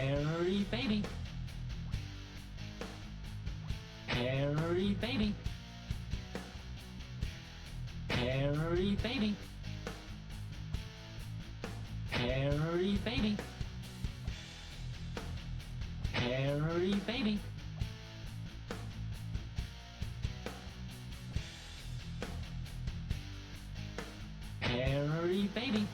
Hairy baby. Hairy baby. Hairy baby. Hairy baby. Hairy baby. Hairy baby.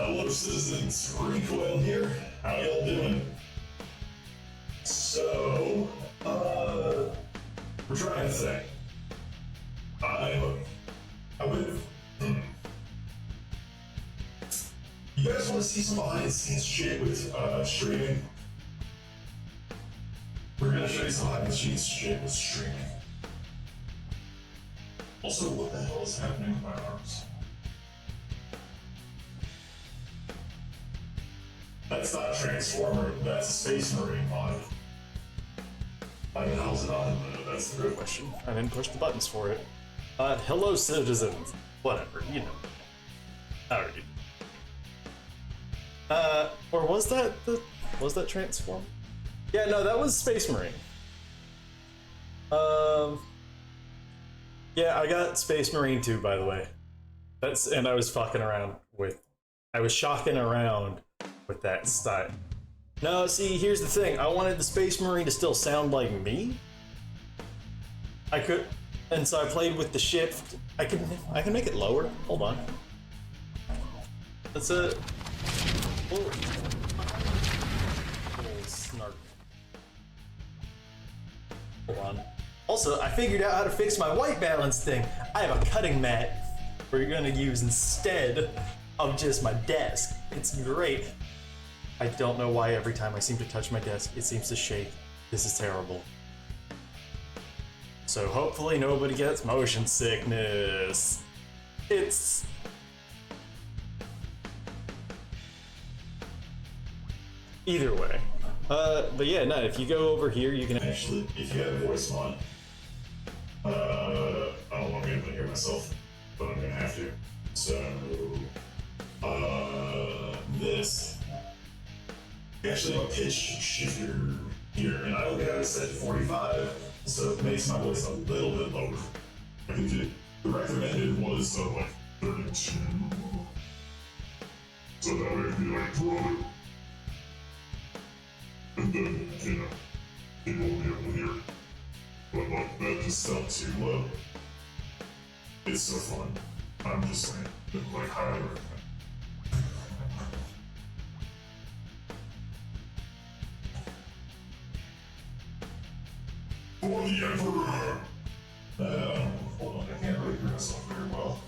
Hello, citizens. Recoil here. How y'all doing? So, we're trying to say. I would. You guys want to see some behind the scenes shit with streaming? We're gonna show you some behind the scenes shit with streaming. Also, what the hell is happening with my arms? that's not a Transformer, that's a Space Marine mod. Why the hell's it on? That's the real question. I didn't push the buttons for it. Hello, citizens. Whatever, you know. Alrighty. Or was that Transform? Yeah, no, that was Space Marine. Yeah, I got Space Marine too, by the way. And I was shocking around with that style. No, see, here's the thing. I wanted the Space Marine to still sound like me. And so I played with the shift. I can make it lower. Hold on. That's a little snark. Hold on. Also, I figured out how to fix my white balance thing. I have a cutting mat we're gonna use instead of just my desk. It's great. I don't know why every time I seem to touch my desk, it seems to shake. This is terrible. So hopefully nobody gets motion sickness. It's... Either way. But yeah, no, if you go over here, you can... Actually, if you have a voice mod, I don't want to be able to hear myself, but I'm gonna have to. So, this. Actually, have a pitch shifter here, and I only got it set to 45, so it makes my voice a little bit lower. I think the recommended was like 32. So that way it'd be like, brother. And then, you know, people will be able to hear it. But like, that just sounds too low. It's so fun. I'm just saying, like, highly recommend. For the Emperor! Hold on, I can't really hear myself very well.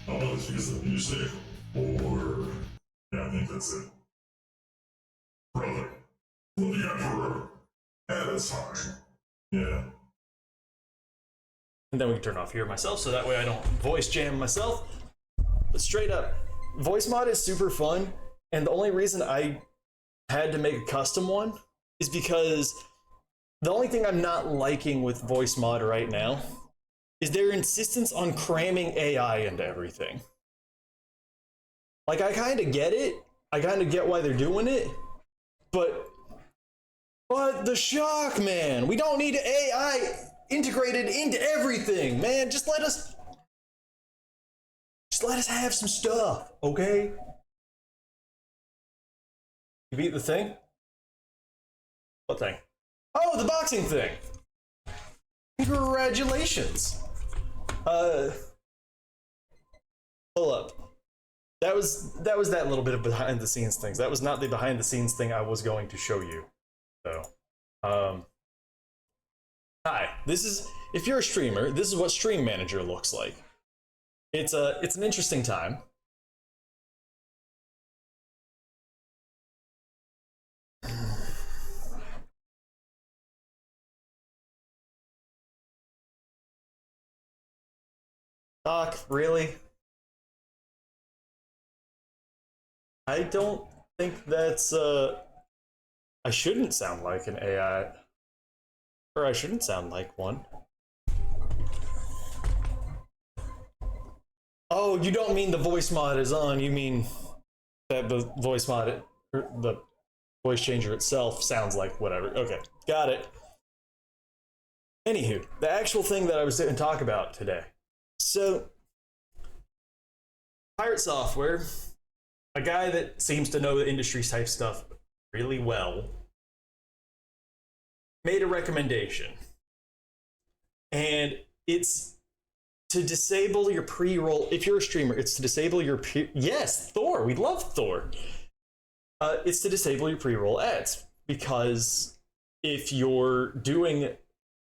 I don't know if it's because of the music, or... Yeah, I think that's it. Brother, for the Emperor! Yeah, that's fine. Yeah. And then we can turn off here myself, so that way I don't voice jam myself. But straight up, voice mod is super fun, and the only reason I had to make a custom one is because the only thing I'm not liking with voice mod right now is their insistence on cramming AI into everything. Like, I kind of get it. I kind of get why they're doing it, but the shock, man. We don't need AI integrated into everything, man. Just let us have some stuff, okay? You beat the thing? What thing? Oh, the boxing thing. Congratulations. Hold up. That was that little bit of behind the scenes things. That was not the behind the scenes thing I was going to show you. So, hi. This is, if you're a streamer, this is what Stream Manager looks like. It's an interesting time. Doc, really? I don't think that's, I shouldn't sound like an AI, or I shouldn't sound like one. Oh, you don't mean the voice mod is on, you mean that the voice mod, the voice changer itself sounds like whatever. Okay, got it. Anywho, the actual thing that I was going to talk about today. So, Pirate Software, a guy that seems to know the industry type stuff really well, made a recommendation. And it's to disable your pre-roll. If you're a streamer, it's to disable your yes, Thor. We love Thor. It's to disable your pre-roll ads, because if you're doing,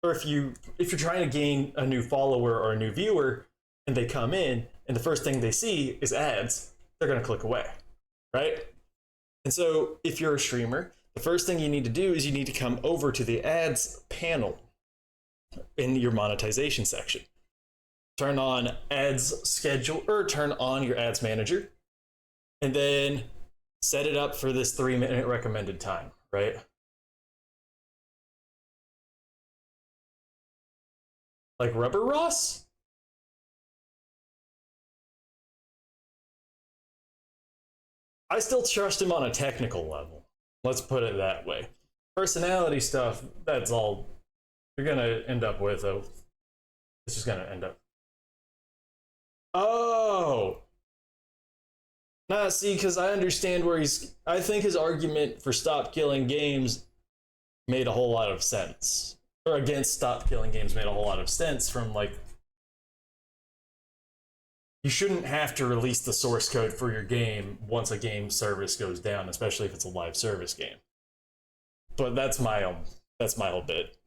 or if you're trying to gain a new follower or a new viewer, and they come in, and the first thing they see is ads, they're gonna click away, right? And so if you're a streamer, the first thing you need to do is you need to come over to the ads panel in your monetization section. Turn on ads schedule, or turn on your ads manager. and then set it up for this 3-minute recommended time, right? Like Rubber Ross? I still trust him on a technical level. Let's put it that way. Personality stuff, that's all you're gonna end up with. It's just gonna end up. Oh! Nah, see, because I understand where he's. I think his argument for stop killing games made a whole lot of sense. Or against stop killing games made a whole lot of sense from like. You shouldn't have to release the source code for your game once a game service goes down, especially if it's a live service game. But that's my whole bit.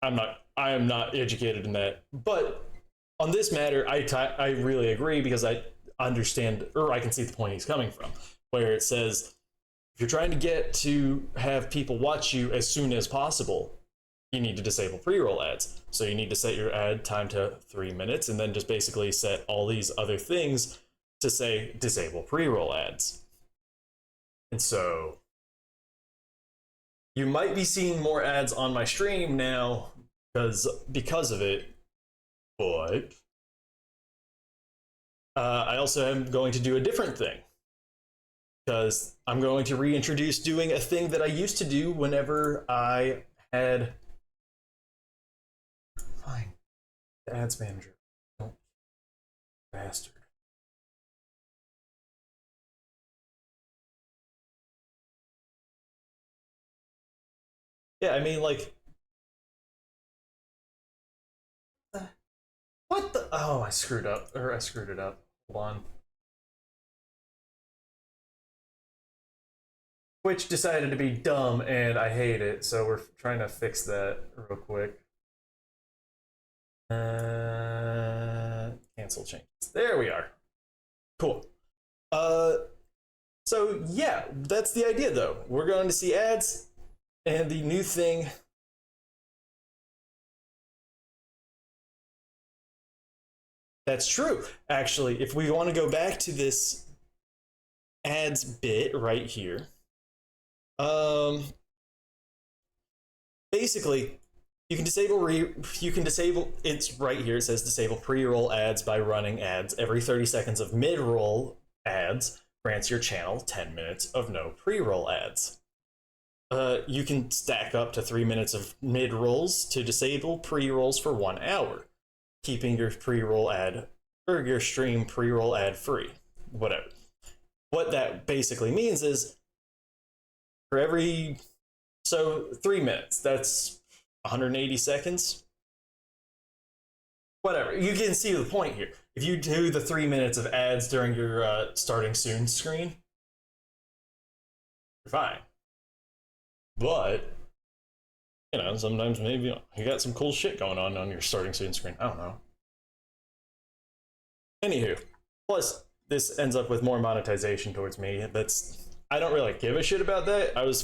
I am not educated in that. But on this matter, I really agree because I understand, or I can see the point he's coming from, where it says if you're trying to get to have people watch you as soon as possible, you need to disable pre-roll ads. So you need to set your ad time to 3 minutes and then just basically set all these other things to say disable pre-roll ads. And so you might be seeing more ads on my stream now because of it, but I also am going to do a different thing because I'm going to reintroduce doing a thing that I used to do whenever I had fine the ads manager. Don't bastard. Yeah, I mean, like, what the? Oh, I screwed it up. Hold on. Twitch decided to be dumb, and I hate it, so we're trying to fix that real quick. Cancel changes. There we are. Cool. So yeah, that's the idea, though. We're going to see ads, and the new thing. That's true. Actually, if we want to go back to this ads bit right here, basically, you can disable it's right here. It says disable pre-roll ads by running ads every 30 seconds of mid-roll ads. Grants your channel 10 minutes of no pre-roll ads. You can stack up to 3 minutes of mid-rolls to disable pre-rolls for 1 hour, keeping your pre-roll ad or your stream pre-roll ad free. Whatever. What that basically means is for every 3 minutes, that's 180 seconds. Whatever. You can see the point here. If you do the 3 minutes of ads during your starting soon screen, you're fine. But, you know, sometimes maybe you got some cool shit going on your starting soon screen. I don't know. Anywho, plus this ends up with more monetization towards me. I don't really give a shit about that. I was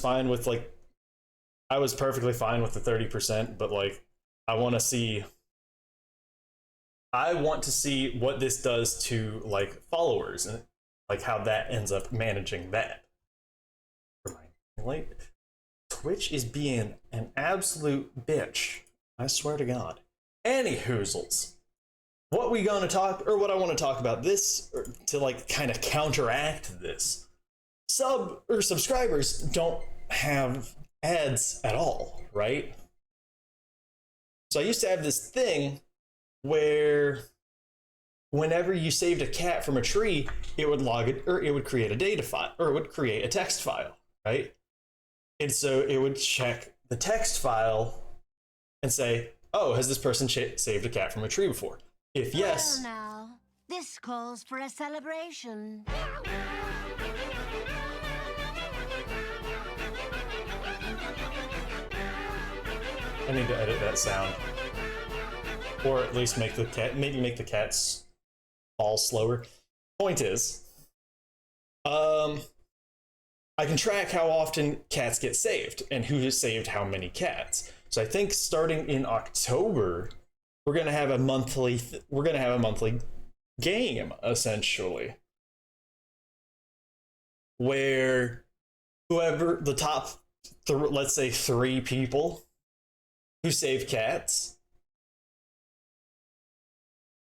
perfectly fine with the 30%, but like I want to see what this does to like followers and like how that ends up managing that. Like, Twitch is being an absolute bitch. I swear to God. Any hoozles. What I want to talk about this to like kind of counteract this. Subscribers don't have ads at all, right? So I used to have this thing where whenever you saved a cat from a tree, it would log it, or it would create a data file, or it would create a text file, right? And so it would check the text file and say, oh, has this person saved a cat from a tree before? If yes... Well now, this calls for a celebration. I need to edit that sound. Or at least make the cats fall slower. Point is, I can track how often cats get saved and who has saved how many cats. So I think starting in October, we're gonna have a monthly game essentially. where whoever the top, let's say 3 people who save cats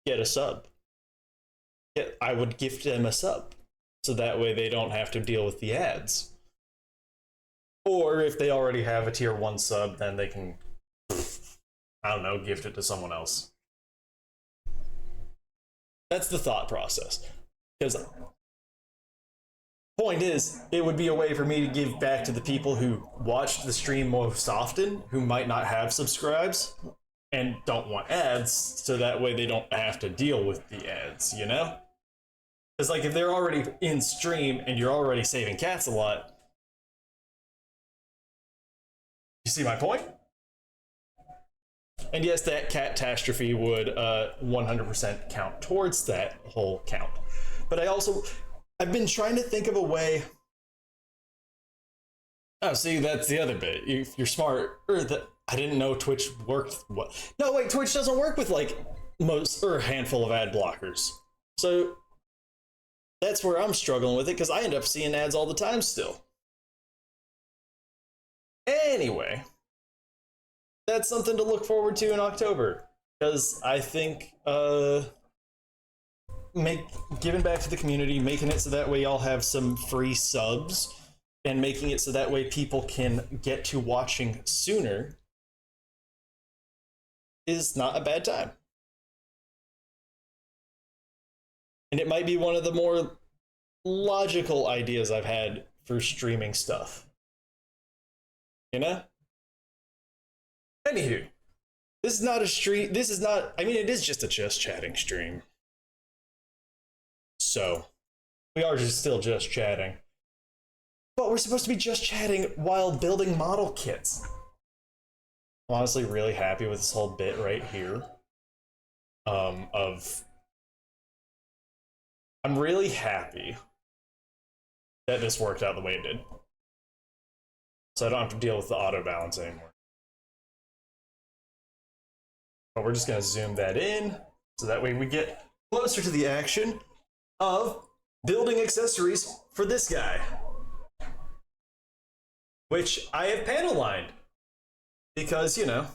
get a sub. I would gift them a sub, so that way they don't have to deal with the ads. Or if they already have a tier 1 sub, then they can, I don't know, gift it to someone else. That's the thought process. Because point is, it would be a way for me to give back to the people who watch the stream most often, who might not have subscribes and don't want ads, so that way they don't have to deal with the ads, you know? Because like if they're already in stream and you're already saving cats a lot, you see my point? And yes, that catastrophe would 100% count towards that whole count. But I've been trying to think of a way. Oh, see, that's the other bit. You're smart. I didn't know Twitch worked. What? No, wait, Twitch doesn't work with like most or a handful of ad blockers. So that's where I'm struggling with it, because I end up seeing ads all the time still. Anyway, that's something to look forward to in October, because I think giving back to the community, making it so that way y'all have some free subs, and making it so that way people can get to watching sooner is not a bad time. And it might be one of the more logical ideas I've had for streaming stuff. You know? Anywho, this is not a stream. This is not, I mean, it is just a just chatting stream. So, we are still just chatting. But we're supposed to be just chatting while building model kits. I'm honestly really happy with this whole bit right here. I'm really happy that this worked out the way it did. So I don't have to deal with the auto balance anymore. But we're just gonna zoom that in, so that way we get closer to the action of building accessories for this guy. Which I have panel lined. Because, you know,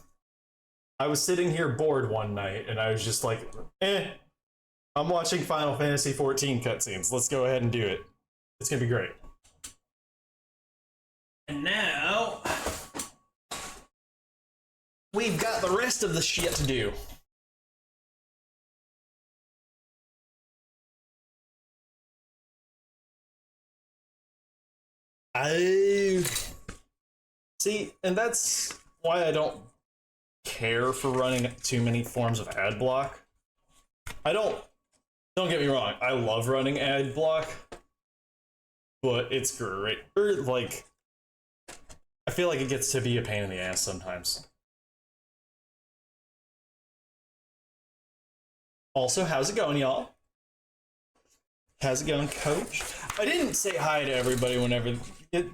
I was sitting here bored one night and I was just like, I'm watching Final Fantasy XIV cutscenes. Let's go ahead and do it. It's gonna be great. And now we've got the rest of the shit to do. See, and that's why I don't care for running too many forms of ad block. Don't get me wrong, I love running ad block, but it's great. Like, I feel like it gets to be a pain in the ass sometimes. Also, how's it going, y'all? How's it going, Coach? I didn't say hi to everybody whenever...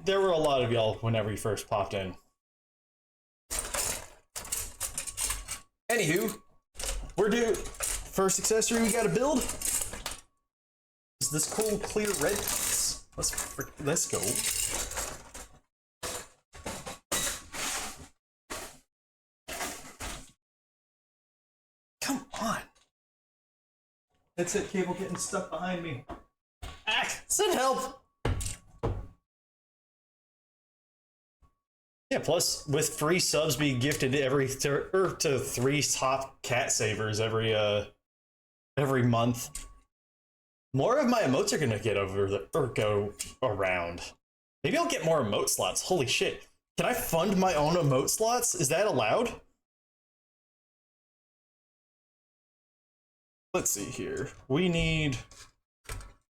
there were a lot of y'all whenever you first popped in. Anywho, we're due... First accessory we gotta build is this cool clear red piece. Let's go. Come on. Headset cable getting stuck behind me. Send help. Yeah, plus with free subs being gifted to 3 top cat savers every month, more of my emotes are gonna get go around. Maybe I'll get more emote slots. Holy shit. Can I fund my own emote slots? Is that allowed? Let's see here. We need...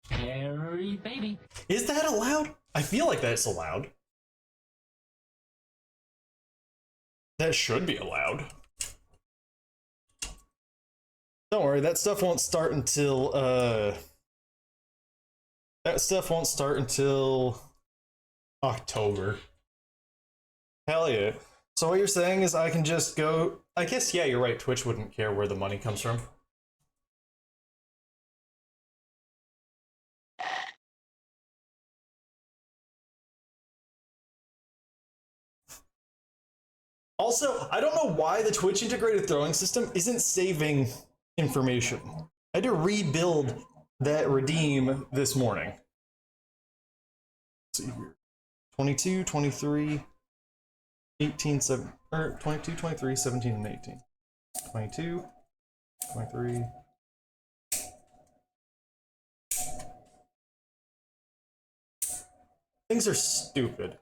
Harry baby. Is that allowed? I feel like that's allowed. That should be allowed. Don't worry, that stuff won't start until October. Hell yeah. So what you're saying is I can just go... I guess, yeah, you're right. Twitch wouldn't care where the money comes from. Also, I don't know why the Twitch integrated throwing system isn't saving information. I had to rebuild that redeem this morning. Let's see here. 22, 23, 18, 7, or 22, 23, 17, and 18. 22, 23. Things are stupid.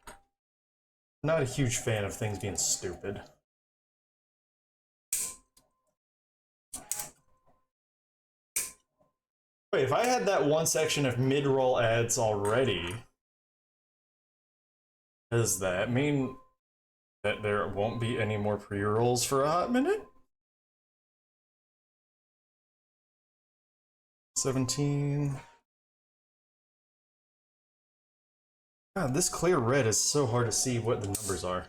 I'm not a huge fan of things being stupid. Wait, if I had that one section of mid-roll ads already, does that mean that there won't be any more pre-rolls for a hot minute? 17. God, this clear red is so hard to see what the numbers are.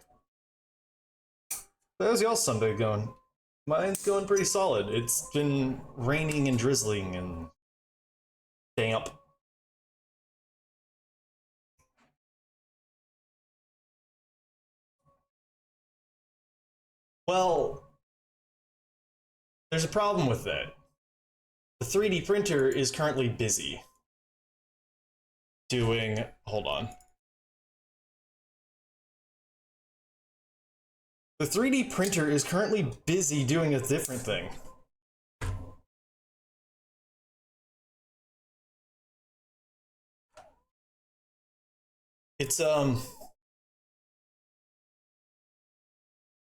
How's y'all's Sunday going? Mine's going pretty solid. It's been raining and drizzling and damp. Well, there's a problem with that. The 3D printer is currently busy doing, hold on. The 3D printer is currently busy doing a different thing.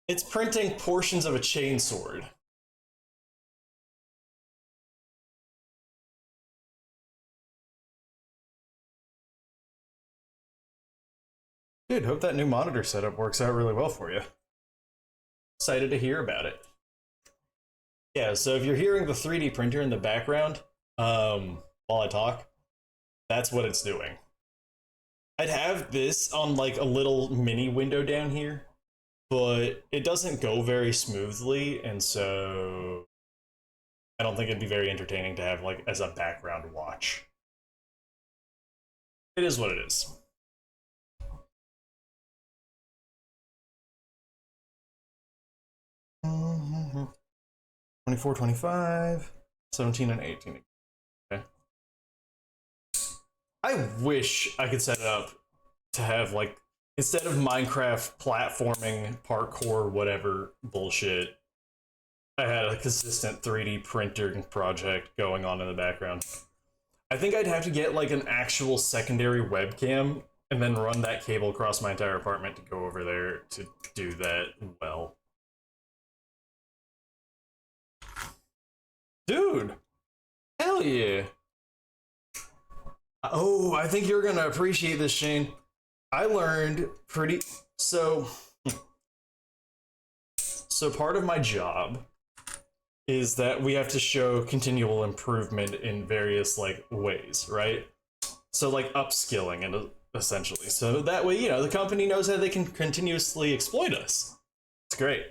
It's printing portions of a chainsword. Dude, hope that new monitor setup works out really well for you. Excited to hear about it. Yeah, so if you're hearing the 3D printer in the background while I talk, that's what it's doing. I'd have this on like a little mini window down here, but it doesn't go very smoothly, and so I don't think it'd be very entertaining to have like as a background watch. It is what it is. Mm-hmm. 24, 25, 17, and 18. Okay. I wish I could set it up to have like, instead of Minecraft platforming, parkour, whatever bullshit, I had a consistent 3D printer project going on in the background. I think I'd have to get like an actual secondary webcam and then run that cable across my entire apartment to go over there to do that well. Dude, hell yeah. Oh, I think you're gonna appreciate this, Shane. I learned so part of my job is that we have to show continual improvement in various like ways, right? So like upskilling and essentially. So that way, you know, the company knows how they can continuously exploit us. It's great.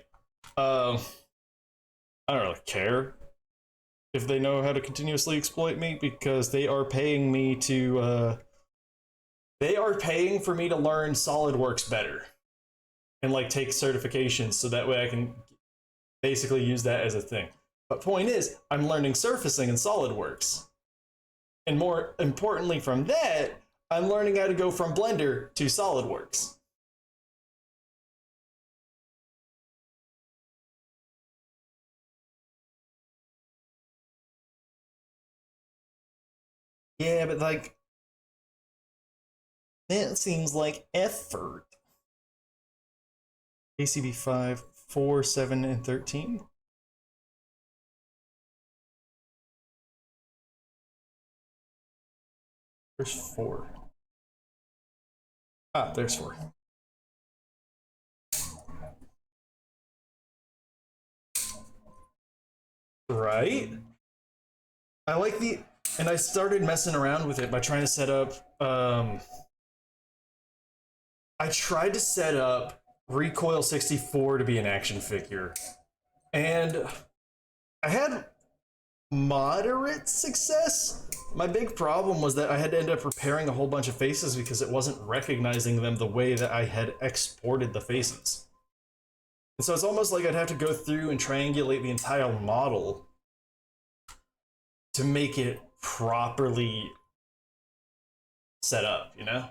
I don't really care if they know how to continuously exploit me, because they are paying me to they are paying for me to learn SolidWorks better and like take certifications, so that way I can basically use that as a thing. But point is, I'm learning surfacing in SolidWorks, and more importantly from that, I'm learning how to go from Blender to SolidWorks. Yeah, but like, that seems like effort. ACB 5, 4, 7, and 13. There's 4. Ah, there's 4. Right? I like the... And I started messing around with it by trying to set up, I tried to set up Recoil 64 to be an action figure, and I had moderate success. My big problem was that I had to end up repairing a whole bunch of faces because it wasn't recognizing them the way that I had exported the faces. And so it's almost like I'd have to go through and triangulate the entire model to make it properly set up, you know?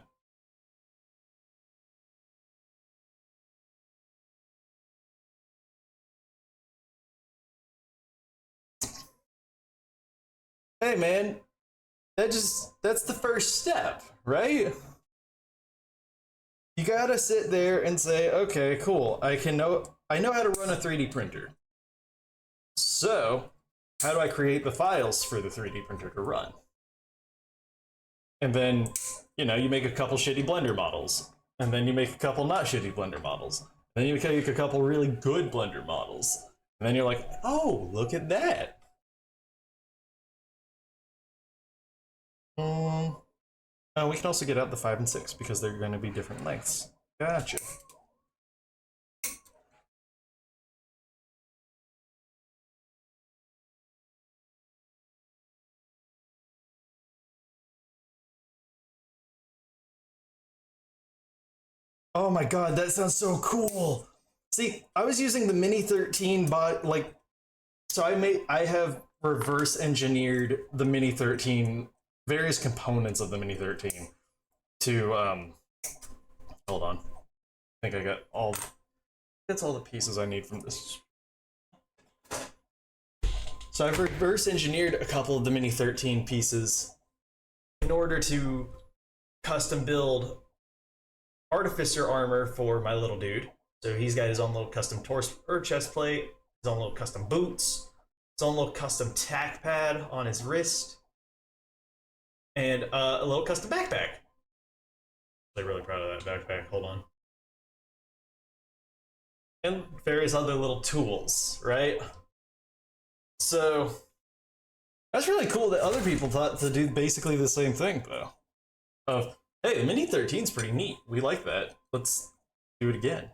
Hey man, that's the first step, right? You gotta sit there and say, okay, cool, I know how to run a 3D printer. So, how do I create the files for the 3D printer to run? And then, you know, you make a couple shitty Blender models. And then you make a couple not shitty Blender models. And then you make a couple really good Blender models. And then you're like, oh, look at that. We can also get out the 5 and 6 because they're going to be different lengths. Gotcha. Oh my god, that sounds so cool. See, I was using the Mini 13 bot, like, so I have reverse engineered the Mini 13, various components of the Mini 13 to, hold on. I think I got that's all the pieces I need from this. So I've reverse engineered a couple of the Mini 13 pieces in order to custom build artificer armor for my little dude. So he's got his own little custom torso or chest plate, his own little custom boots, his own little custom tack pad on his wrist, and a little custom backpack. I'm really proud of that backpack. Hold on. And various other little tools, right? So that's really cool that other people thought to do basically the same thing, though. Of, hey, the Mini 13's pretty neat. We like that. Let's do it again.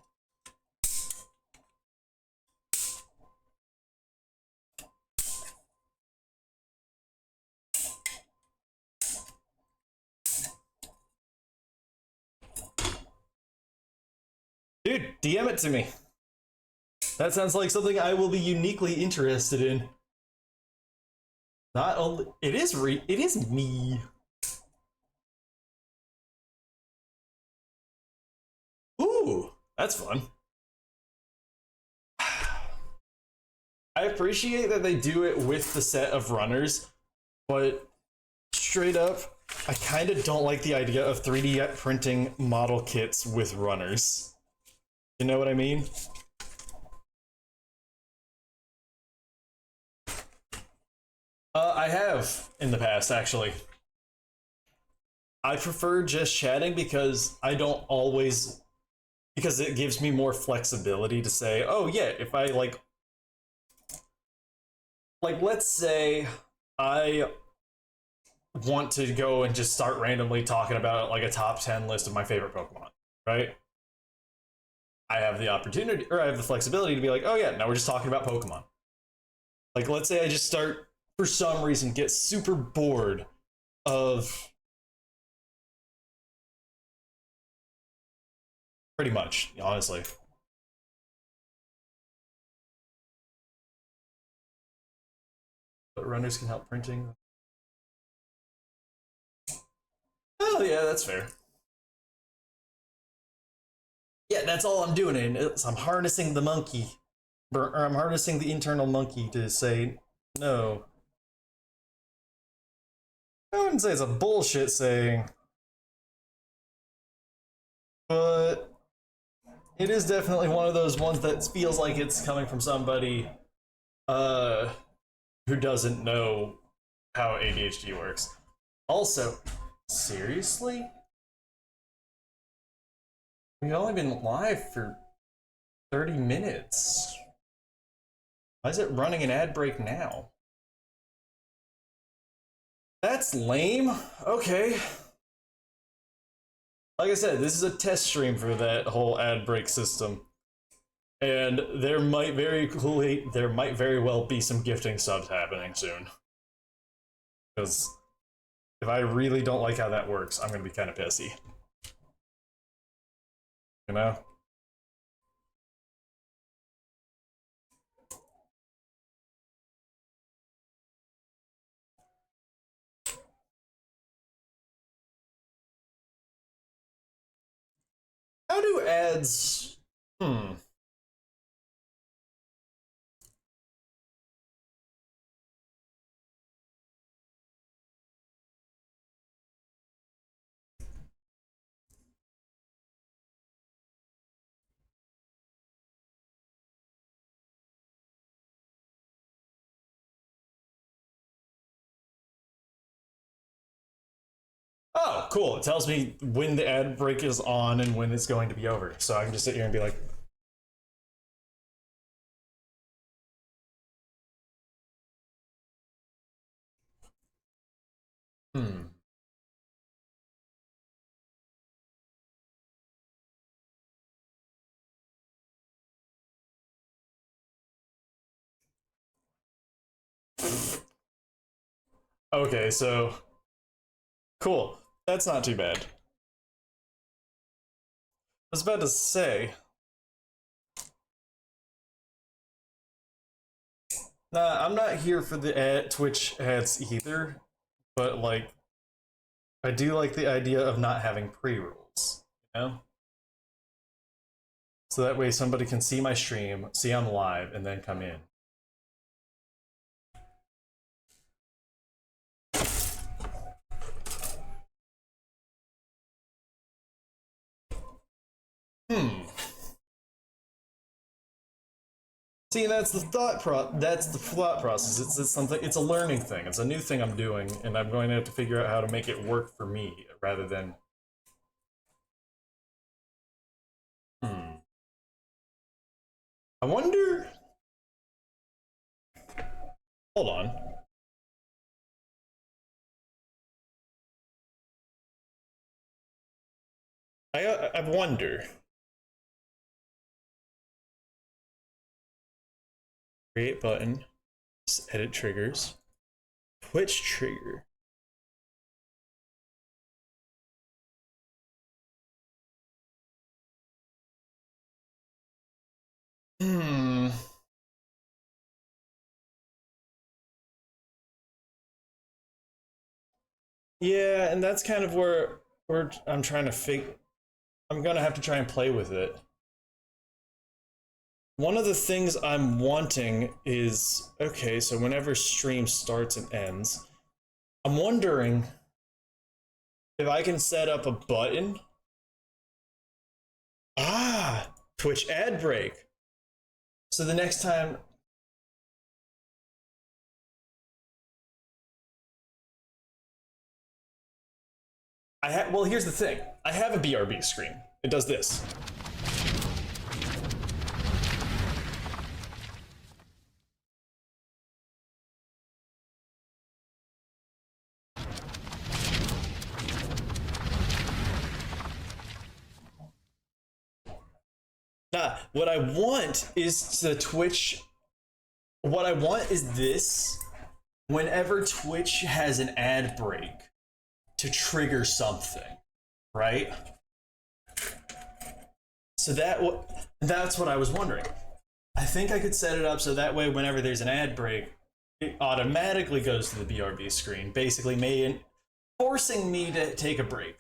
Dude, DM it to me. That sounds like something I will be uniquely interested in. Not only it is me. Ooh, that's fun. I appreciate that they do it with the set of runners, but straight up, I kind of don't like the idea of 3D printing model kits with runners. You know what I mean? I have in the past, actually. I prefer just chatting because because it gives me more flexibility to say, oh yeah, if I like let's say I want to go and just start randomly talking about like a top 10 list of my favorite Pokemon, right? I have the opportunity, or I have the flexibility to be like, oh yeah, now we're just talking about Pokemon. Like, let's say I just start, for some reason, get super bored of pretty much, honestly. But runners can help printing. Oh yeah, that's fair. Yeah, that's all I'm doing. I'm harnessing the monkey. Or I'm harnessing the internal monkey to say no. I wouldn't say it's a bullshit saying, but it is definitely one of those ones that feels like it's coming from somebody who doesn't know how ADHD works. Also, seriously? We've only been live for 30 minutes. Why is it running an ad break now? That's lame. Okay. Like I said, this is a test stream for that whole ad break system. And there might very well be some gifting subs happening soon. Because if I really don't like how that works, I'm gonna be kind of pissy. You know? How do ads... Oh, cool. It tells me when the ad break is on and when it's going to be over. So I can just sit here and be like, Okay, so cool. That's not too bad. I was about to say, nah, I'm not here for the Twitch ads either, but like, I do like the idea of not having pre-rolls, you know? So that way somebody can see my stream, see I'm live, and then come in. See, that's the thought process. It's something. It's a learning thing. It's a new thing I'm doing, and I'm going to have to figure out how to make it work for me rather than. I wonder. Hold on. I wonder. Create button. Edit triggers. Twitch trigger. Yeah, and that's kind of where I'm trying to figure. I'm gonna have to try and play with it. One of the things I'm wanting is, okay, so whenever stream starts and ends, I'm wondering if I can set up a button. Ah, Twitch ad break. So the next time. Well, here's the thing. I have a BRB screen. It does this. Nah, what I want is the Twitch. What I want is this. Whenever Twitch has an ad break, to trigger something, right? So that's what I was wondering. I think I could set it up so that way whenever there's an ad break, it automatically goes to the BRB screen, basically forcing me to take a break.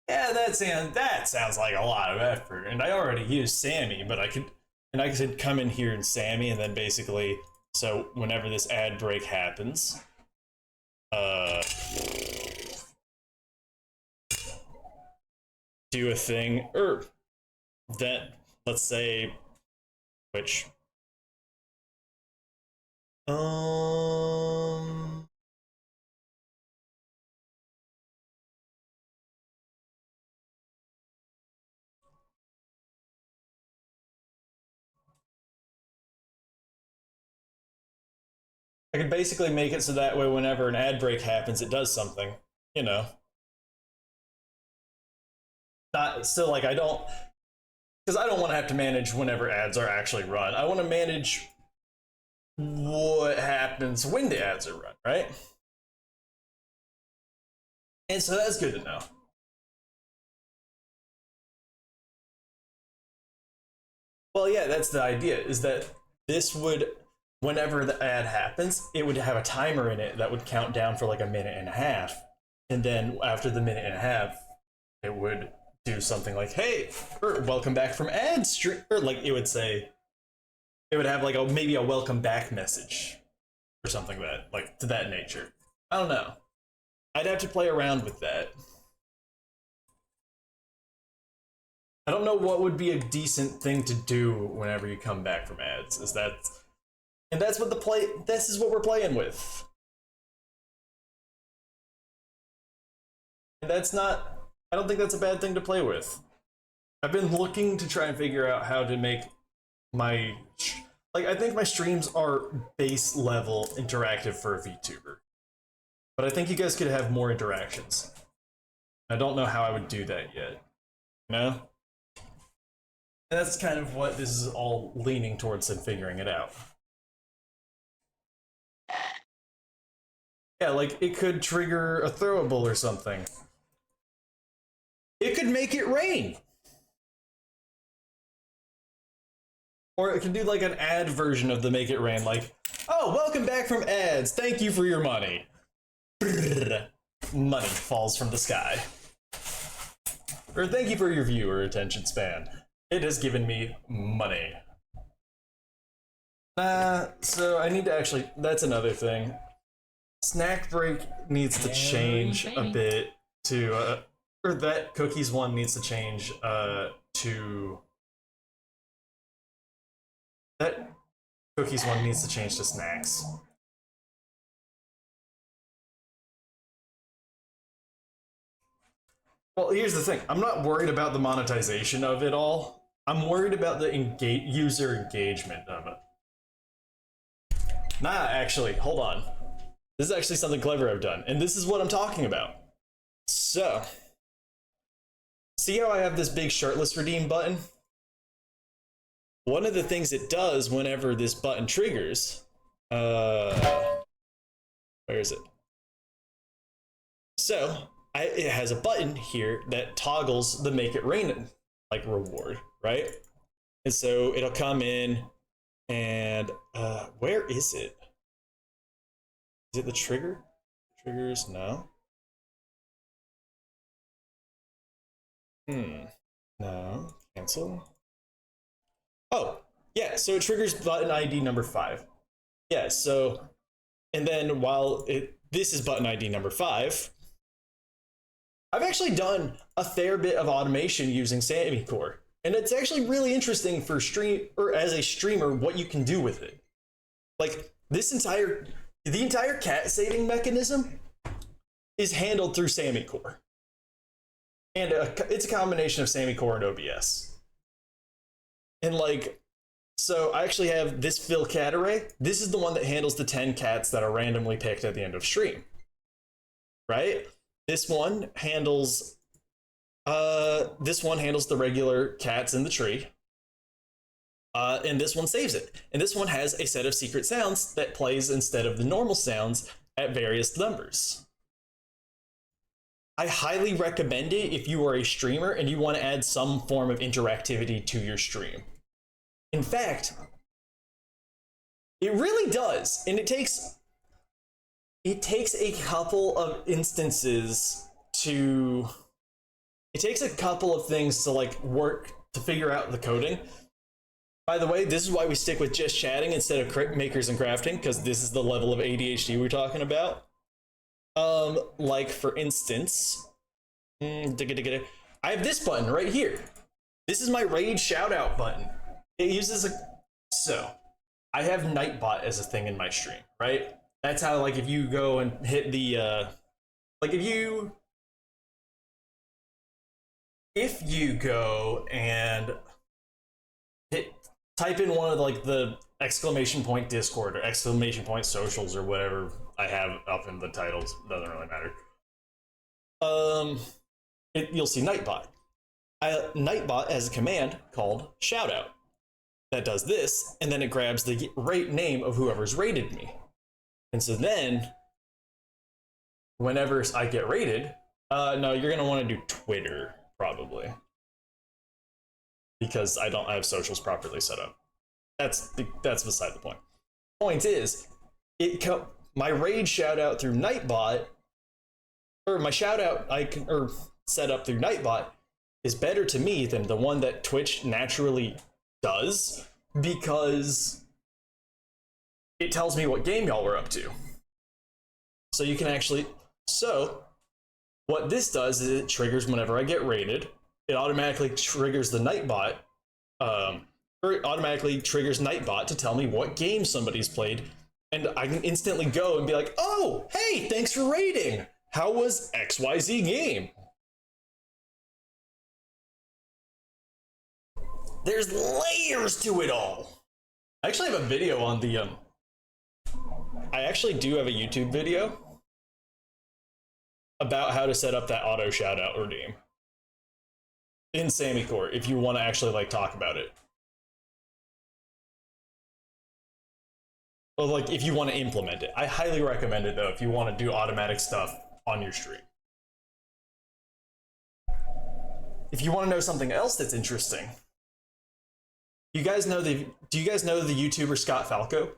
Yeah, that sounds like a lot of effort, and I already used Sammy, but I could come in here and Sammy, and then basically, so whenever this ad break happens, do a thing, or that, let's say, which, I could basically make it so that way whenever an ad break happens, it does something, you know. Not still like I don't, because I don't want to have to manage whenever ads are actually run. I want to manage what happens when the ads are run, right? And so that's good to know. Well, yeah, that's the idea, is that this would, whenever the ad happens, it would have a timer in it that would count down for like a minute and a half. And then after the minute and a half, it would do something like, hey, or welcome back from ad stream, or like it would say, it would have like maybe a welcome back message or something like to that nature. I don't know. I'd have to play around with that. I don't know what would be a decent thing to do whenever you come back from ads. And that's what this is what we're playing with. And I don't think that's a bad thing to play with. I've been looking to try and figure out how to make I think my streams are base level interactive for a VTuber. But I think you guys could have more interactions. I don't know how I would do that yet. You know? And that's kind of what this is all leaning towards and figuring it out. Yeah, like it could trigger a throwable or something. It could make it rain. Or it can do like an ad version of the make it rain, like, oh, welcome back from ads. Thank you for your money. Brrr. Money falls from the sky. Or thank you for your viewer attention span. It has given me money. So I need to actually, that's another thing. Snack break needs to change a bit to, or that cookies one needs to change to, that cookies one needs to change to snacks. Well, here's the thing. I'm not worried about the monetization of it all. I'm worried about the user engagement of it. Nah, actually, hold on. This is actually something clever I've done, and this is what I'm talking about. So, see how I have this big shirtless redeem button? One of the things it does whenever this button triggers, where is it? So, it has a button here that toggles the make it rain like reward, right? And so it'll come in and where is it? Is it the trigger? Triggers? No. No. Cancel. Oh, yeah, so it triggers button ID number 5. Yeah, so, and then while this is button ID number 5, I've actually done a fair bit of automation using Sammy Core, and it's actually really interesting for as a streamer what you can do with it. Like the entire cat saving mechanism is handled through Sammy Core, and it's a combination of Sammy Core and OBS. And like, so I actually have this fill cat array. This is the one that handles the 10 cats that are randomly picked at the end of stream, right? This one handles the regular cats in the tree. And this one saves it. And this one has a set of secret sounds that plays instead of the normal sounds at various numbers. I highly recommend it if you are a streamer and you want to add some form of interactivity to your stream. In fact, it really does. And it takes a couple of instances it takes a couple of things to like work to figure out the coding. By the way, this is why we stick with just chatting instead of makers and crafting, because this is the level of ADHD we're talking about. Like for instance, I have this button right here. This is my raid shout out button. It uses so I have Nightbot as a thing in my stream, right? That's how, like, if you go and hit the, like, if you go and type in one of, like, the exclamation point Discord or exclamation point socials or whatever I have up in the titles, doesn't really matter. You'll see Nightbot. Nightbot has a command called shoutout that does this, and then it grabs the name of whoever's rated me. And so then, whenever I get rated, no, you're gonna want to do Twitter probably, because I have socials properly set up. That's beside the point. point is, my raid shout out through Nightbot, or my shout out or set up through Nightbot is better to me than the one that Twitch naturally does, because it tells me what game y'all were up to. So you can actually, so what this does is it triggers whenever I get raided. It automatically triggers the Nightbot, or it automatically triggers Nightbot to tell me what game somebody's played. And I can instantly go and be like, oh, hey, thanks for raiding. How was XYZ game? There's layers to it all. I actually have a video on the, I actually do have a YouTube video about how to set up that auto shoutout redeem in Sammy Core, if you want to actually like talk about it. Well, like if you want to implement it. I highly recommend it though, if you want to do automatic stuff on your stream. If you want to know something else that's interesting, do you guys know the YouTuber Scott Falco?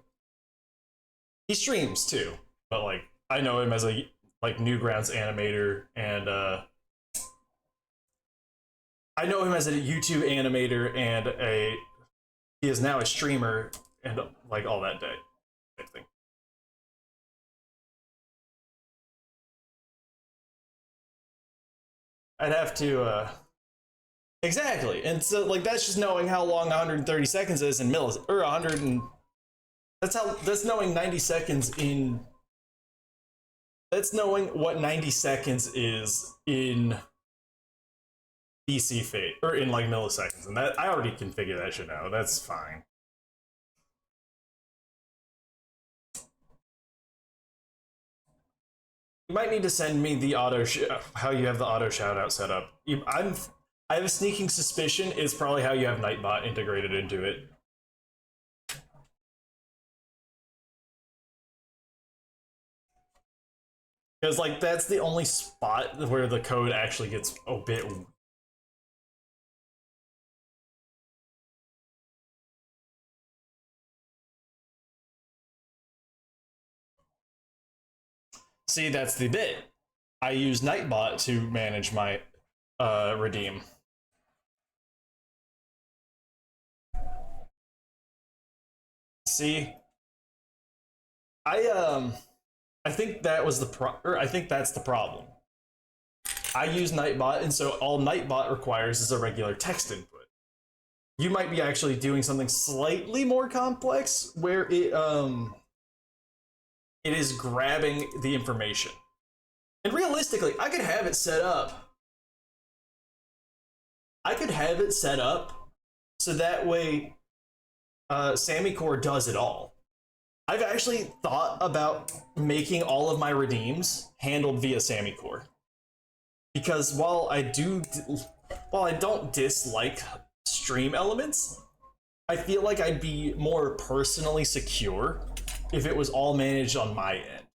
He streams too, but like I know him as a like Newgrounds animator, and I know him as a YouTube animator, and he is now a streamer and like all that day type thing. I'd have to exactly, and so like that's just knowing how long 130 seconds is in millis, or 100 and that's knowing 90 seconds in. That's knowing what 90 seconds is in BC Fate, or in like milliseconds, and that I already can figure that shit out. That's fine. You might need to send me the how you have the auto shoutout set up. I have a sneaking suspicion it's probably how you have Nightbot integrated into it. Because like that's the only spot where the code actually gets a bit. See, that's the bit. I use Nightbot to manage my redeem. See, I think that was I think that's the problem. I use Nightbot, and so all Nightbot requires is a regular text input. You might be actually doing something slightly more complex where it is grabbing the information. And realistically, I could have it set up. I could have it set up so that way Sammy Core does it all. I've actually thought about making all of my redeems handled via Sammy Core. Because while I don't dislike stream elements, I feel like I'd be more personally secure if it was all managed on my end.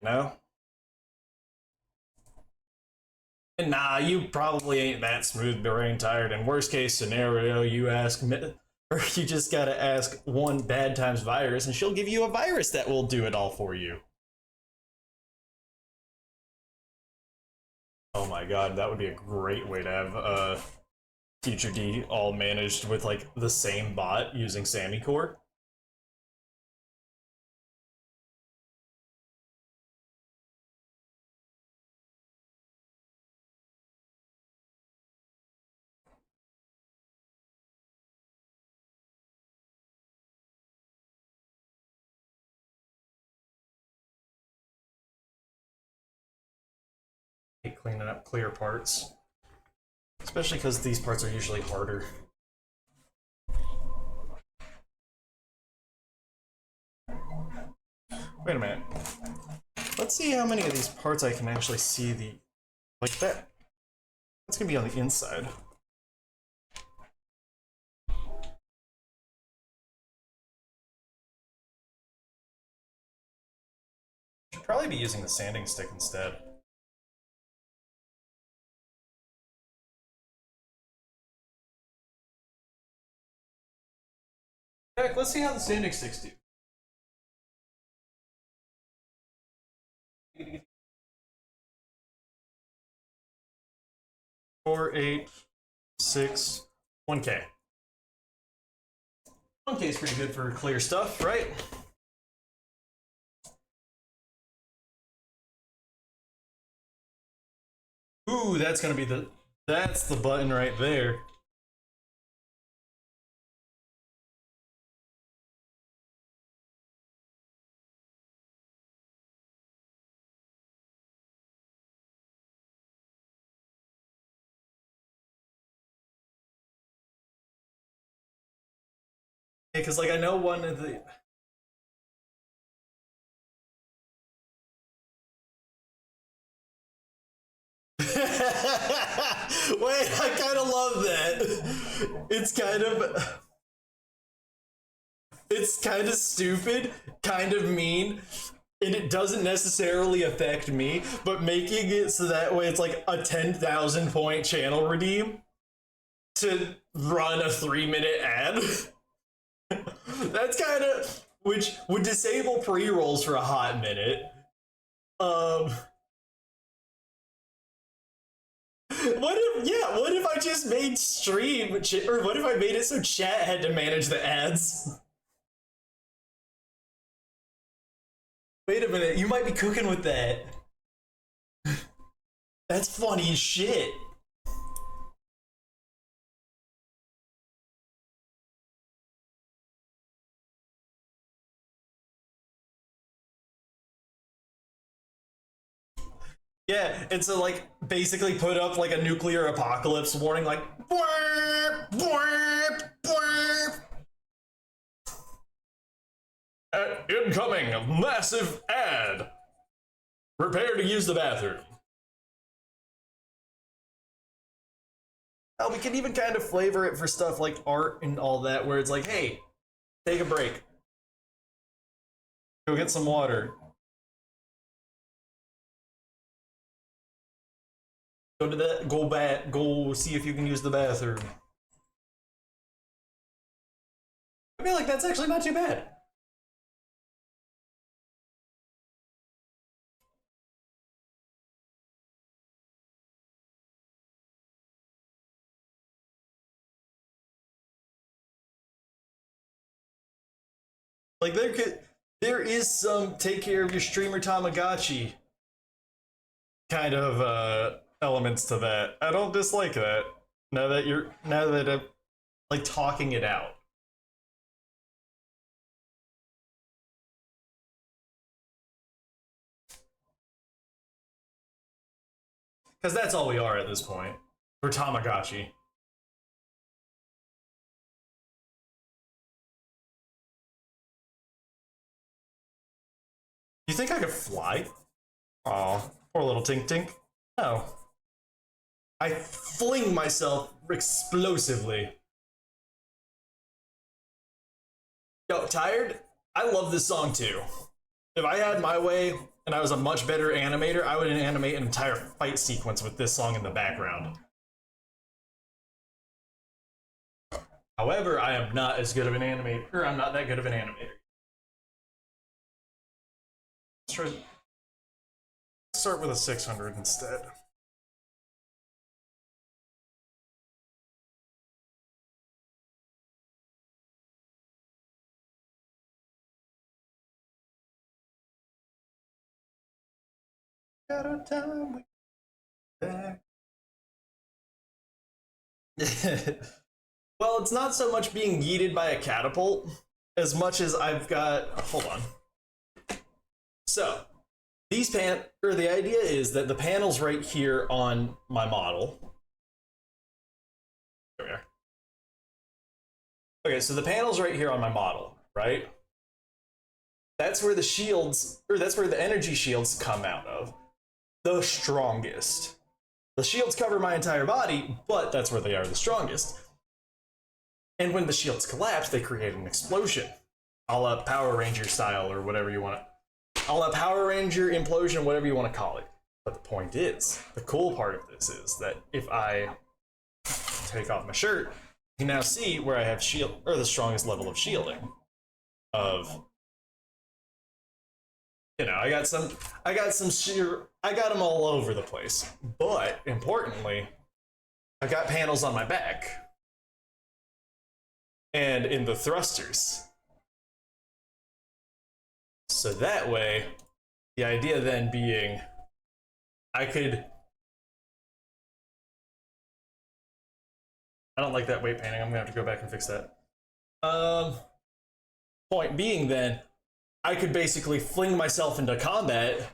You know? And nah, you probably ain't that smooth brain tired. In worst case scenario, you ask me, or you just gotta ask one bad times virus, and she'll give you a virus that will do it all for you. Oh my god, that would be a great way to have Future D all managed with like the same bot using Sammy Core. Cleaning up clear parts, especially because these parts are usually harder. Wait a minute. Let's see how many of these parts I can actually see like that. That's gonna be on the inside. Should probably be using the sanding stick instead. Heck, let's see how the sanding sticks do. 4, 8, 6, 1K. 1K is pretty good for clear stuff, right? Ooh, that's gonna be that's the button right there. Because like I know one of the Wait, I kind of love that. It's kind of stupid, kind of mean, and it doesn't necessarily affect me, but making it so that way it's like a 10,000 point channel redeem to run a 3-minute ad. That's kind of, which would disable pre-rolls for a hot minute. What if I just made stream, or what if I made it so chat had to manage the ads? Wait a minute, you might be cooking with that. That's funny as shit. Yeah, and so like basically put up like a nuclear apocalypse warning, like bwarp, bwarp, bwarp. Incoming massive ad. Prepare to use the bathroom. Oh, we can even kind of flavor it for stuff like art and all that, where it's like, hey, take a break. Go get some water. Go see if you can use the bathroom. I feel like that's actually not too bad. Like there is some take care of your streamer Tamagotchi kind of elements to that. I don't dislike that. Now that I'm like talking it out. Because that's all we are at this point. We're Tamagotchi. You think I could fly? Aw, poor little Tink Tink. No. I fling myself explosively. Yo, tired? I love this song too. If I had my way and I was a much better animator, I would animate an entire fight sequence with this song in the background. However, I am not as good of an animator, or I'm not that good of an animator. Let's start with a 600 instead. Got our time we back. Well, it's not so much being yeeted by a catapult as much as I've got. Hold on. So, the idea is that the panels right here on my model. There we are. Okay, so the panels right here on my model, right? That's where the shields, or that's where the energy shields come out of. The strongest. The shields cover my entire body, but that's where they are the strongest. And when the shields collapse, they create an explosion. A la Power Ranger style, or whatever you want to. A la Power Ranger implosion, whatever you want to call it. But the point is, the cool part of this is that if I take off my shirt, you can now see where I have shield, or the strongest level of shielding. I I got some sheer, I got them all over the place. But importantly, I got panels on my back and in the thrusters. So that way, the idea then being, I don't like that weight painting. I'm gonna have to go back and fix that. Point being then, I could basically fling myself into combat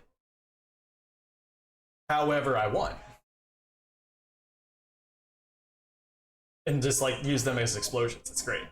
however I want. And just like use them as explosions. It's great.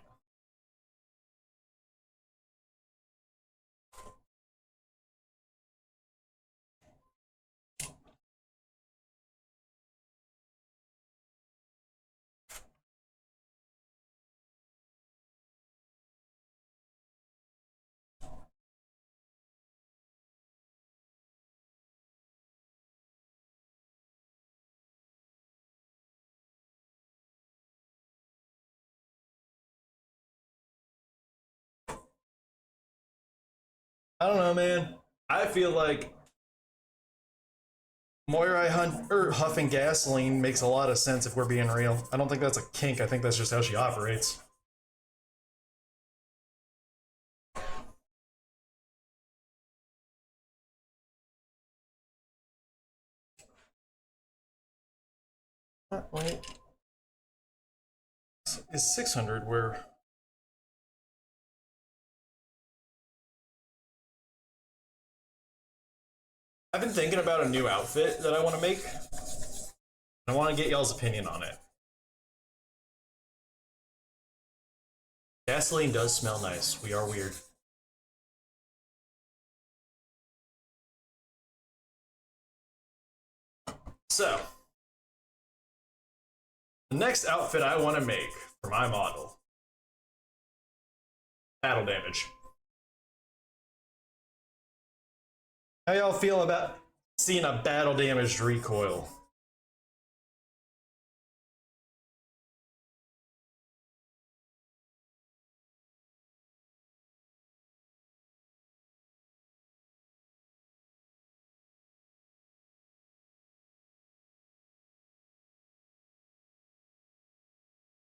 I don't know, man. I feel like Moirai huffing gasoline makes a lot of sense if we're being real. I don't think that's a kink. I think that's just how she operates. Wait. Is 600 where... I've been thinking about a new outfit that I want to make. I want to get y'all's opinion on it. Gasoline does smell nice. We are weird. So, the next outfit I want to make for my model. Battle damage. How y'all feel about seeing a battle damaged recoil?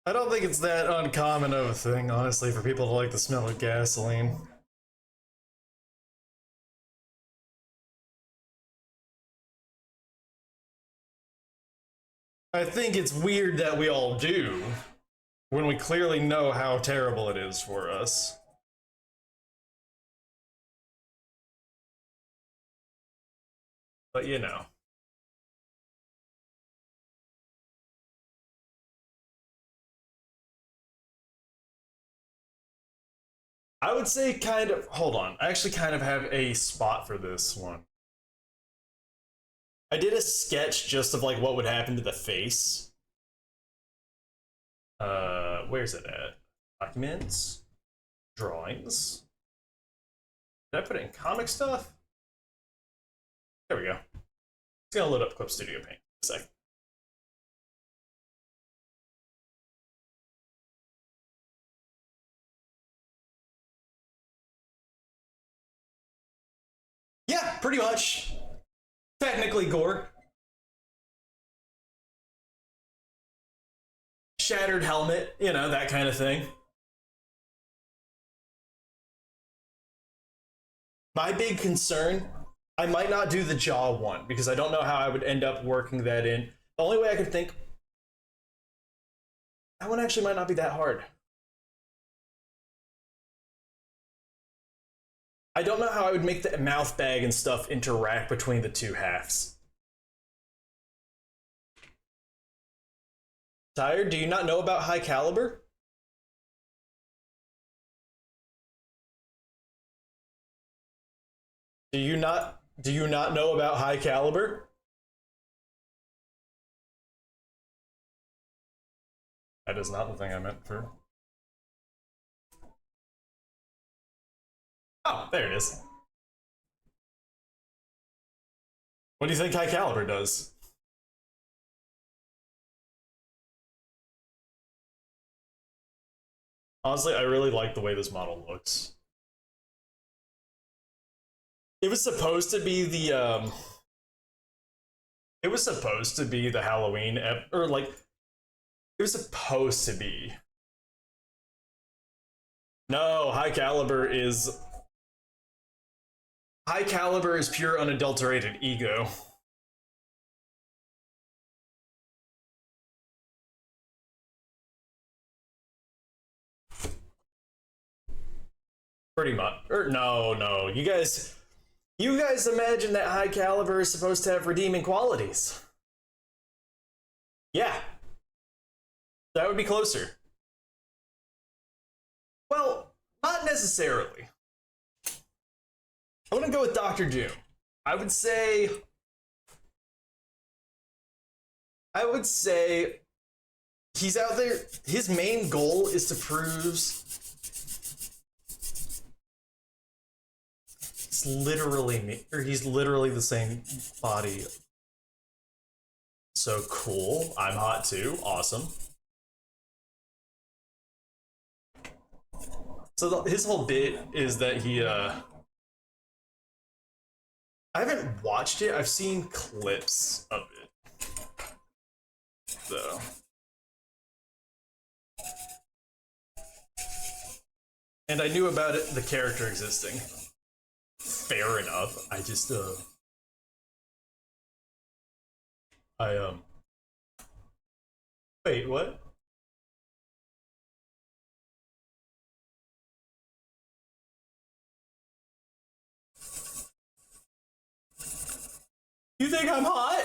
I don't think it's that uncommon of a thing, honestly, for people to like the smell of gasoline. I think it's weird that we all do, when we clearly know how terrible it is for us. But you know. I would say kind of, hold on, I actually kind of have a spot for this one. I did a sketch just of like what would happen to the face. Where's it at? Documents? Drawings? Did I put it in comic stuff? There we go. It's gonna load up Clip Studio Paint in a sec. Yeah, pretty much. Technically gore. Shattered helmet, you know, that kind of thing. My big concern, I might not do the jaw one because I don't know how I would end up working that in. The only way I could think, that one actually might not be that hard. I don't know how I would make the mouth bag and stuff interact between the two halves. Tired? Do you not know about high caliber? Do you not know about high caliber? That is not the thing I meant for. Oh, there it is. What do you think high caliber does? Honestly, I really like the way this model looks. It was supposed to be the it was supposed to be the Halloween or like it was supposed to be. No, High Caliber is pure unadulterated ego. Pretty much. Or no. You guys imagine that High Caliber is supposed to have redeeming qualities. Yeah. That would be closer. Well, not necessarily. I wouldn't go with Dr. Doom. I would say he's out there. His main goal is to prove it's literally me, or he's literally the same body. So cool. I'm hot too. Awesome. So his whole bit is that he I haven't watched it. I've seen clips of it. So and I knew about it, the character existing. Fair enough. I just wait, what? You think I'm hot?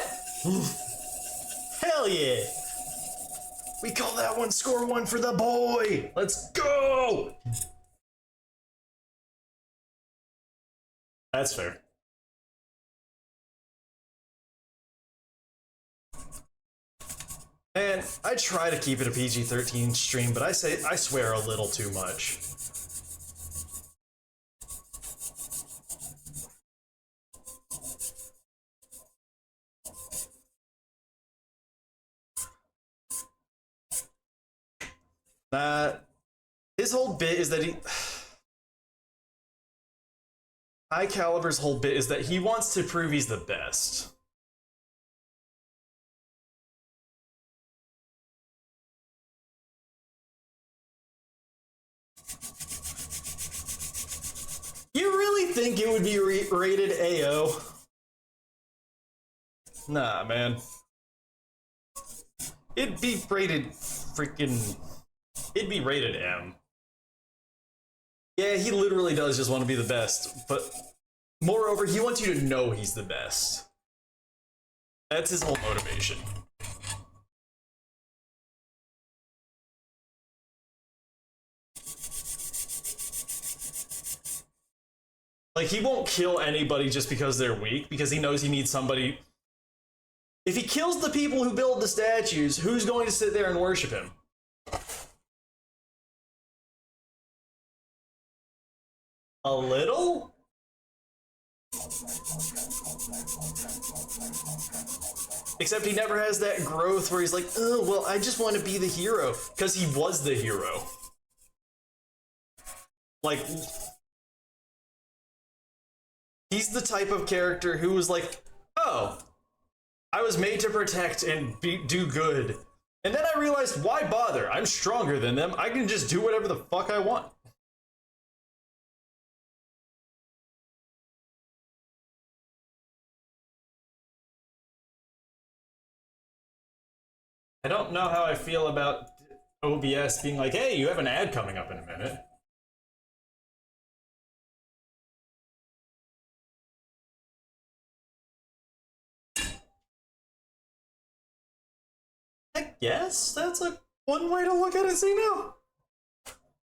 Hell yeah. We call that one score one for the boy. Let's go. That's fair. And I try to keep it a PG-13 stream, but I swear a little too much. His whole bit is that High Caliber's whole bit is that he wants to prove he's the best. You really think it would be rated AO? Nah, man. It'd be rated it'd be rated M. Yeah, he literally does just want to be the best, but moreover, he wants you to know he's the best. That's his whole motivation. Like, he won't kill anybody just because they're weak, because he knows he needs somebody. If he kills the people who build the statues, who's going to sit there and worship him? A little? Except he never has that growth where he's like, oh, well, I just want to be the hero. Because he was the hero. Like, he's the type of character who was like, oh, I was made to protect and do good. And then I realized, why bother? I'm stronger than them. I can just do whatever the fuck I want. I don't know how I feel about OBS being like, hey, you have an ad coming up in a minute. I guess that's one way to look at it, see now.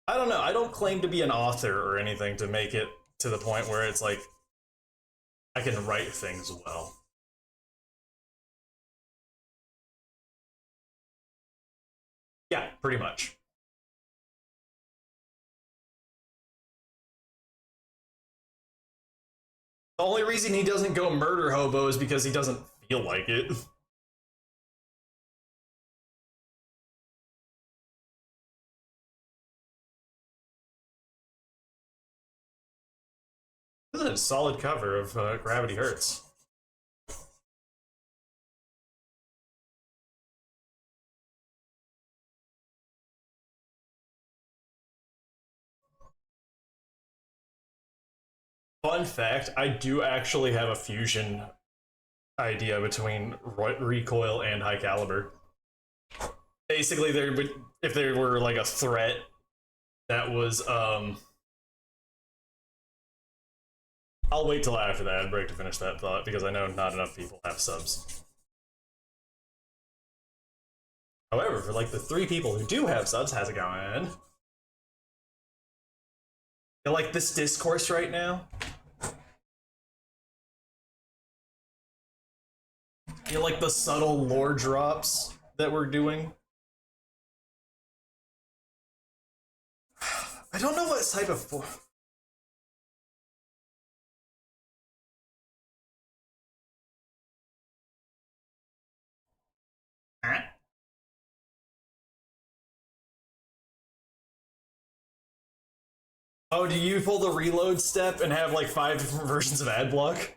I don't know. I don't claim to be an author or anything to make it to the point where it's like I can write things well. Yeah, pretty much. The only reason he doesn't go murder hobo is because he doesn't feel like it. This is a solid cover of Gravity Hurts. Fun fact, I do actually have a fusion idea between Recoil and High Caliber. Basically, if there were like a threat that was, I'll wait till after that ad break to finish that thought, because I know not enough people have subs. However, for like the 3 people who do have subs, how's it going? You like this discourse right now? You like the subtle lore drops that we're doing? I don't know what type of... Huh? Oh, do you pull the reload step and have like 5 different versions of ad block?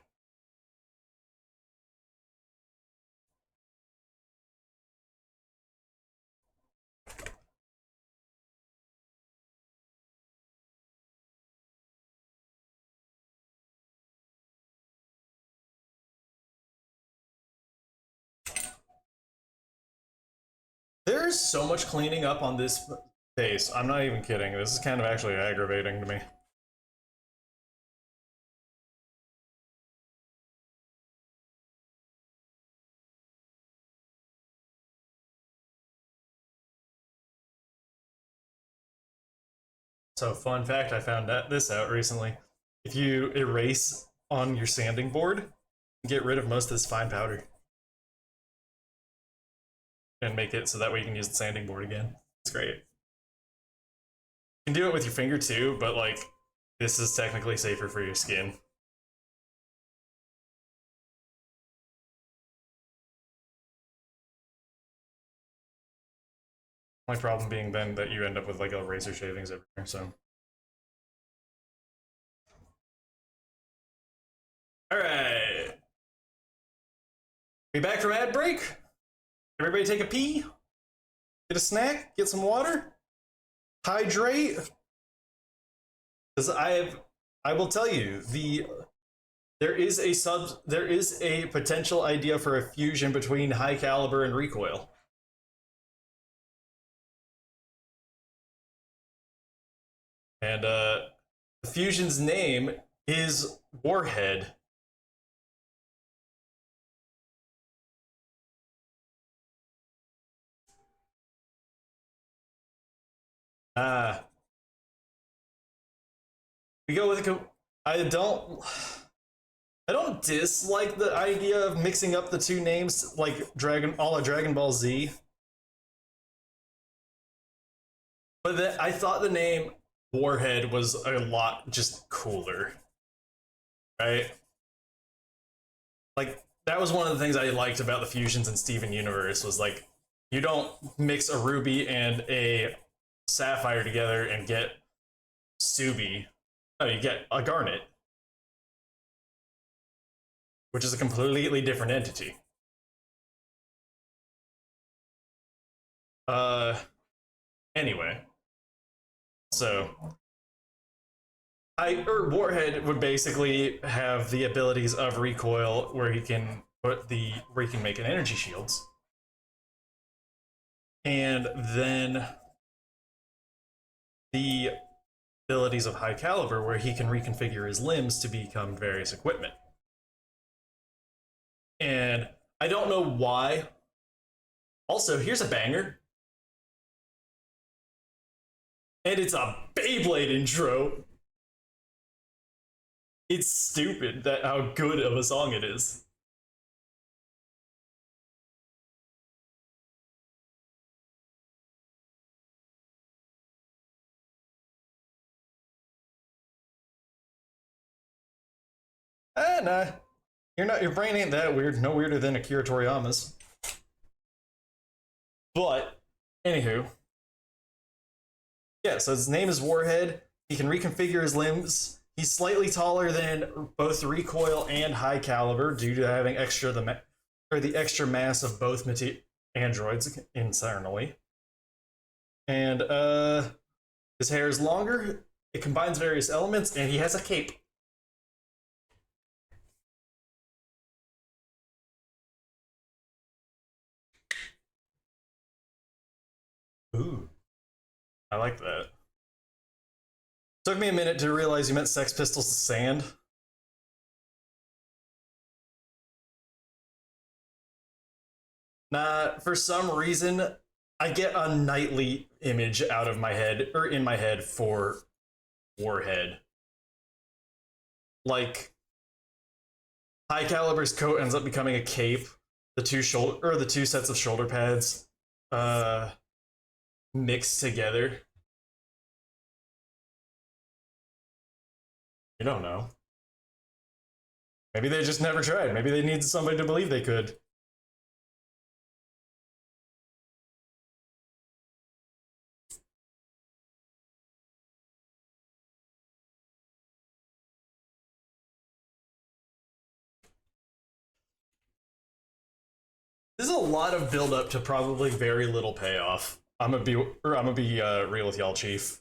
There's so much cleaning up on this base. I'm not even kidding. This is kind of actually aggravating to me. So, fun fact, I found this out recently. If you erase on your sanding board, get rid of most of this fine powder. And make it so that way you can use the sanding board again. It's great. You can do it with your finger too, but like, this is technically safer for your skin. My problem being then that you end up with like a razor shavings everywhere, so. Alright. We back from ad break? Everybody take a pee? Get a snack? Get some water? Hydrate? Because I will tell you, there is a potential idea for a fusion between High Caliber and Recoil. And the fusion's name is Warhead. We go with I don't dislike the idea of mixing up the 2 names like Dragon Ball Z. But I thought the name Warhead was a lot just cooler. Right? Like, that was one of the things I liked about the fusions in Steven Universe, was like, you don't mix a ruby and a sapphire together and get Subi. No, you get a garnet, which is a completely different entity. Anyway, so Warhead would basically have the abilities of Recoil, where he can make an energy shields, and then the abilities of High Caliber, where he can reconfigure his limbs to become various equipment. And I don't know why. Also, here's a banger. And it's a Beyblade intro. It's stupid how good of a song it is. Nah. Your brain ain't that weird. No weirder than Akira Toriyama's. But, anywho. Yeah, so his name is Warhead. He can reconfigure his limbs He's slightly taller than both recoil and high caliber due to having the extra mass of both androids internally. And his hair is longer. It combines various elements, and he has a cape. Ooh, I like that. Took me a minute to realize you meant Sex Pistols to Sand. Nah, for some reason, I get a nightly image out of my head, or in my head, for Warhead. Like, High Caliber's coat ends up becoming a cape. The two sets of shoulder pads, mixed together. You don't know. Maybe they just never tried. Maybe they needed somebody to believe they could. There's a lot of build up to probably very little payoff. I'm gonna be real with y'all, Chief.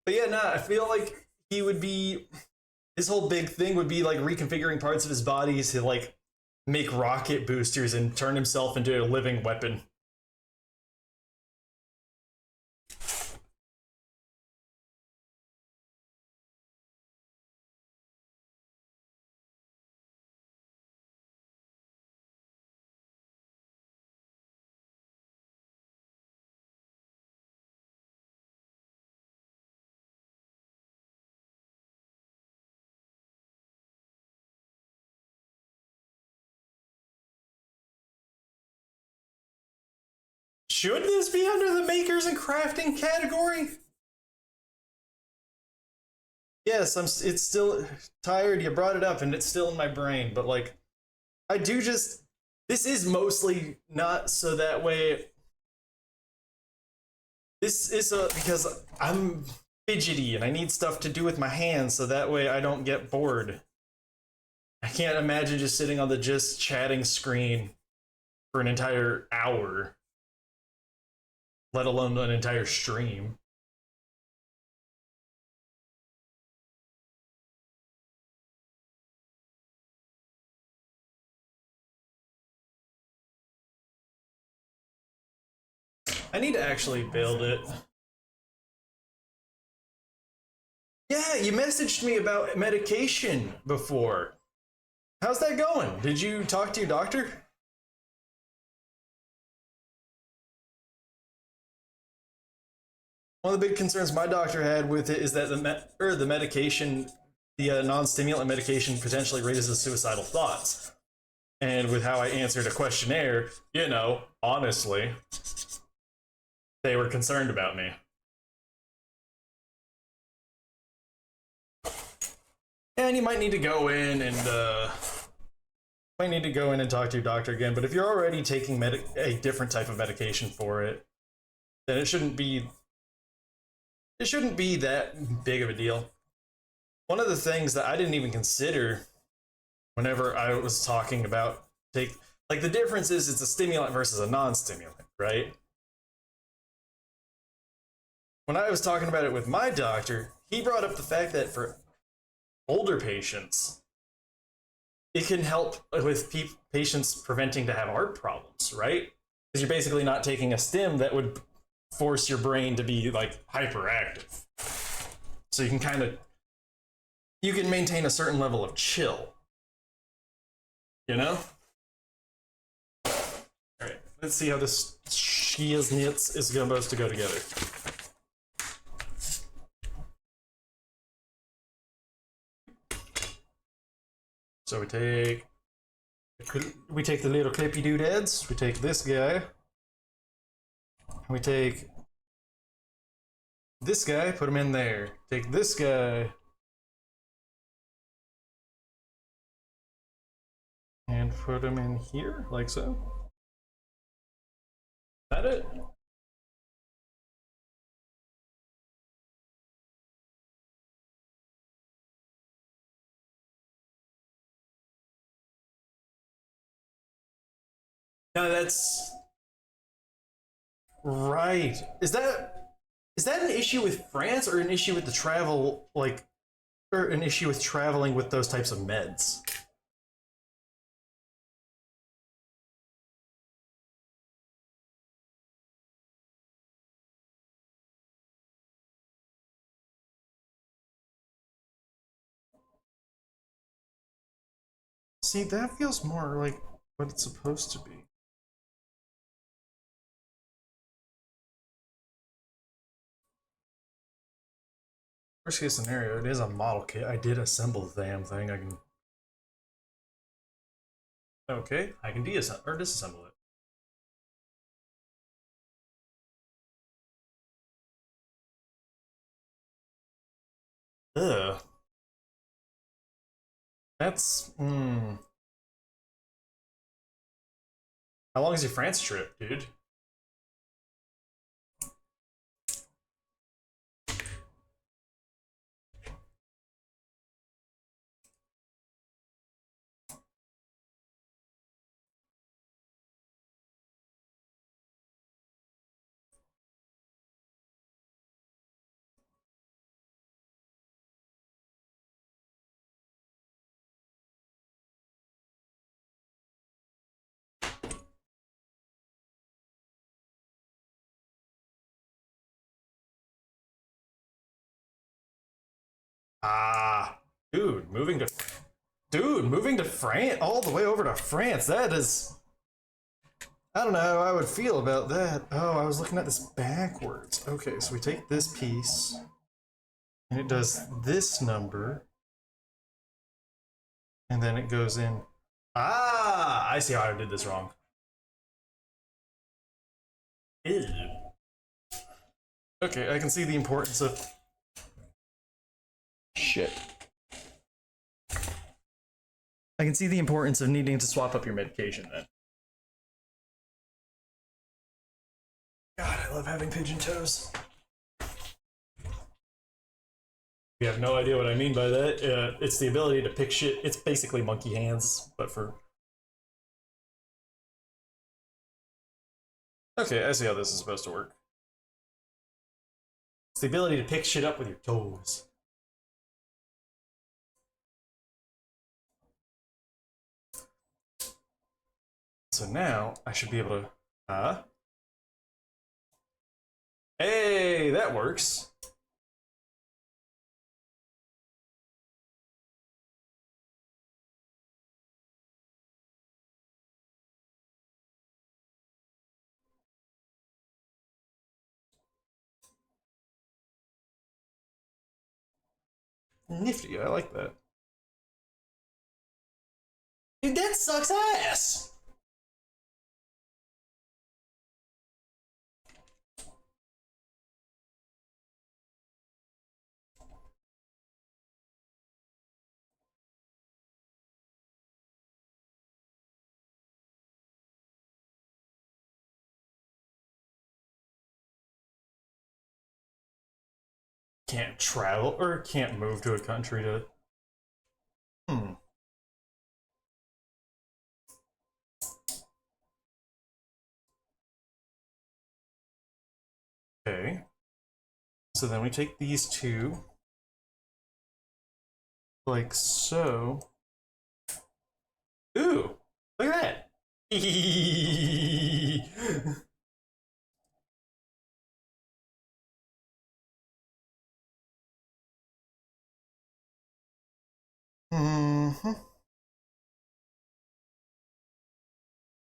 But yeah, nah, I feel like he would be. His whole big thing would be like reconfiguring parts of his body to like make rocket boosters and turn himself into a living weapon. Should this be under the makers and crafting category? Yes, it's still tired. You brought it up and it's still in my brain, but like, I do just, this is mostly not so that way. This is because I'm fidgety and I need stuff to do with my hands so that way I don't get bored. I can't imagine just sitting on the just chatting screen for an entire hour, let alone an entire stream. I need to actually build it. Yeah, you messaged me about medication before. How's that going? Did you talk to your doctor? One of the big concerns my doctor had with it is that the medication, the non-stimulant medication, potentially raises suicidal thoughts. And with how I answered a questionnaire, you know, honestly, they were concerned about me. And you might need to go in and talk to your doctor again. But if you're already taking a different type of medication for it, then it shouldn't be that big of a deal. One of the things that I didn't even consider whenever I was talking about like the difference is it's a stimulant versus a non-stimulant, right? When I was talking about it with my doctor, he brought up the fact that for older patients, it can help with patients preventing to have heart problems, right? Because you're basically not taking a stim that would force your brain to be like hyperactive. So you can maintain a certain level of chill. You know? Alright, let's see how this shiznitz is supposed to go together. So we take the little clippy doodads. We take this guy. We take this guy, put him in there. Take this guy. And put him in here, like so. Is that it? No, that's right. Is that an issue with France or an issue with the travel, like, or an issue with traveling with those types of meds? See, that feels more like what it's supposed to be. Worst case scenario, it is a model kit. I did assemble the damn thing. I can. Okay, I can deassemble or disassemble it. Ugh. That's. How long is your France trip, dude? Ah, moving to France, all the way over to France. That is, I don't know how I would feel about that. Oh, I was looking at this backwards. Okay, so we take this piece, and it does this number, and then it goes in. Ah, I see how I did this wrong. Ew. Okay, I can see the importance of shit. I can see the importance of needing to swap up your medication then. God, I love having pigeon toes. You have no idea what I mean by that. It's the ability to pick shit. It's basically monkey hands, but for... Okay, I see how this is supposed to work. It's the ability to pick shit up with your toes. So now, I should be able to... Hey, that works. Nifty, I like that. Dude, that sucks ass! Can't travel or can't move to a country to... Okay. So then we take these two, like so. Ooh, look at that.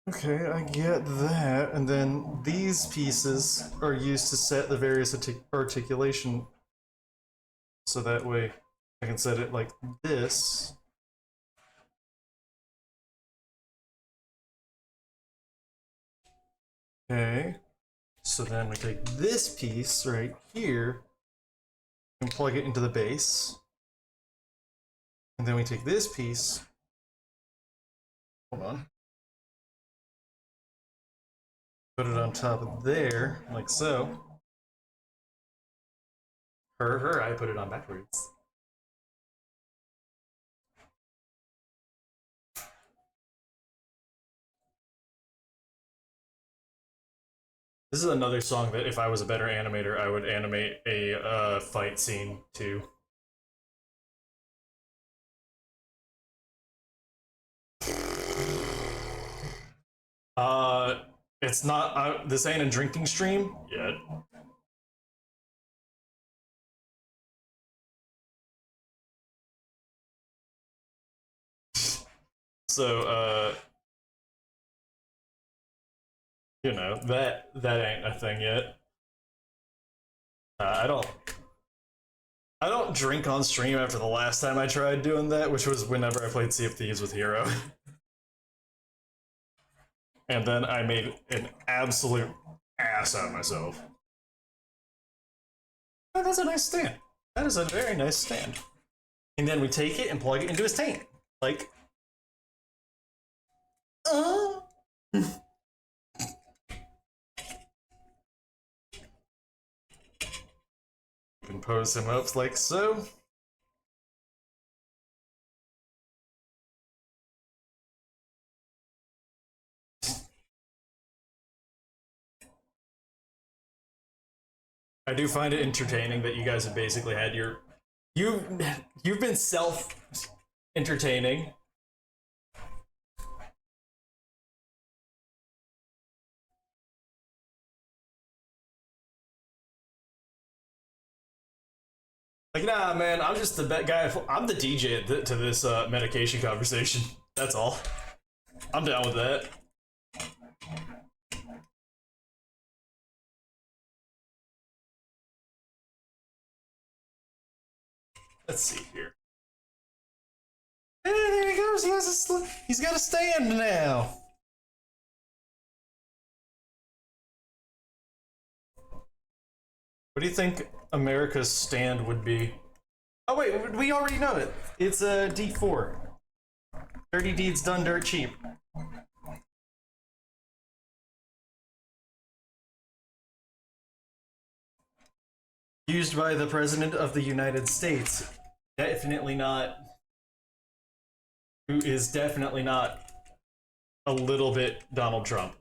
Okay, I get that. And then these pieces are used to set the various articulation. So that way I can set it like this. Okay. So then we take this piece right here and plug it into the base. And then we take this piece. Hold on. Put it on top of there, like so. I put it on backwards. This is another song that if I was a better animator, I would animate a fight scene too. It's not, this ain't a drinking stream yet. So, you know, that ain't a thing yet. I don't drink on stream after the last time I tried doing that, which was whenever I played Sea of Thieves with Hero. And then I made an absolute ass out of myself. Oh, that's a nice stand. That is a very nice stand. And then we take it and plug it into his tank. Like, Compose him up like so. I do find it entertaining that you guys have basically had you've been self-entertaining. Like, nah, man, I'm just the guy. I'm the DJ to this medication conversation. That's all. I'm down with that. Let's see here. Hey, there he goes. He's got a stand now. What do you think America's stand would be? Oh wait, we already know it. It's a D4. Dirty deeds done dirt cheap. Used by the President of the United States. Definitely not. Who is definitely not a little bit Donald Trump.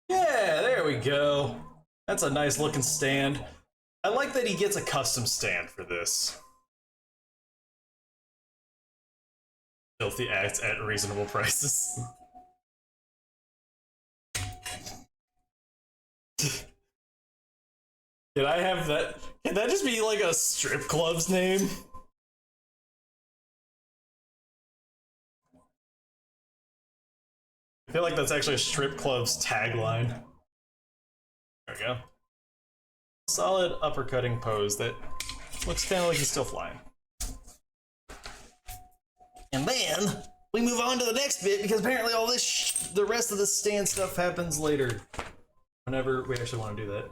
Yeah, there we go. That's a nice looking stand. I like that he gets a custom stand for this. Filthy acts at reasonable prices. Can I have that? Can that just be like a strip club's name? I feel like that's actually a strip club's tagline. There we go. Solid uppercutting pose that looks kind of like he's still flying. And then we move on to the next bit because apparently all this, the rest of the stand stuff happens later. Whenever we actually want to do that.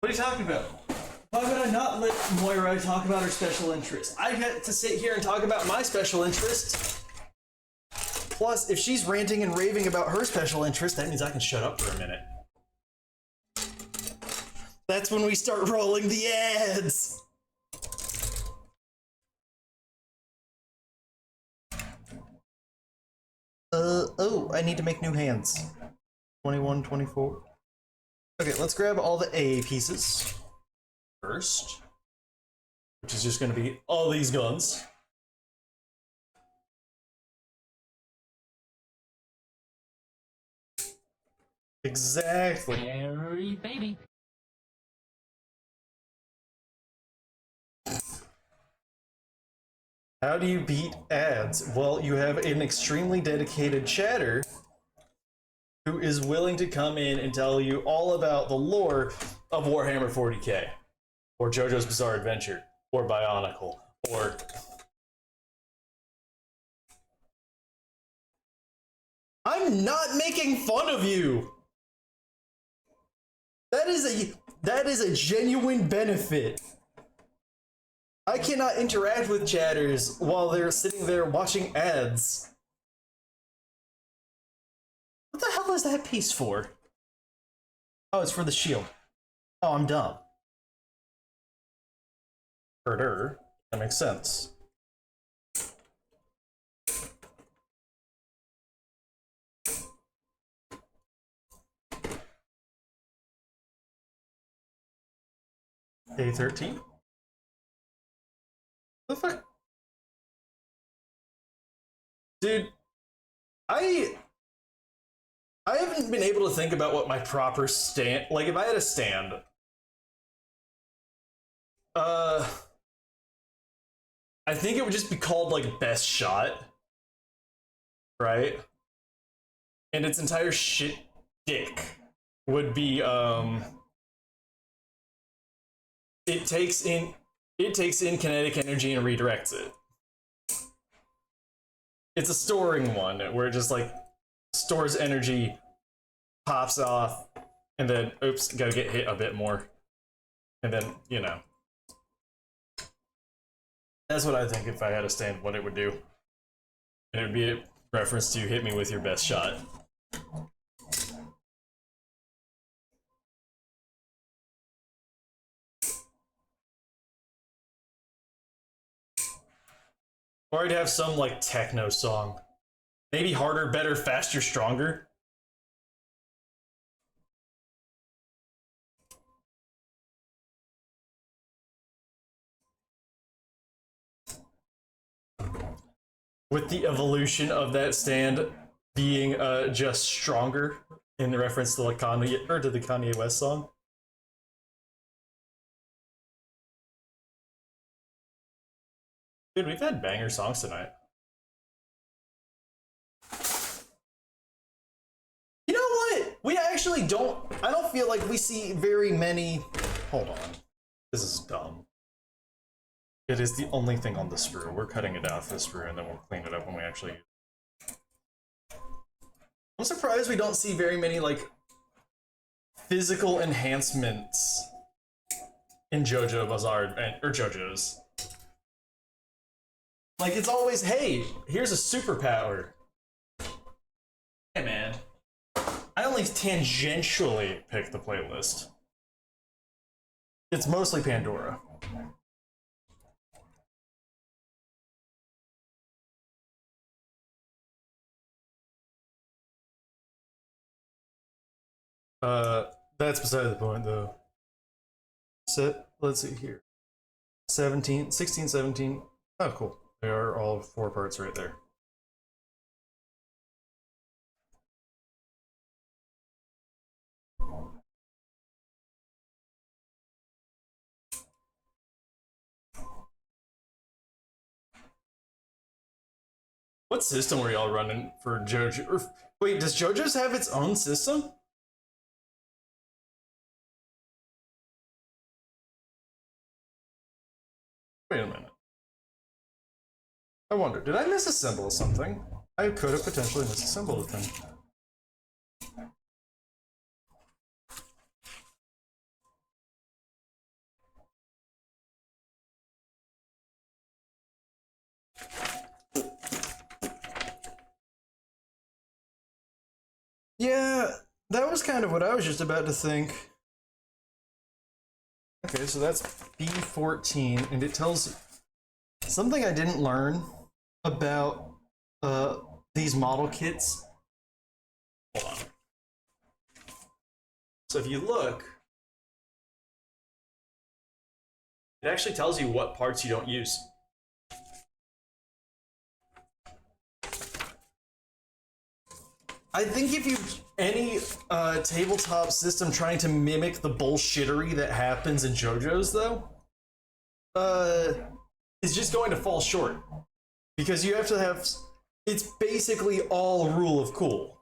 What are you talking about? Why would I not let Moira talk about her special interests? I get to sit here and talk about my special interests. Plus, if she's ranting and raving about her special interest, that means I can shut up for a minute. That's when we start rolling the ads. Oh, I need to make new hands. 21, 24. Okay, let's grab all the A pieces first, which is just going to be all these guns. Exactly. Harry baby. How do you beat ads? Well, you have an extremely dedicated chatter who is willing to come in and tell you all about the lore of Warhammer 40k, or JoJo's Bizarre Adventure, or Bionicle, or... I'm not making fun of you! That is a genuine benefit. I cannot interact with chatters while they're sitting there watching ads. What the hell is that piece for? Oh, it's for the shield. Oh, I'm dumb. Herder. That makes sense. A13? What the fuck? Dude, I haven't been able to think about what my proper stand, like if I had a stand, I think it would just be called like best shot, right? And its entire shtick would be it takes in kinetic energy and redirects it. It's a storing one where it just like stores energy, pops off, and then oops, gotta get hit a bit more. And then, you know. That's what I think if I had a stand, what it would do. And it would be a reference to hit me with your best shot. Or I'd have some like techno song. Maybe harder, better, faster, stronger. With the evolution of that stand being just stronger in reference to like Kanye or to the Kanye West song. Dude, we've had banger songs tonight. You know what? We actually I don't feel like we see very many. Hold on. This is dumb. It is the only thing on the sprue. We're cutting it off the sprue and then we'll clean it up when we actually. I'm surprised we don't see very many like physical enhancements in JoJo Bizarre or JoJo's. Like it's always, hey, here's a superpower. Hey man, I only tangentially pick the playlist. It's mostly Pandora. That's beside the point though. Let's see here. 16, 17. Oh, cool. They are all 4 parts right there. What system were y'all running for JoJo? Or, wait, does JoJo's have its own system? Wait a minute. I wonder, did I misassemble something? I could have potentially misassembled a thing. Yeah, that was kind of what I was just about to think. Okay, so that's B14, and it tells something I didn't learn about these model kits. Hold on. So if you look, it actually tells you what parts you don't use. I think if you any tabletop system trying to mimic the bullshittery that happens in JoJo's though, is just going to fall short. Because you have to have, it's basically all rule of cool.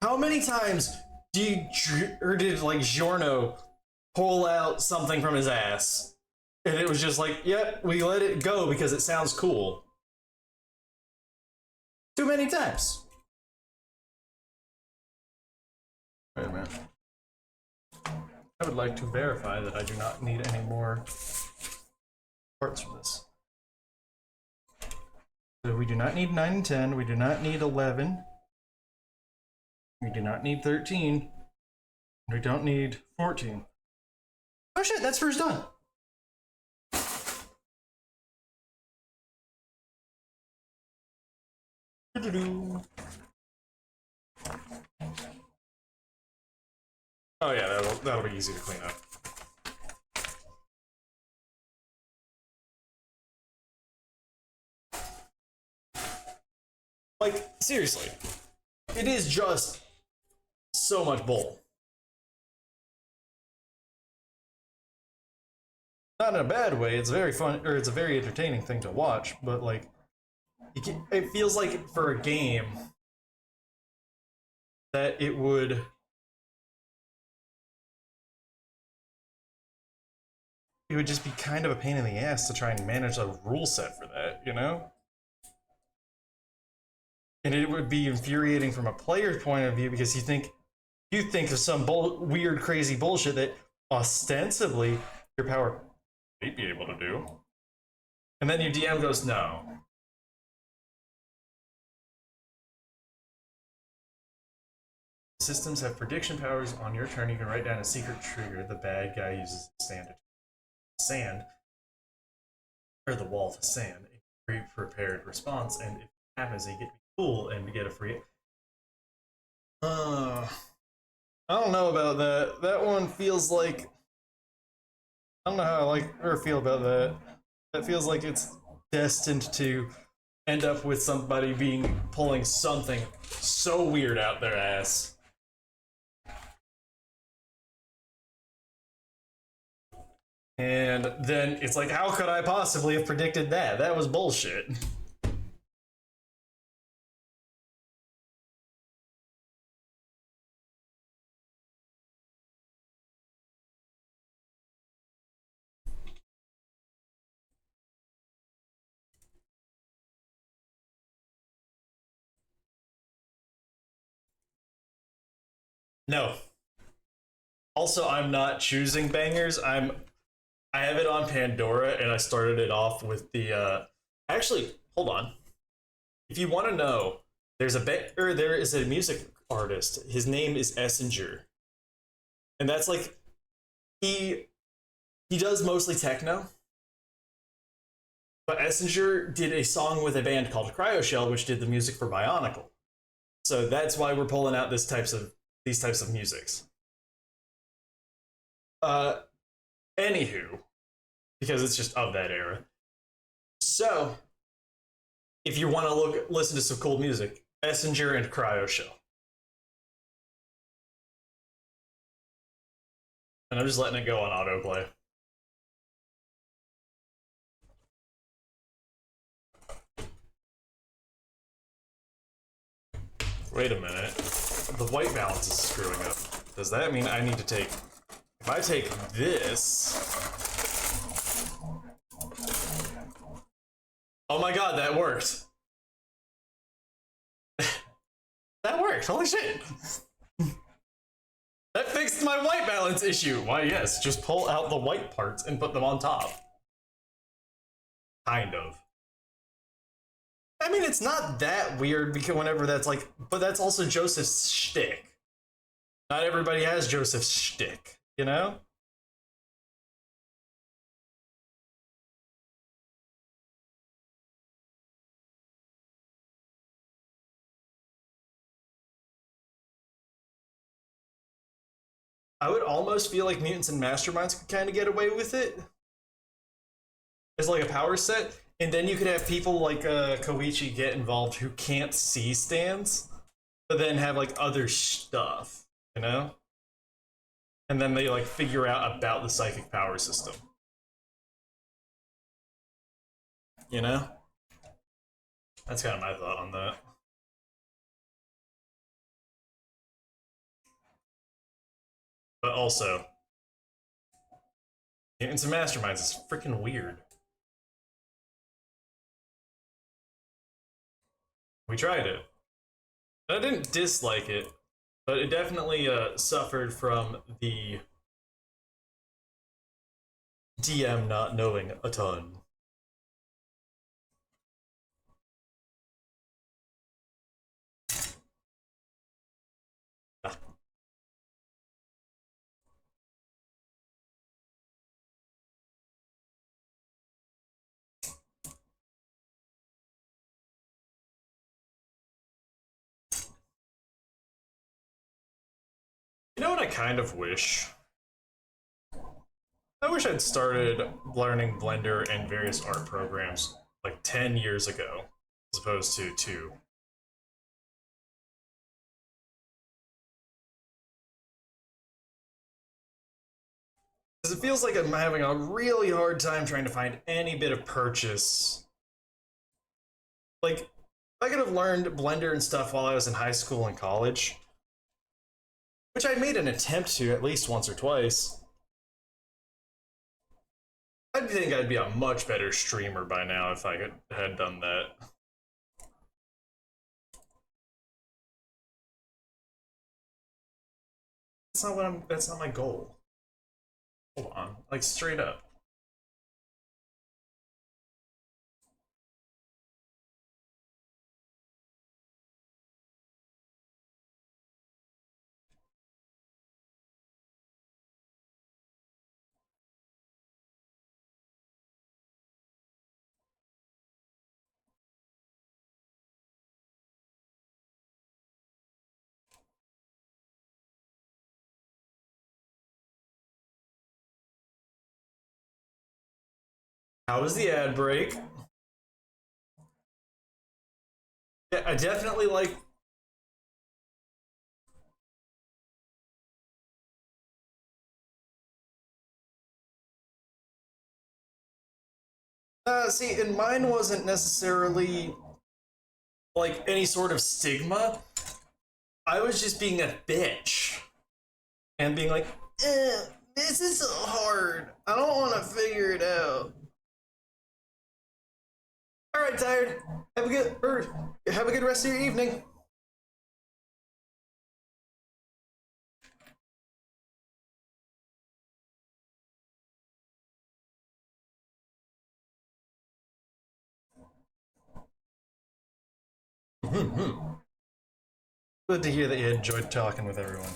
How many times did like Giorno pull out something from his ass? And it was just like, yep, we let it go because it sounds cool. Too many times. Wait a minute. I would like to verify that I do not need any more parts from this. So we do not need 9 and 10. We do not need 11. We do not need 13. We don't need 14. Oh shit, that's first done. Oh yeah, that'll be easy to clean up. Like, seriously. It is just so much bull. Not in a bad way, it's very fun, or it's a very entertaining thing to watch, but like, it feels like for a game that it would just be kind of a pain in the ass to try and manage a rule set for that, you know? And it would be infuriating from a player's point of view because you think of some weird, crazy bullshit that ostensibly your power may be able to do. And then your DM goes, no. Systems have prediction powers. On your turn, you can write down a secret trigger. The bad guy uses sand, or the wall to sand, a pre-prepared response, and if it happens, you get cool and get a free. I don't know about that. That one feels like, I don't know how I like or feel about that. That feels like it's destined to end up with somebody pulling something so weird out their ass. And then it's like, how could I possibly have predicted that? That was bullshit. No. Also, I'm not choosing bangers. I have it on Pandora, and I started it off with the. Actually, hold on. If you want to know, there is a music artist. His name is Essinger, and that's like he does mostly techno. But Essinger did a song with a band called Cryoshell, which did the music for Bionicle. So that's why we're pulling out these types of musics. Anywho, because it's just of that era. So, if you want to listen to some cool music, Essinger and Cryoshell. And I'm just letting it go on autoplay. Wait a minute. The white balance is screwing up. Does that mean I need to take... If I take this... Oh my god, that worked. That worked, holy shit. That fixed my white balance issue. Why, yes, just pull out the white parts and put them on top. Kind of. I mean, it's not that weird because whenever that's like, but that's also Joseph's shtick. Not everybody has Joseph's shtick, you know? I would almost feel like Mutants and Masterminds could kind of get away with it as like a power set, and then you could have people like Koichi get involved who can't see stands, but then have like other stuff, you know? And then they like figure out about the psychic power system. You know? That's kind of my thought on that. But also, into masterminds is freaking weird. We tried it. I didn't dislike it, but it definitely suffered from the DM not knowing a ton. Ah. You know what I kind of wish? I wish I'd started learning Blender and various art programs like 10 years ago, as opposed to 2. Because it feels like I'm having a really hard time trying to find any bit of purchase. Like, I could have learned Blender and stuff while I was in high school and college, which I made an attempt to at least once or twice. I think I'd be a much better streamer by now if I had done that. That's not my goal. Hold on, like straight up. How was the ad break? Yeah, I definitely like. See, and mine wasn't necessarily like any sort of stigma. I was just being a bitch and being like, this is so hard. I don't want to figure it out. All right, tired. Have a good rest of your evening. Good to hear that you enjoyed talking with everyone.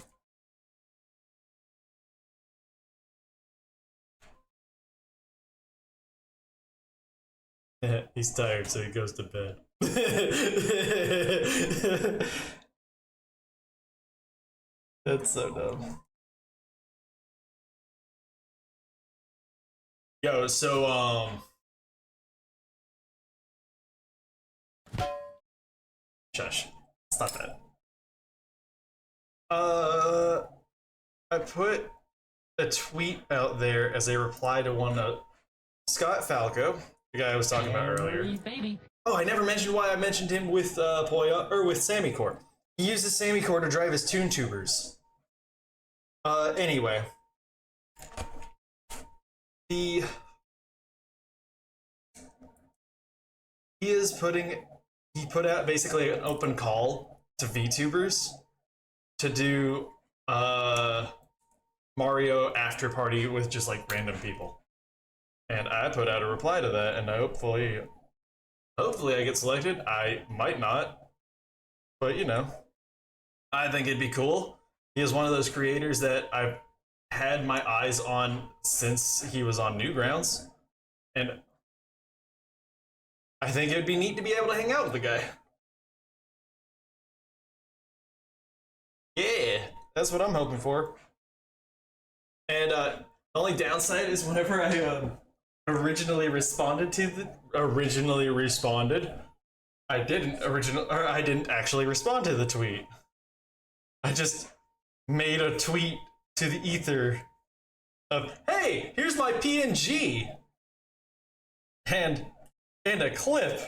He's tired, so he goes to bed. That's so dumb. Yo, so shush. Stop that. I put a tweet out there as a reply to one of Scott Falco, the guy I was talking about earlier. Baby. Oh, I never mentioned why I mentioned him with Poya or with Sammy Core. He uses Sammy Core to drive his Toon Tubers. Anyway. He put out basically an open call to VTubers to do Mario after party with just like random people. And I put out a reply to that, and hopefully I get selected. I might not, but you know, I think it'd be cool. He is one of those creators that I've had my eyes on since he was on Newgrounds, and I think it'd be neat to be able to hang out with the guy. Yeah, that's what I'm hoping for. And the only downside is whenever I originally responded, I didn't actually respond to the tweet. I just made a tweet to the ether of, hey, here's my PNG and a clip.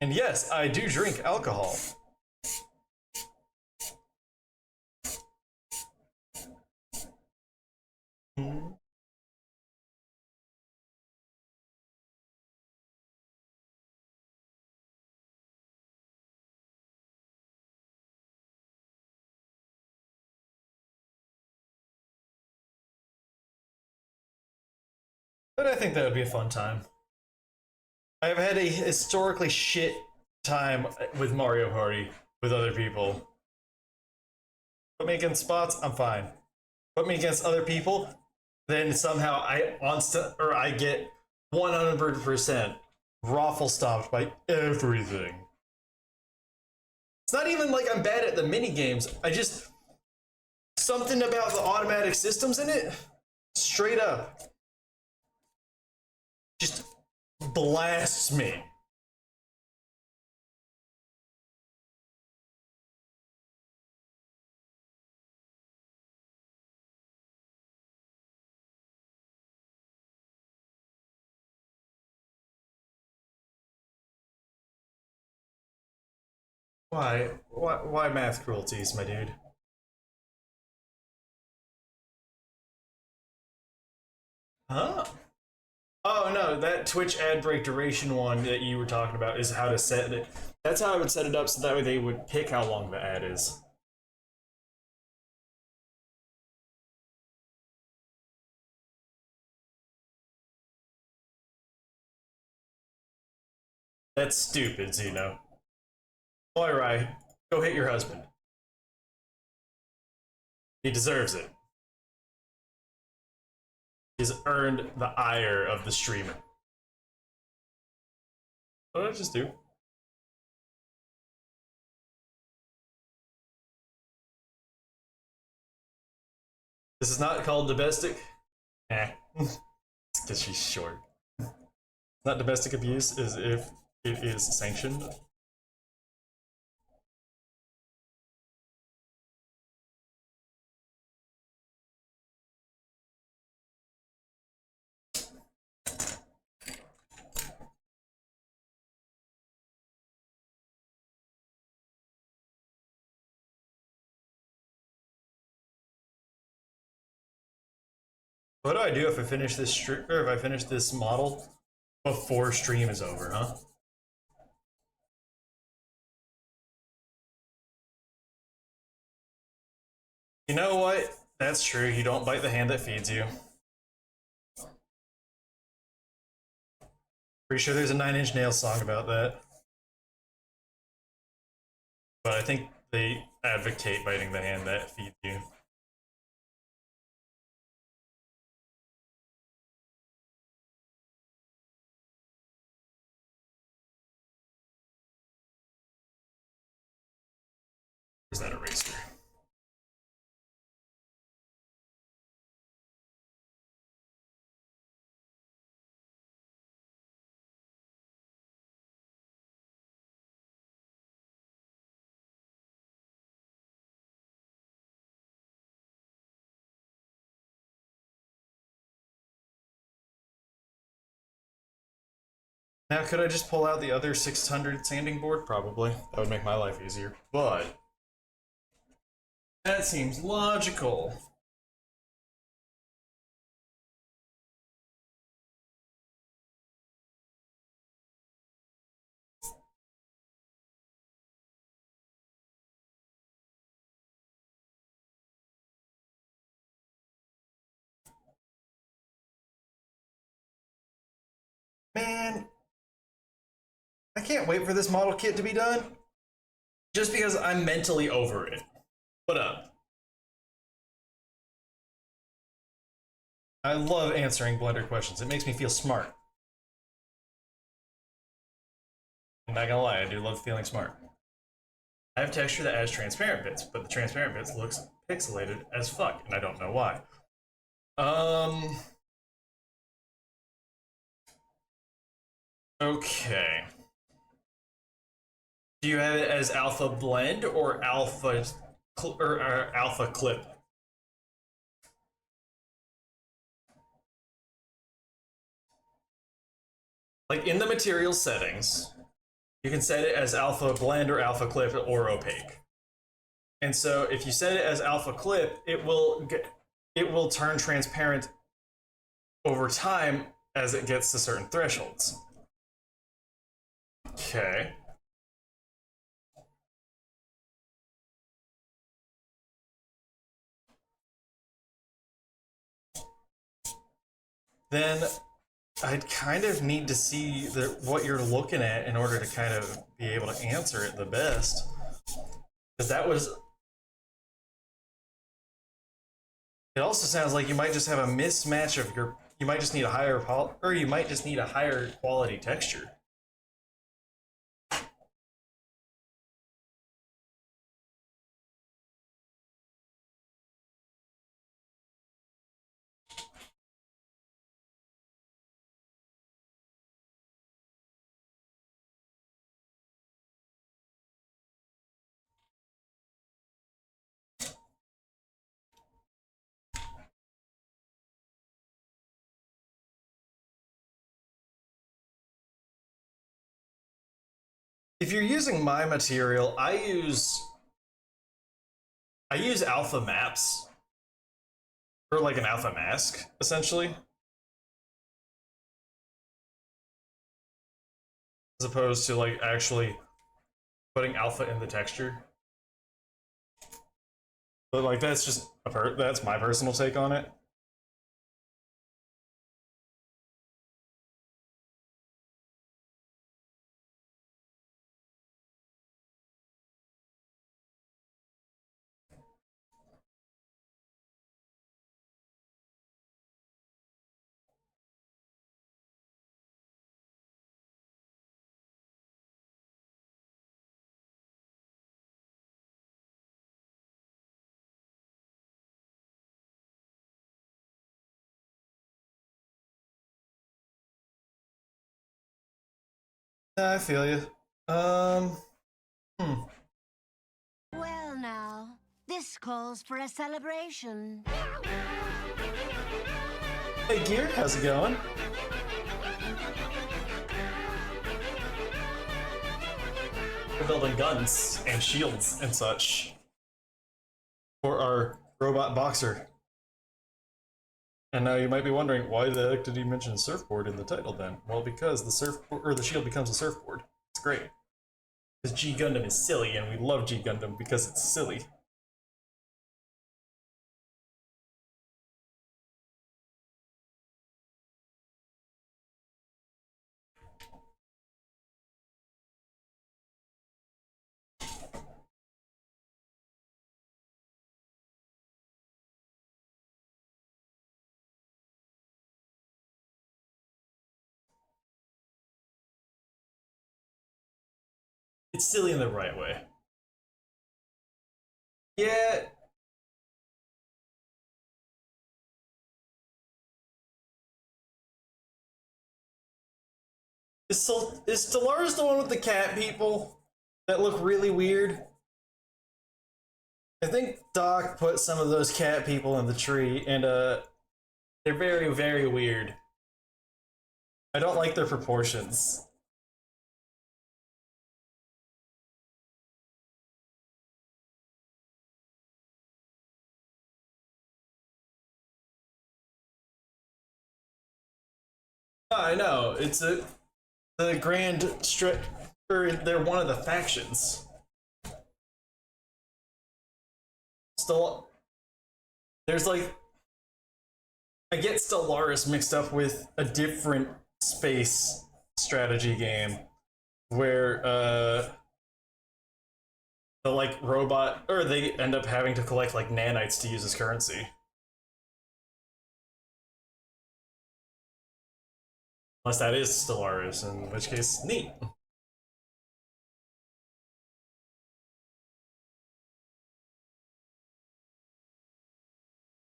And yes, I do drink alcohol. But I think that would be a fun time. I've had a historically shit time with Mario Party with other people. Put me against spots, I'm fine. Put me against other people, then somehow I get 100% raffle stomped by everything. It's not even like I'm bad at the mini games. I just something about the automatic systems in it, straight up, just blasts me. Why math cruelties, my dude? Huh? Oh no, that Twitch ad break duration one that you were talking about is how to set it. That's how I would set it up so that way they would pick how long the ad is. That's stupid, Zeno. Moirai, go hit your husband. He deserves it. He's earned the ire of the streamer. What did I just do? This is not called domestic. Eh. It's because she's short. Not domestic abuse as if it is sanctioned. What do I do if I finish this or if I finish this model before stream is over, huh? You know what? That's true. You don't bite the hand that feeds you. Pretty sure there's a Nine Inch Nails song about that. But I think they advocate biting the hand that feeds you. Where's that eraser? Now, could I just pull out the other 600 sanding board? Probably. That would make my life easier. But that seems logical. Man, I can't wait for this model kit to be done. Just because I'm mentally over it. What up? I love answering Blender questions. It makes me feel smart. I'm not gonna lie, I do love feeling smart. I have texture that has transparent bits, but the transparent bits looks pixelated as fuck, and I don't know why. Okay. Do you have it as alpha blend or alpha alpha clip? Like in the material settings, you can set it as alpha blend or alpha clip or opaque. And so if you set it as alpha clip, it will it will turn transparent over time as it gets to certain thresholds. Okay. Then I'd kind of need to see what you're looking at in order to kind of be able to answer it the best. Because that was... It also sounds like you might just have a mismatch of your... You might just need a higher... Or you might just need a higher quality texture. If you're using my material, I use alpha maps, or like an alpha mask, essentially, as opposed to like actually putting alpha in the texture. But like that's just that's my personal take on it. I feel you. Hmm. Well now, this calls for a celebration. Hey Gear, how's it going? We're building guns and shields and such for our robot boxer. And now you might be wondering, why the heck did he mention surfboard in the title then? Well, because the surfboard or the shield becomes a surfboard. It's great. Because G Gundam is silly, and we love G Gundam because it's silly. It's silly in the right way. Yeah. Is Stellaris the one with the cat people that look really weird? I think Doc put some of those cat people in the tree, and they're very, very weird. I don't like their proportions. I know, it's the grand or they're one of the factions. Still, there's like, I get Stellaris mixed up with a different space strategy game where the like robot, or they end up having to collect like nanites to use as currency. Unless that is Stellaris, in which case, neat.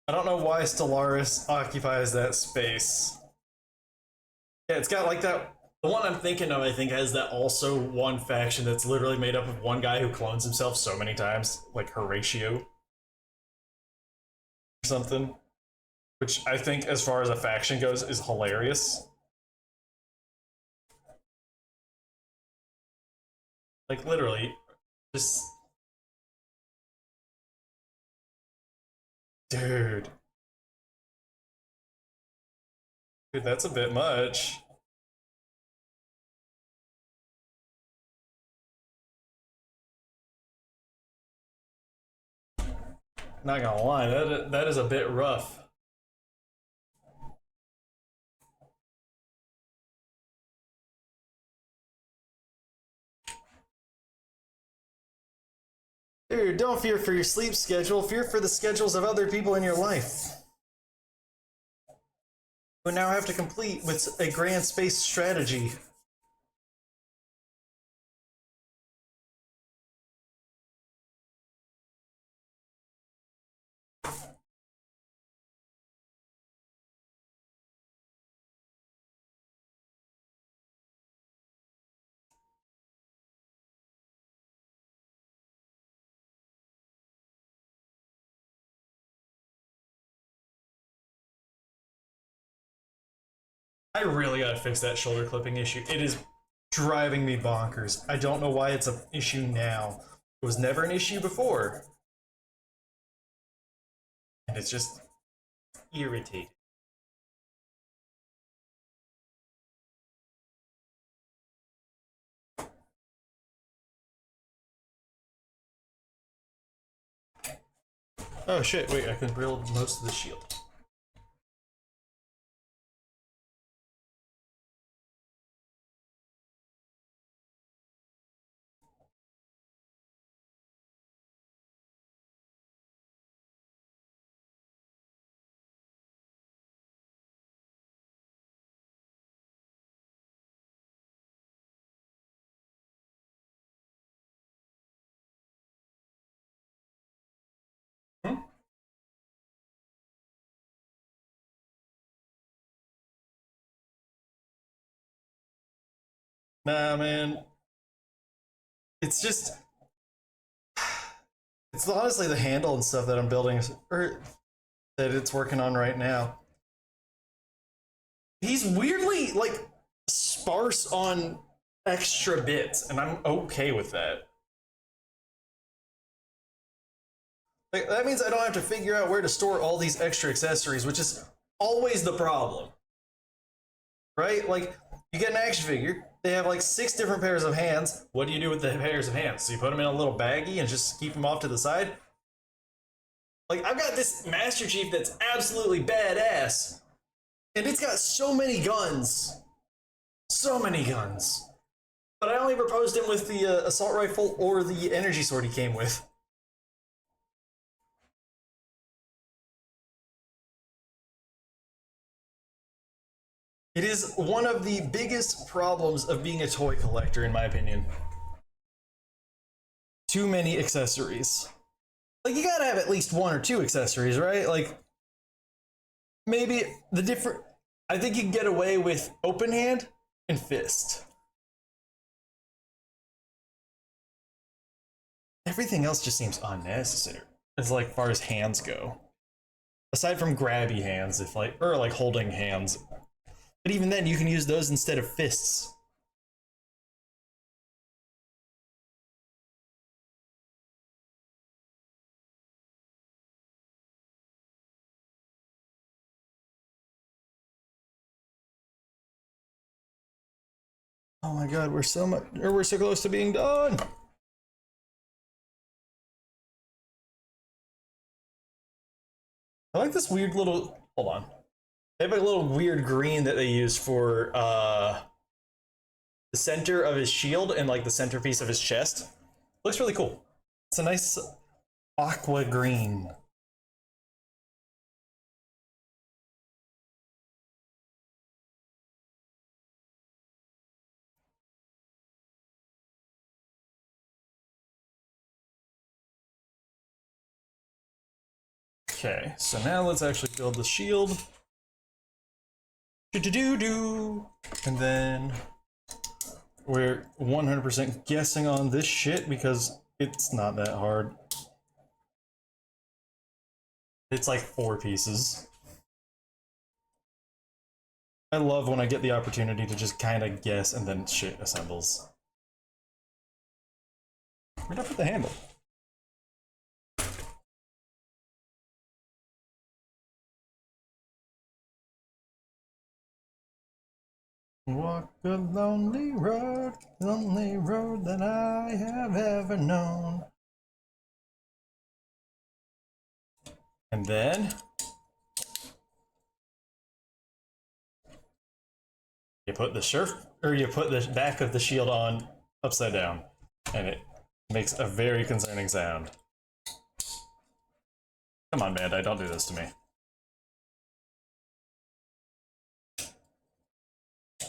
I don't know why Stellaris occupies that space. Yeah, it's got like that. The one I'm thinking of, I think, has that also one faction that's literally made up of one guy who clones himself so many times, like Horatio. Or something. Which I think, as far as a faction goes, is hilarious. Like, literally, just... Dude. Dude, that's a bit much. Not gonna lie, that is a bit rough. Dude, don't fear for your sleep schedule, fear for the schedules of other people in your life, who now have to complete with a grand space strategy. I really gotta fix that shoulder clipping issue. It is driving me bonkers. I don't know why it's an issue now. It was never an issue before. And it's just irritating. Oh shit, wait, I can build most of the shield. Nah, man. It's just... It's honestly the handle and stuff that I'm building, or that it's working on right now. He's weirdly, like, sparse on extra bits, and I'm okay with that. Like, that means I don't have to figure out where to store all these extra accessories, which is always the problem. Right? Like, you get an action figure, they have like 6 different pairs of hands. What do you do with the pairs of hands? So you put them in a little baggie and just keep them off to the side? Like, I've got this Master Chief that's absolutely badass, and it's got so many guns. So many guns. But I only proposed him with the assault rifle or the energy sword he came with. It is one of the biggest problems of being a toy collector, in my opinion. Too many accessories. Like, you gotta have at least 1 or 2 accessories, right? Like, maybe the different... I think you can get away with open hand and fist. Everything else just seems unnecessary, as like far as hands go. Aside from grabby hands, if like, or like holding hands. But even then, you can use those instead of fists. Oh my god, we're so much, or we're so close to being done. I like this weird little, hold on. They have a little weird green that they use for the center of his shield and like the centerpiece of his chest. Looks really cool. It's a nice aqua green. Okay, so now let's actually build the shield. Do-do-do-do. And then we're 100% guessing on this shit because it's not that hard. It's like 4 pieces. I love when I get the opportunity to just kind of guess and then shit assembles. Where'd I put the handle? Walk the lonely road that I have ever known. And then you put you put the back of the shield on upside down, and it makes a very concerning sound. Come on, Bandai, don't do this to me.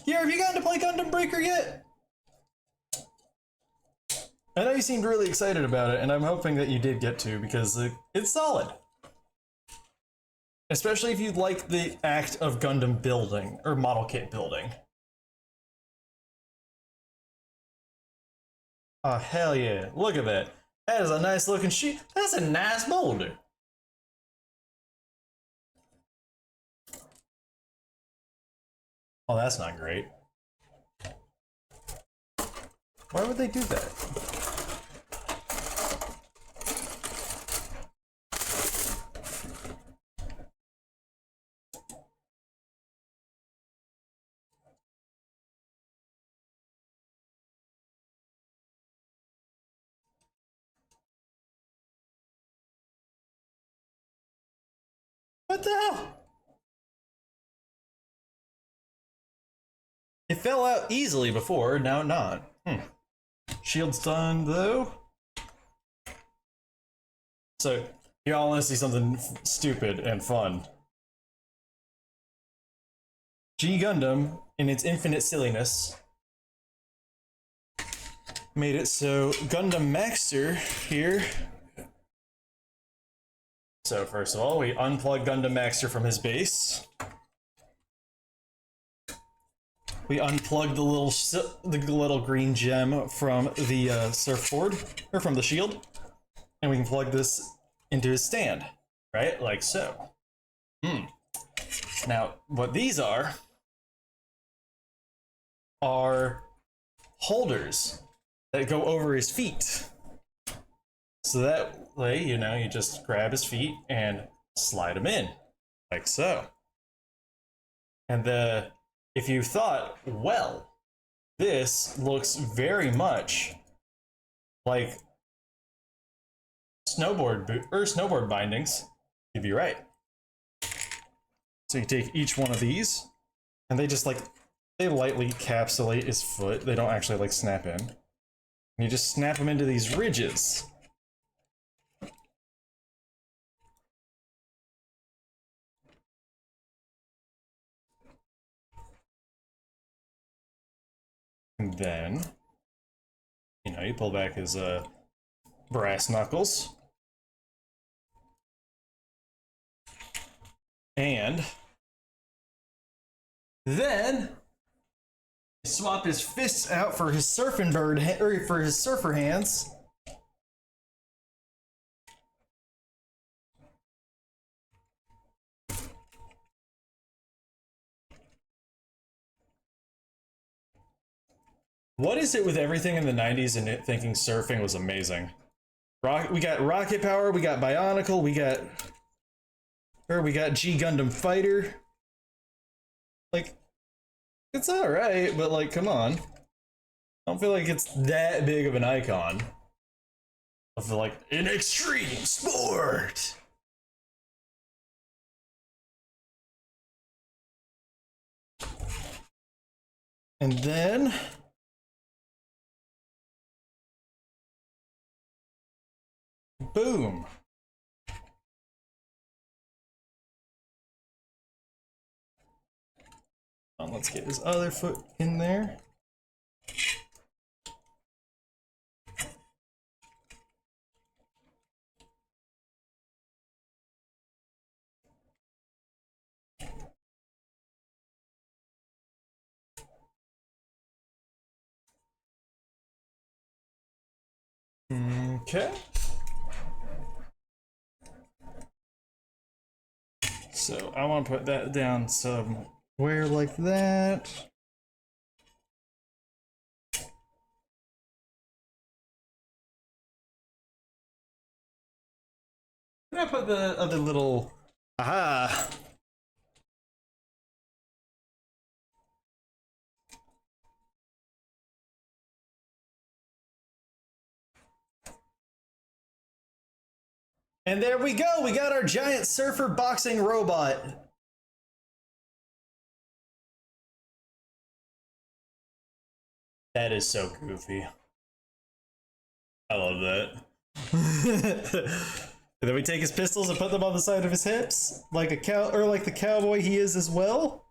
Yeah, have you gotten to play Gundam Breaker yet? I know you seemed really excited about it, and I'm hoping that you did get to, because it's solid. Especially if you like the act of Gundam building, or model kit building. Oh, hell yeah. Look at that. That is a nice looking sheet. That's a nice boulder. Oh, that's not great. Why would they do that? What the hell? It fell out easily before, now not. Shield's done, though. So, y'all want to see something stupid and fun. G Gundam, in its infinite silliness, made it so Gundam Maxter here. So first of all, we unplug Gundam Maxter from his base. We unplug the little green gem from the surfboard, or from the shield, and we can plug this into his stand, right? Like so. Now, what these are holders that go over his feet. So that way, you know, you just grab his feet and slide them in, like so. And if you thought, well, this looks very much like snowboard bindings, you'd be right. So you take each one of these, and they just they lightly encapsulate his foot. They don't actually snap in. And you just snap them into these ridges. And then, you know, you pull back his brass knuckles. And then swap his fists out for his surfing bird, or for his surfer hands. What is it with everything in the 90s and it thinking surfing was amazing? We got rocket power, we got Bionicle, we got G Gundam Fighter. It's alright, but come on. I don't feel like it's that big of an icon of an extreme sport. And then boom. Let's get his other foot in there. Okay. So I want to put that down somewhere like that. Then I put the other little And there we go. We got our giant surfer boxing robot. That is so goofy. I love that. And then we take his pistols and put them on the side of his hips, like a cow, or like the cowboy he is as well.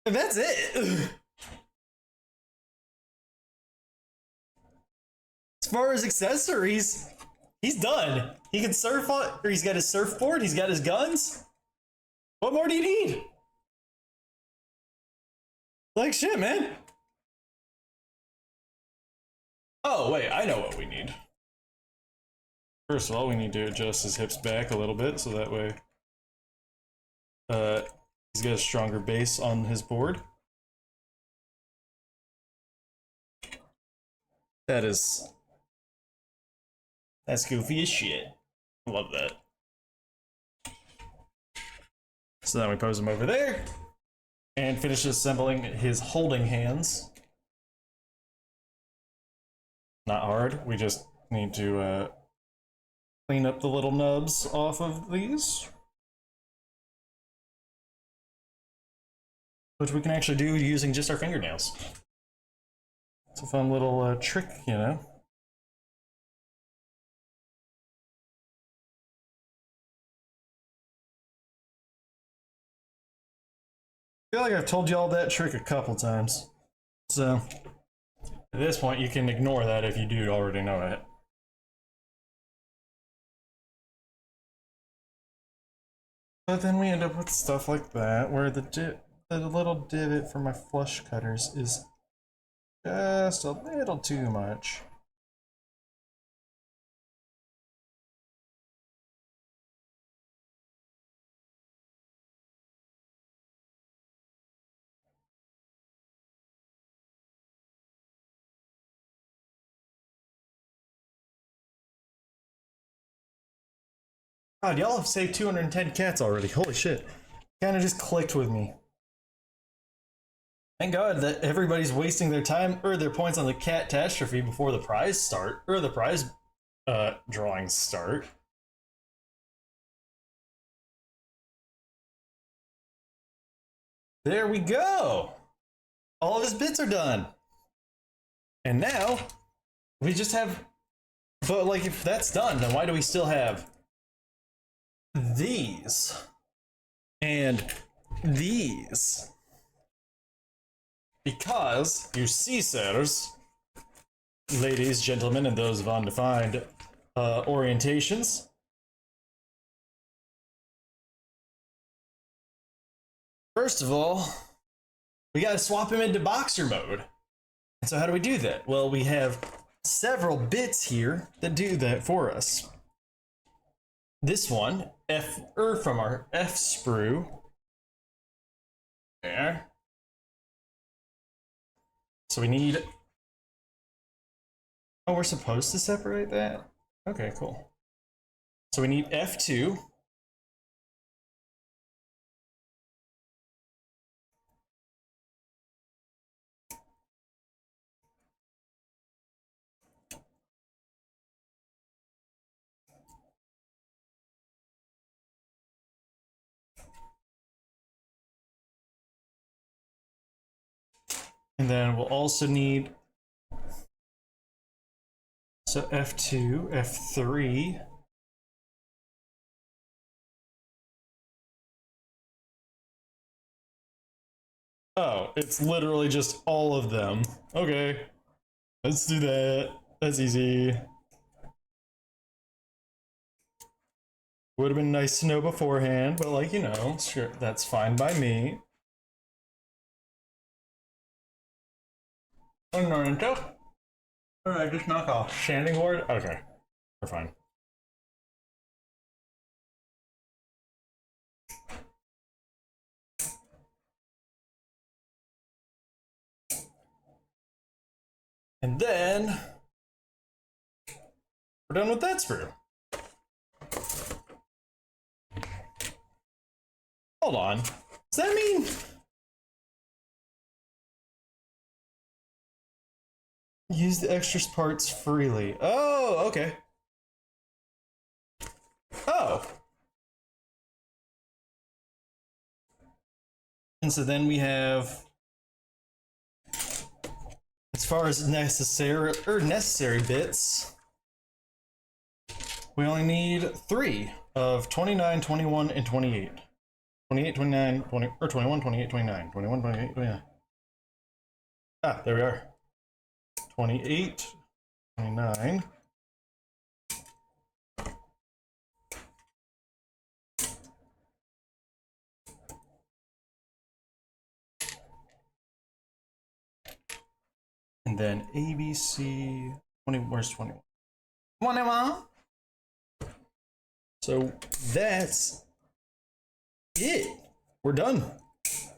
And that's it. As far as accessories, he's done. He can surf on, or he's got his surfboard, he's got his guns. What more do you need? Like shit, man. Oh, wait, I know what we need. First of all, we need to adjust his hips back a little bit so that way he's got a stronger base on his board. That's goofy as shit. Love that. So then we pose him over there and finish assembling his holding hands. Not hard, we just need to clean up the little nubs off of these. Which we can actually do using just our fingernails. It's a fun little trick, you know? I feel like I've told you all that trick a couple times. So, at this point, you can ignore that if you do already know it. But then we end up with stuff like that, where the little divot for my flush cutters is just a little too much. God, y'all have saved 210 cats already. Holy shit. Kinda just clicked with me. Thank God that everybody's wasting their time or their points on the catastrophe before the prize start, or the prize drawings start. There we go! All of his bits are done. And now, we just have, but like if that's done, then why do we still have these and these? Because, you see, sirs, ladies, gentlemen, and those of undefined orientations, first of all, we gotta swap him into boxer mode. And so how do we do that? Well, we have several bits here that do that for us. This one, from our F sprue. There. So we need... Oh, we're supposed to separate that? Okay, cool. So we need F2. And then we'll also need, so F2, F3. Oh, it's literally just all of them. Okay, let's do that. That's easy. Would have been nice to know beforehand, but like, you know, sure, that's fine by me. Oh, no, no. Alright, just knock off. Sanding board? Okay, we're fine. And then we're done with that sprue. Hold on. Does that mean use the extras parts freely? Oh, okay. Oh. And so then we have, as far as necessary bits, we only need 3 of 29, 21, and 28. 28, 29, 20, or 21, 28, 29. 21, 28, 29. Ah, there we are. 28, 29. And then ABC 20, where's 21? 21. So that's it. We're done.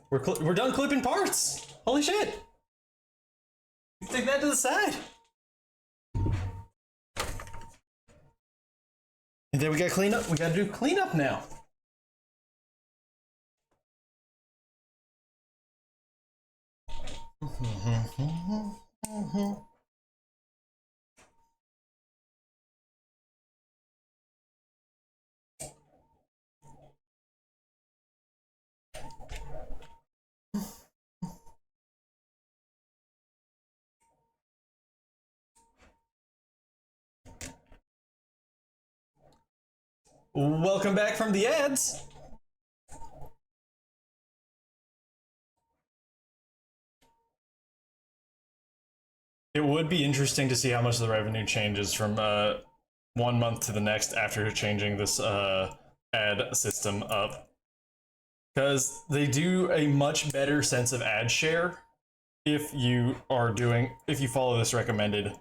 We're done clipping parts. Holy shit. Take that to the side. And then we gotta clean up. We gotta do cleanup now. Welcome back from the ads. It would be interesting to see how much the revenue changes from 1 month to the next after changing this ad system up. Because they do a much better sense of ad share if you follow this recommended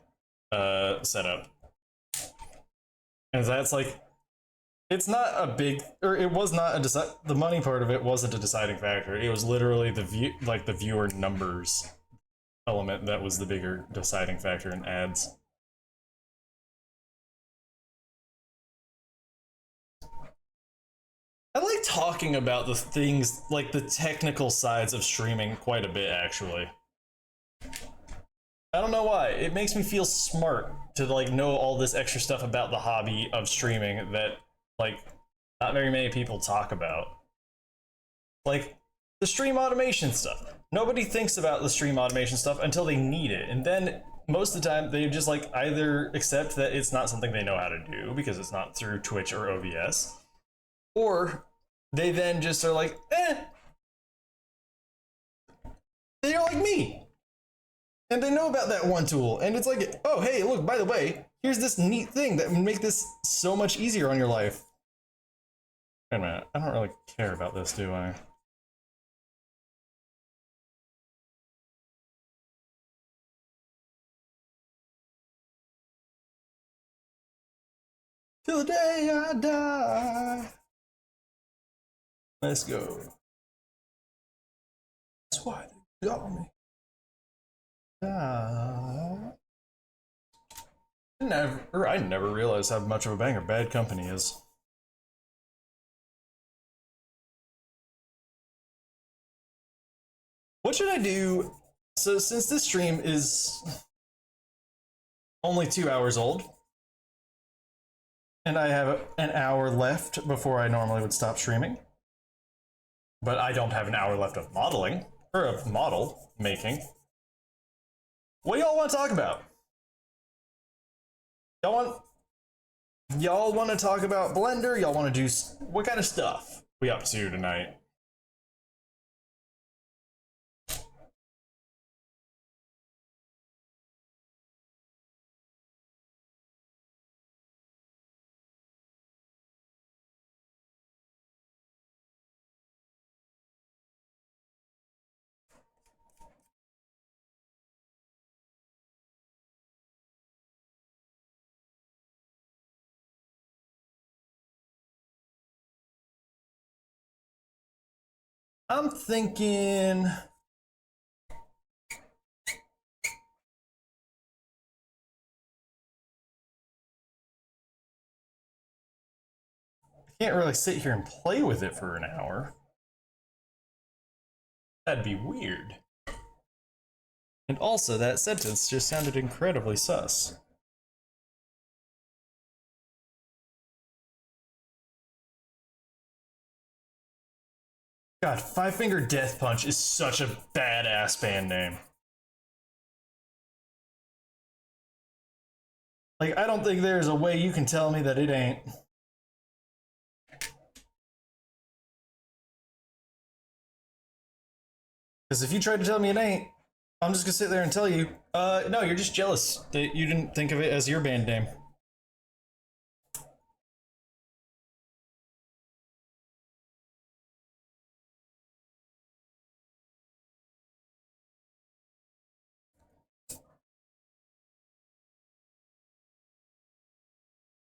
setup. And that's like, it's not a big, or it was not the money part of it wasn't a deciding factor. It was literally the viewer numbers element that was the bigger deciding factor in ads. I like talking about the things, like the technical sides of streaming quite a bit, actually. I don't know why. It makes me feel smart to like know all this extra stuff about the hobby of streaming that like not very many people talk about. Like the stream automation stuff. Nobody thinks about the stream automation stuff until they need it. And then most of the time they just like either accept that it's not something they know how to do because it's not through Twitch or OBS, or they then just are like, they're like me. And they know about that one tool. And it's like, oh, hey, look, by the way, here's this neat thing that would make this so much easier on your life. Wait a minute, I don't really care about this, do I? Till the day I die. Let's go. That's why they got me. I never realized how much of a banger Bad Company is. What should I do? So since this stream is only 2 hours old, and I have an hour left before I normally would stop streaming, but I don't have an hour left of modeling, or of model making. What do y'all want to talk about? Y'all want to talk about Blender? Y'all want to do, what kind of stuff we up to tonight? I'm thinking I can't really sit here and play with it for an hour. That'd be weird. And also, that sentence just sounded incredibly sus. God, Five Finger Death Punch is such a badass band name. Like, I don't think there's a way you can tell me that it ain't. Because if you try to tell me it ain't, I'm just gonna sit there and tell you, no, you're just jealous that you didn't think of it as your band name.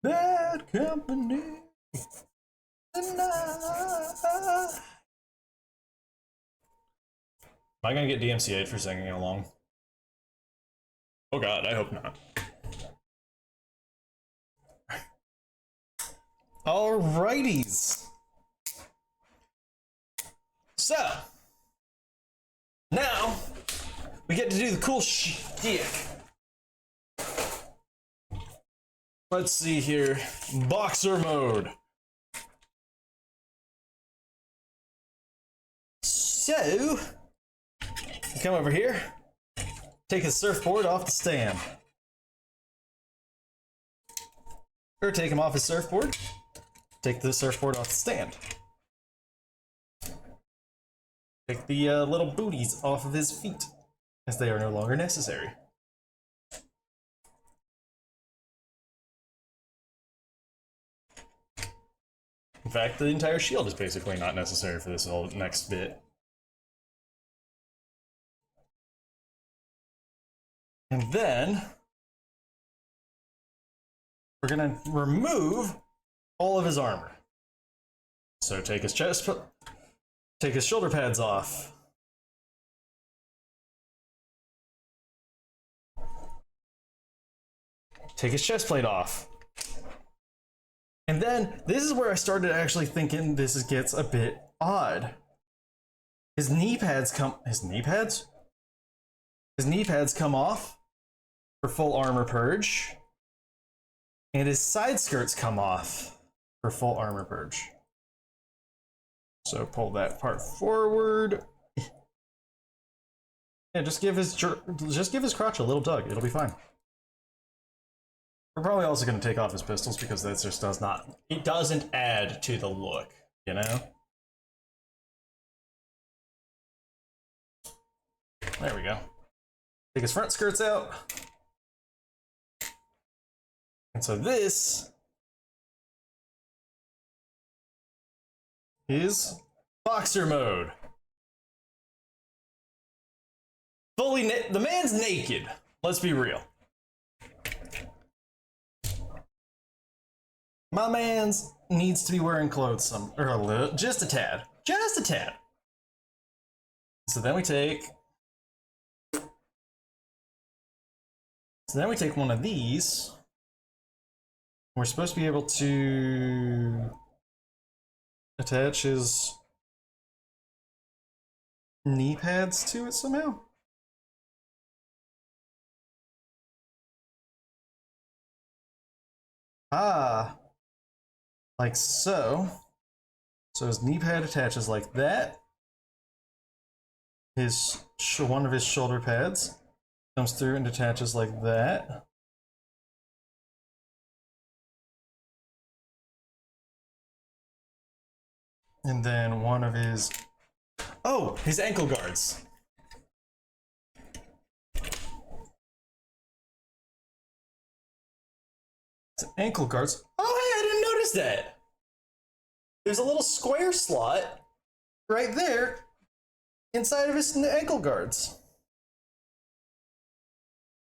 Bad company. Tonight. Am I gonna get DMCA'd for singing along? Oh god, I hope not. Alrighties. So, now, we get to do the cool shtick. Let's see here. Boxer mode. So, come over here, take his surfboard off the stand. Or take him off his surfboard, take the surfboard off the stand. Take the little booties off of his feet, as they are no longer necessary. In fact, the entire shield is basically not necessary for this whole next bit. And then we're gonna remove all of his armor. So take his chest, take his shoulder pads off. Take his chest plate off. And then this is where I started actually thinking this gets a bit odd. His knee pads come off for full armor purge. And his side skirts come off for full armor purge. So pull that part forward. Yeah, just give his crotch a little tug. It'll be fine. We're probably also going to take off his pistols because that just it doesn't add to the look, you know? There we go. Take his front skirts out. And so this is boxer mode. The man's naked. Let's be real. My man's needs to be wearing clothes just a tad. Just a tad. So then we take one of these. We're supposed to be able to attach his knee pads to it somehow. Ah, like so. So his knee pad attaches like that. One of his shoulder pads comes through and attaches like that. And then one of his ankle guards. His ankle guards. Oh, hey, I didn't notice that. There's a little square slot right there inside of his ankle guards.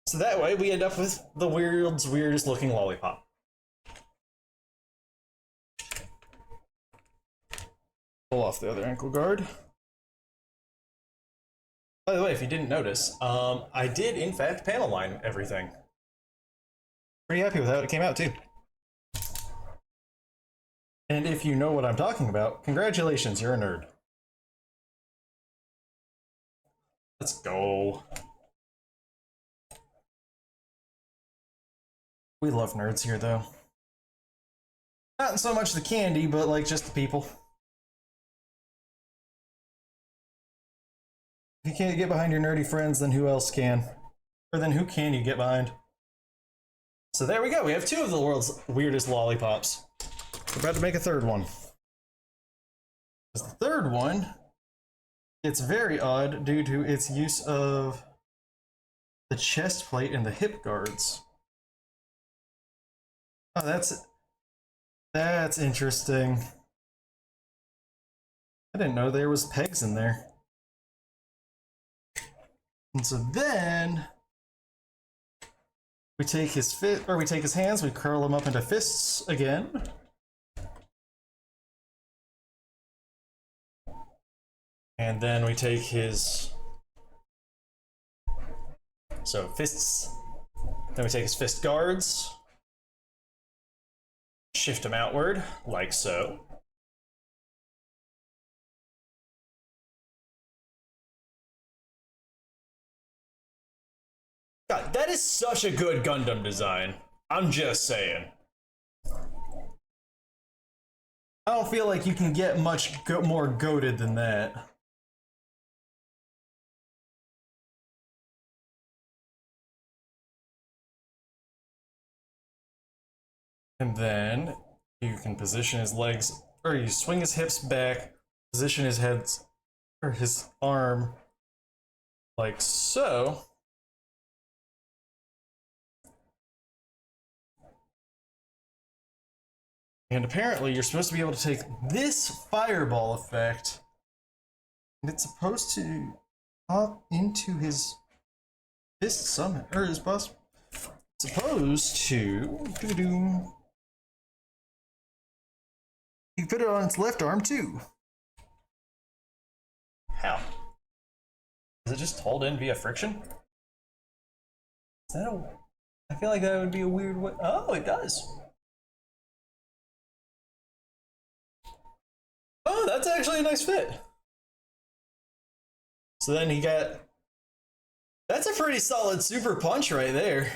So that way we end up with the world's weirdest looking lollipop. Pull off the other ankle guard. By the way, if you didn't notice, I did in fact panel line everything. Pretty happy with how it came out too. And if you know what I'm talking about, congratulations, you're a nerd. Let's go. We love nerds here though. Not so much the candy, but like just the people. you can't get behind your nerdy friends, then who else can? Or then who can you get behind? So there we go. We have two of the world's weirdest lollipops. We're about to make a third one. The third one, it's very odd due to its use of the chest plate and the hip guards. Oh, that's interesting. I didn't know there was pegs in there. And so then we take his hands, we curl them up into fists again. And then we take his fists. Then we take his fist guards. Shift them outward, like so. God, that is such a good Gundam design. I'm just saying. I don't feel like you can get much more goated than that. And then you can position his legs, or you swing his hips back, position his head, or his arm, like so. And apparently you're supposed to be able to take this fireball effect, and it's supposed to pop into his fist summon, or his bust. It's supposed to you can put it on its left arm too. How? Is it just hold in via friction? Is that I feel like that would be a weird way. Oh, it does. Oh, that's actually a nice fit. So then he got... That's a pretty solid super punch right there.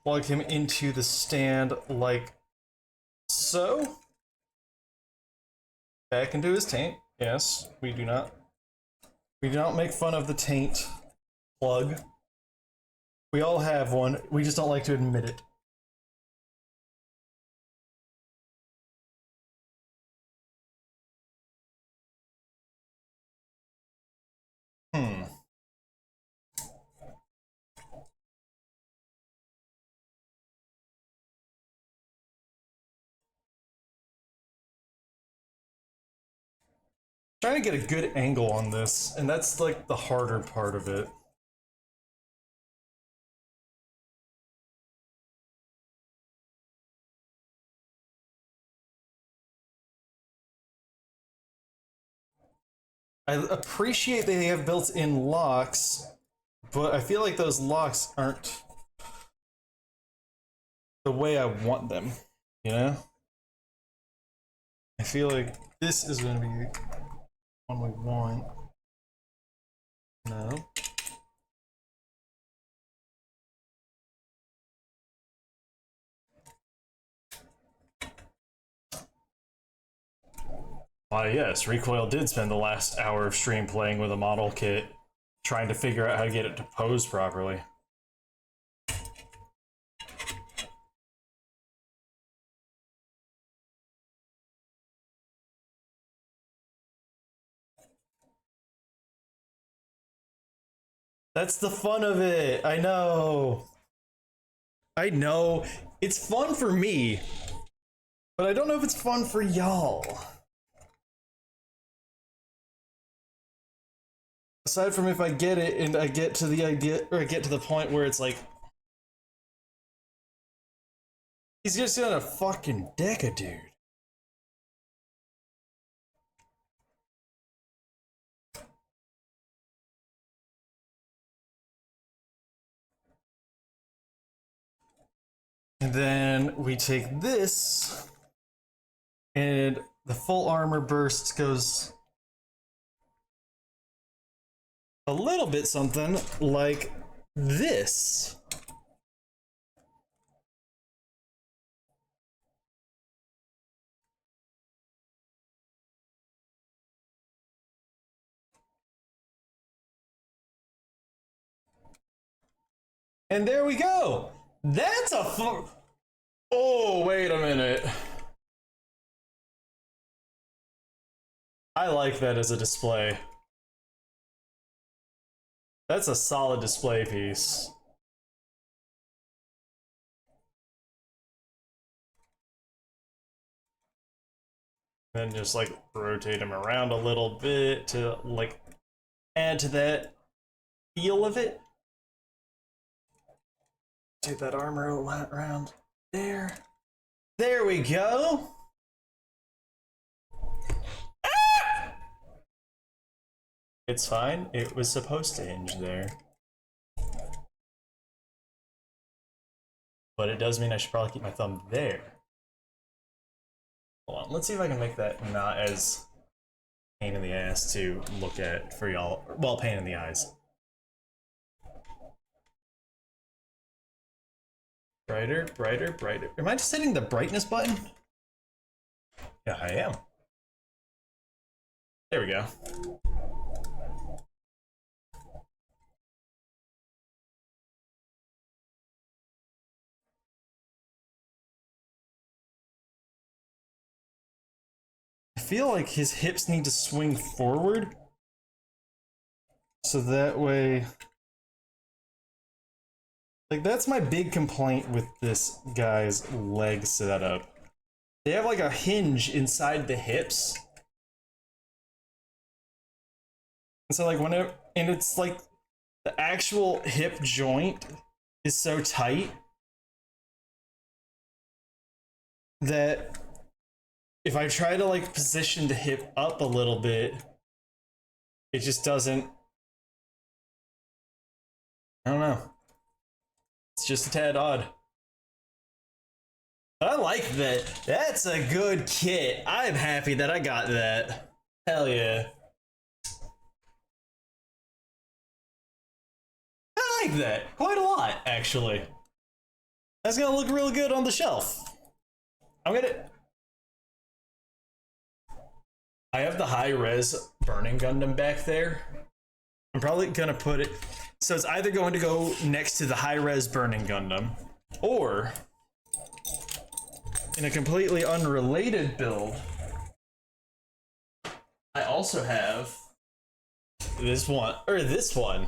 Plug him into the stand like so. Back into his taint. Yes, we do not make fun of the taint plug. We all have one. We just don't like to admit it. Trying to get a good angle on this, and that's like the harder part of it. I appreciate they have built-in locks, but I feel like those locks aren't the way I want them, you know? I feel like this is going to be one we want. No. Why, yes, Recoil did spend the last hour of stream playing with a model kit, trying to figure out how to get it to pose properly. That's the fun of it. I know. I know. It's fun for me, but I don't know if it's fun for y'all. Aside from if I get it and I get to the idea, or I get to the point where it's like, he's just gonna fucking deck a dude. And then we take this, and the full armor burst goes a little bit something like this. And there we go. That's a fun. Oh, wait a minute. I like that as a display. That's a solid display piece. Then just like rotate him around a little bit to like add to that feel of it. Take that armor around there. There we go. Ah! It's fine. It was supposed to hinge there. But it does mean I should probably keep my thumb there. Hold on. Let's see if I can make that not as pain in the ass to look at for y'all. Well, pain in the eyes. Brighter, brighter, brighter. Am I just hitting the brightness button? Yeah, I am. There we go. I feel like his hips need to swing forward. So that way... Like, that's my big complaint with this guy's leg setup. They have like a hinge inside the hips. And so like whenever, and it's like the actual hip joint is so tight that if I try to like position the hip up a little bit, it just doesn't, I don't know. It's just a tad odd. But I like that. That's a good kit. I'm happy that I got that. Hell yeah. I like that quite a lot, actually. That's gonna look real good on the shelf. I have the high-res Burning Gundam back there. I'm probably gonna put it... So it's either going to go next to the high-res Burning Gundam, or in a completely unrelated build, I also have this one,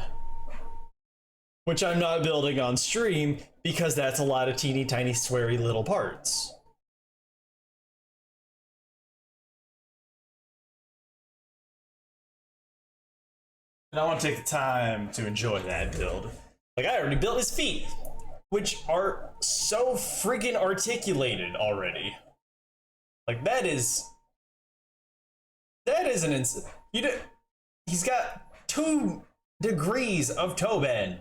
which I'm not building on stream because that's a lot of teeny tiny sweary little parts. And I want to take the time to enjoy that build. Like, I already built his feet, which are so freaking articulated already. Like, that is an he's got 2 degrees of toe bend.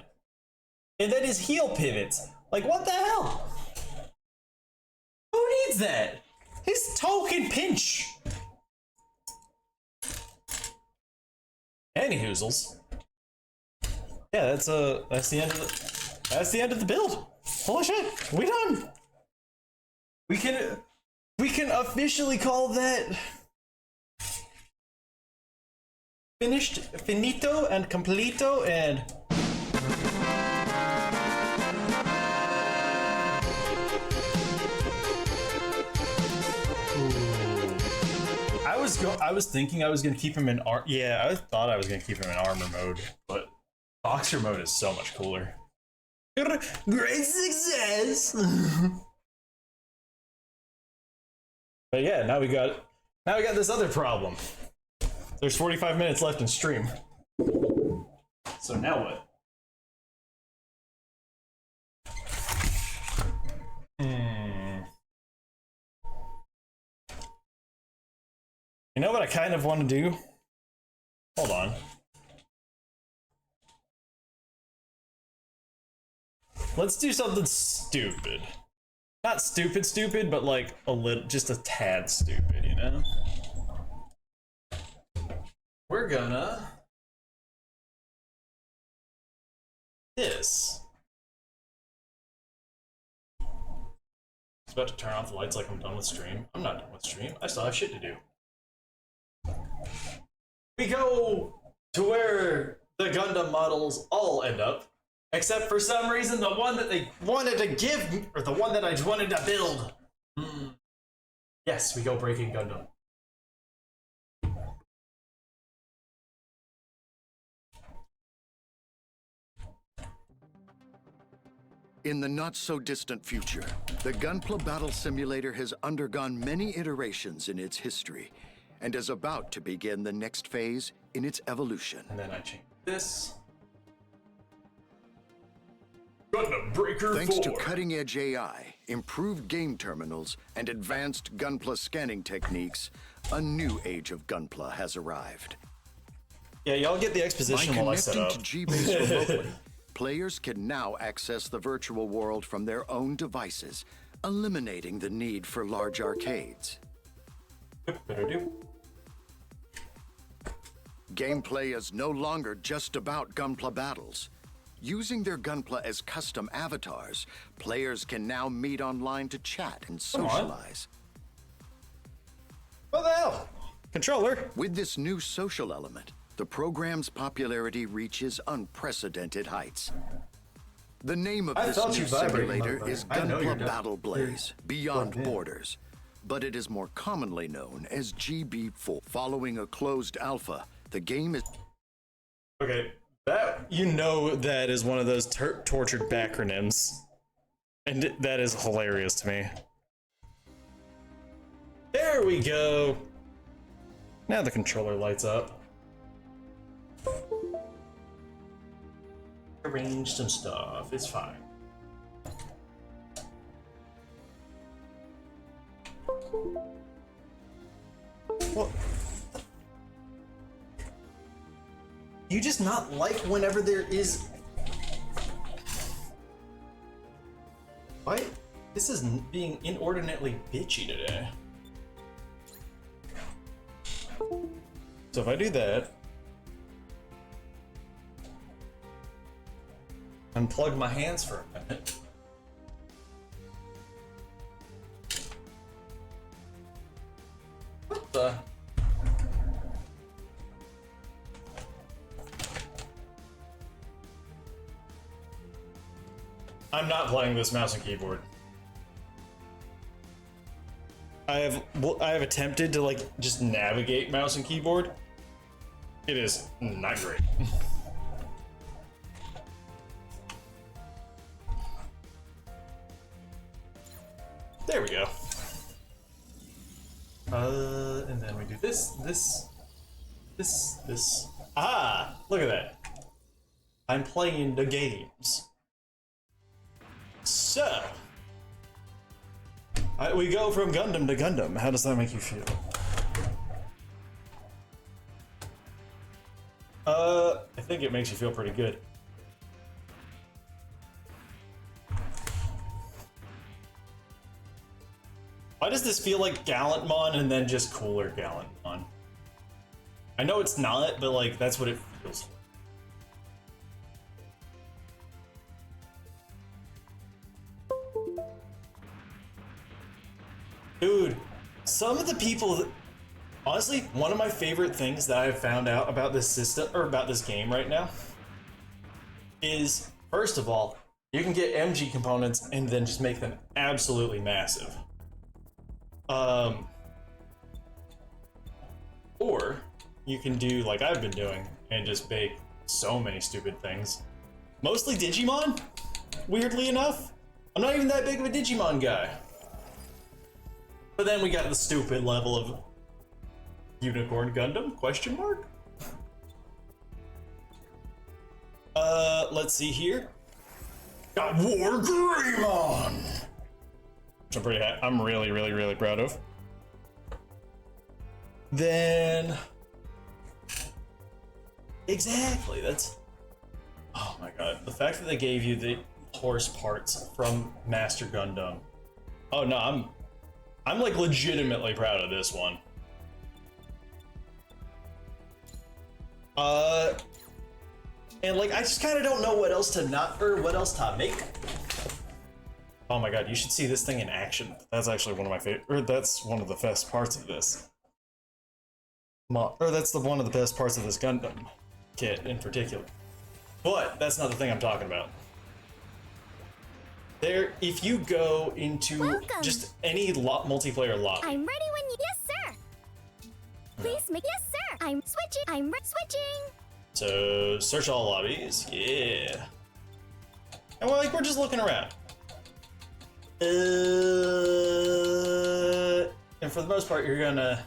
And then his heel pivots. Like, what the hell? Who needs that? His toe can pinch. Any hoozles. Yeah, that's the end of the build. Holy shit, we done. We can officially call that finished, finito and completo, and I was thinking I was gonna keep him in I thought I was gonna keep him in armor mode, but boxer mode is so much cooler. Great success. But yeah, now we got this other problem. There's 45 minutes left in stream. So now what? You know what I kind of want to do? Hold on. Let's do something stupid. Not stupid, but like just a tad stupid, you know? We're gonna this. It's about to turn off the lights like I'm done with stream. I'm not done with stream. I still have shit to do. We go to where the Gundam models all end up, except for some reason the one that they wanted to give me, or the one that I wanted to build. Yes, we go Breaking Gundam. In the not-so-distant future, the Gunpla Battle Simulator has undergone many iterations in its history and is about to begin the next phase in its evolution. And then I change this. Gundam Breaker Thanks 4. to cutting-edge AI, improved game terminals, and advanced Gunpla scanning techniques, a new age of Gunpla has arrived. Yeah, y'all get the By exposition while I set connecting up. to G-Base remotely, players can now access the virtual world from their own devices, eliminating the need for large arcades. Gameplay is no longer just about Gunpla battles. Using their Gunpla as custom avatars, players can now meet online to chat and socialize. What the hell? Controller? With this new social element, the program's popularity reaches unprecedented heights. The name of this new simulator is Gunpla Battle Blaze, Beyond Borders, but it is more commonly known as GB4. Following a closed alpha, the game is... Okay, that, you know, that is one of those tortured backronyms. And that is hilarious to me. There we go. Now the controller lights up. Arrange some stuff, it's fine. What? You just not like whenever there is... Why? This is being inordinately bitchy today. So if I do that... unplug my hands for a minute. What the? I'm not playing this mouse and keyboard. I have attempted to like just navigate mouse and keyboard. It is not great. There we go. And then we do this. Ah, look at that. I'm playing the games. So, we go from Gundam to Gundam. How does that make you feel? I think it makes you feel pretty good. Why does this feel like Gallantmon and then just cooler Gallantmon? I know it's not, but like that's what it feels like. Dude, some of the people that, honestly, one of my favorite things that I've found out about this system, or about this game right now, is, first of all, you can get MG components and then just make them absolutely massive. Or you can do like I've been doing and just bake so many stupid things. Mostly Digimon, weirdly enough. I'm not even that big of a Digimon guy. But then we got the stupid level of Unicorn Gundam, question mark? Let's see here. Got War Greymon! Which I'm really proud of. Then... Exactly, that's... Oh my god, the fact that they gave you the horse parts from Master Gundam. Oh no, I'm like legitimately proud of this one. And like, I just kind of don't know what else to what else to make. Oh my god, you should see this thing in action. That's actually one of my favorite, that's one of the best parts of this. That's one of the best parts of this Gundam kit in particular. But that's not the thing I'm talking about. There, if you go into just any multiplayer lobby. I'm ready when you. Yes, sir. Please make. Yes, sir. I'm switching. I'm switching. So search all lobbies. Yeah. And we're like, we're just looking around. And for the most part, you're gonna.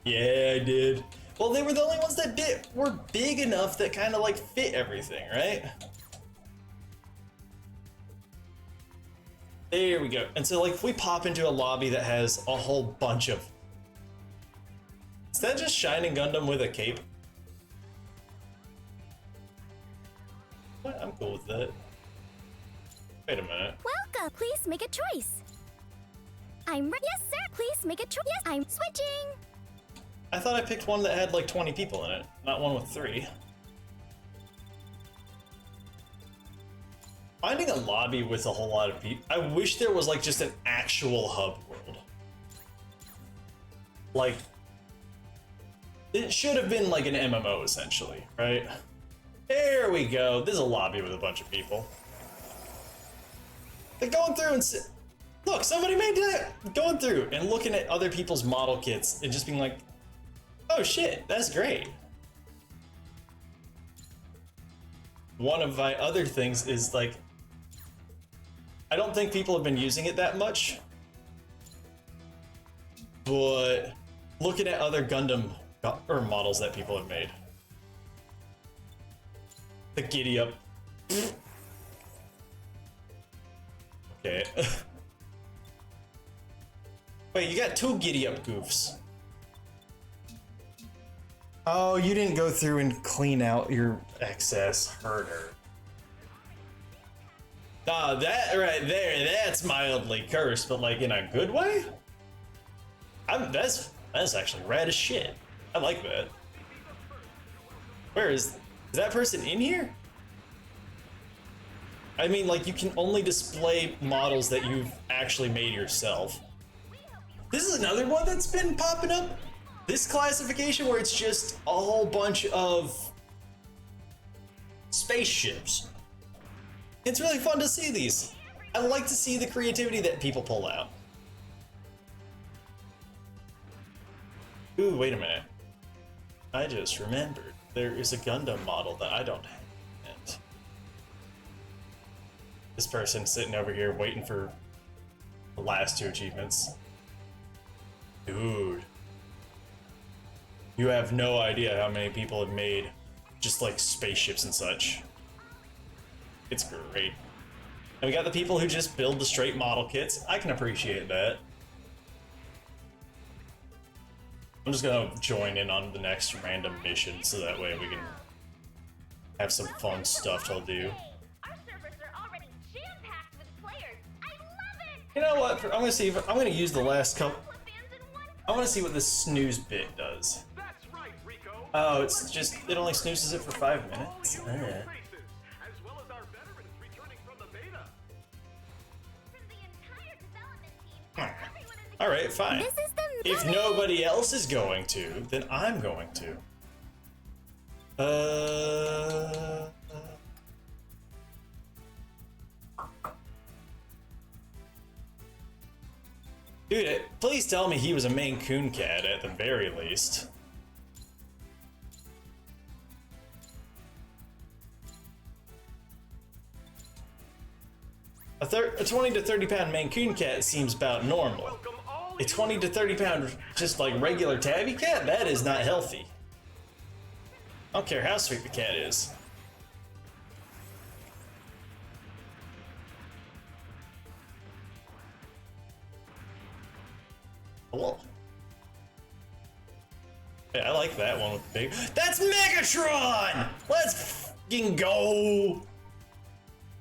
Yeah, I did. Well, they were the only ones that were big enough that kind of like fit everything, right? There we go. And so like if we pop into a lobby that has a whole bunch of... Is that just Shining Gundam with a cape? What? I'm cool with that. Wait a minute. Welcome. Please make a choice. I'm ready. Yes, sir. Please make a choice. Yes, I'm switching. I thought I picked one that had like 20 people in it, not one with 3. Finding a lobby with a whole lot of people, I wish there was like just an actual hub world. Like, it should have been like an MMO essentially, right? There we go. This is a lobby with a bunch of people. They're going through and look, somebody made that. Going through and looking at other people's model kits and just being like, oh shit, that's great. One of my other things is like, I don't think people have been using it that much, but looking at other Gundam models that people have made. The giddy up. Okay. Wait, you got 2 giddy up goofs. Oh, you didn't go through and clean out your excess herder. Ah, that right there, that's mildly cursed, but like in a good way? That's actually rad as shit. I like that. Where is that person in here? I mean, like, you can only display models that you've actually made yourself. This is another one that's been popping up. This classification where it's just a whole bunch of spaceships. It's really fun to see these. I like to see the creativity that people pull out. Ooh, wait a minute. I just remembered. There is a Gundam model that I don't have yet. This person sitting over here waiting for the last 2 achievements. Dude. You have no idea how many people have made just like spaceships and such. It's great. And we got the people who just build the straight model kits. I can appreciate that. I'm just gonna join in on the next random mission so that way we can have some fun stuff to do. Our servers are already jam-packed with players. I love it. You know what? I'm gonna see if I'm gonna use the last couple. I want to see what this snooze bit does. That's right, Rico. Oh, it's just it only snoozes it for 5 minutes. As well as our veterans returning from the beta. From the entire development team, everyone in the All right, fine. This is the If nobody else is going to, then I'm going to. Dude, please tell me he was a Maine Coon cat at the very least. A 20 to 30 pound Maine Coon cat seems about normal. A 20 to 30 pound just like regular tabby cat? That is not healthy. I don't care how sweet the cat is. Hello. Yeah, I like that one with the big. That's Megatron! Let's fucking go!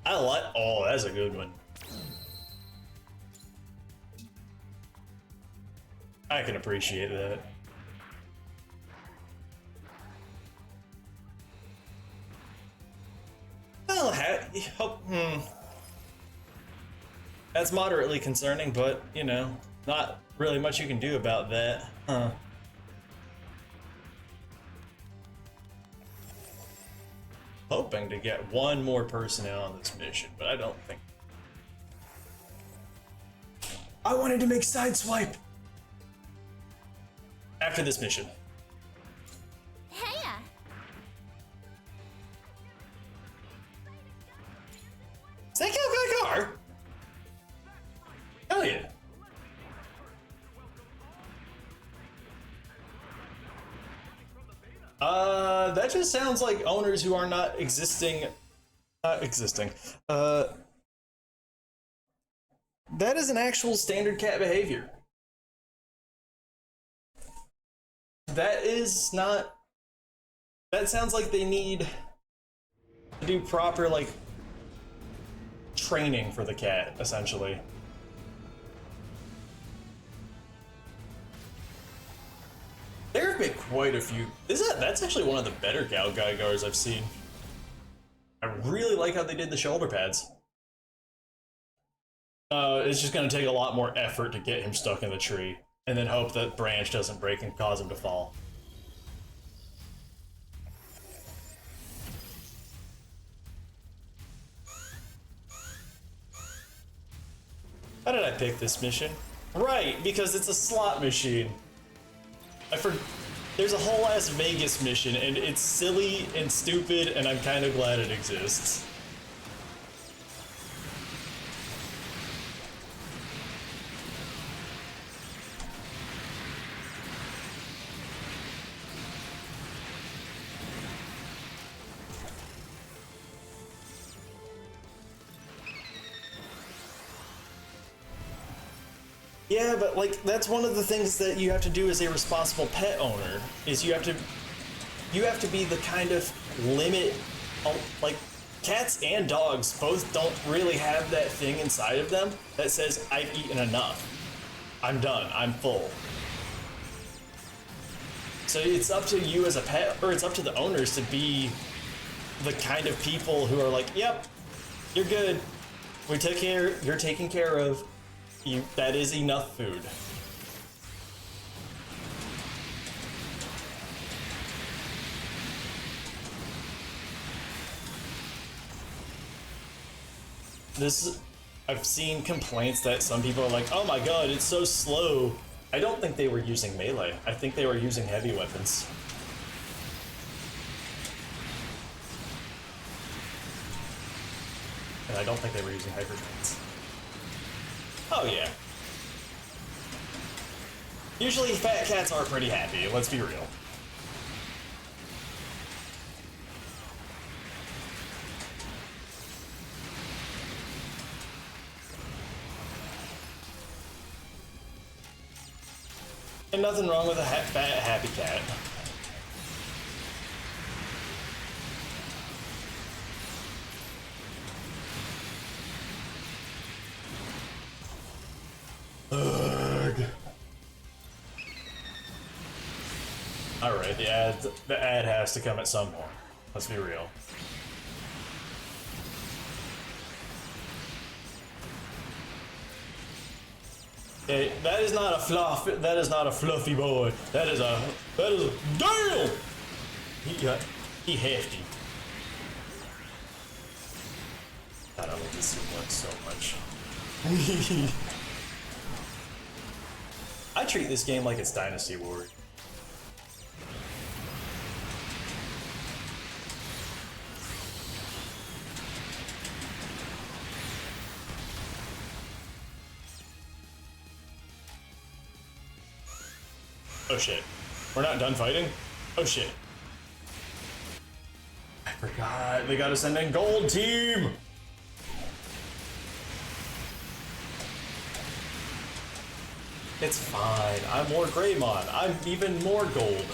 I like. Oh, that's a good one. I can appreciate that. That's moderately concerning, but, you know, not really much you can do about that. Huh. Hoping to get one more person in on this mission, but I don't think. I wanted to make Sideswipe! After this mission. Heya! Does that count for the car? Hell yeah. That just sounds like owners who are not existing. That is an actual standard cat behavior. That is not. That sounds like they need to do proper, like, training for the cat, essentially. There have been quite a few. That's actually one of the better Gaigars I've seen. I really like how they did the shoulder pads. It's just going to take a lot more effort to get him stuck in the tree, and then hope that branch doesn't break and cause him to fall. How did I pick this mission? Right, because it's a slot machine. There's a whole ass Vegas mission, and it's silly and stupid, and I'm kind of glad it exists. Yeah, but like that's one of the things that you have to do as a responsible pet owner is you have to be the kind of limit, like cats and dogs both don't really have that thing inside of them that says I've eaten enough. I'm done. I'm full. So it's up to you as a pet, or it's up to the owners to be the kind of people who are like, yep, you're good. We took care, you're taken care of. That is enough food. I've seen complaints that some people are like, oh my god, it's so slow. I don't think they were using melee. I think they were using heavy weapons. And I don't think they were using hypertrains. Oh yeah. Usually fat cats are pretty happy, let's be real. And nothing wrong with a fat happy cat. Alright, the ad has to come at some point. Let's be real. Okay, that is not a fluffy boy. That is a damn! He hefty. God, I love this one so much. I treat this game like it's Dynasty Warrior. Oh shit. We're not done fighting? Oh shit. I forgot. They gotta send in gold team! It's fine. I'm more Greymon. I'm even more gold.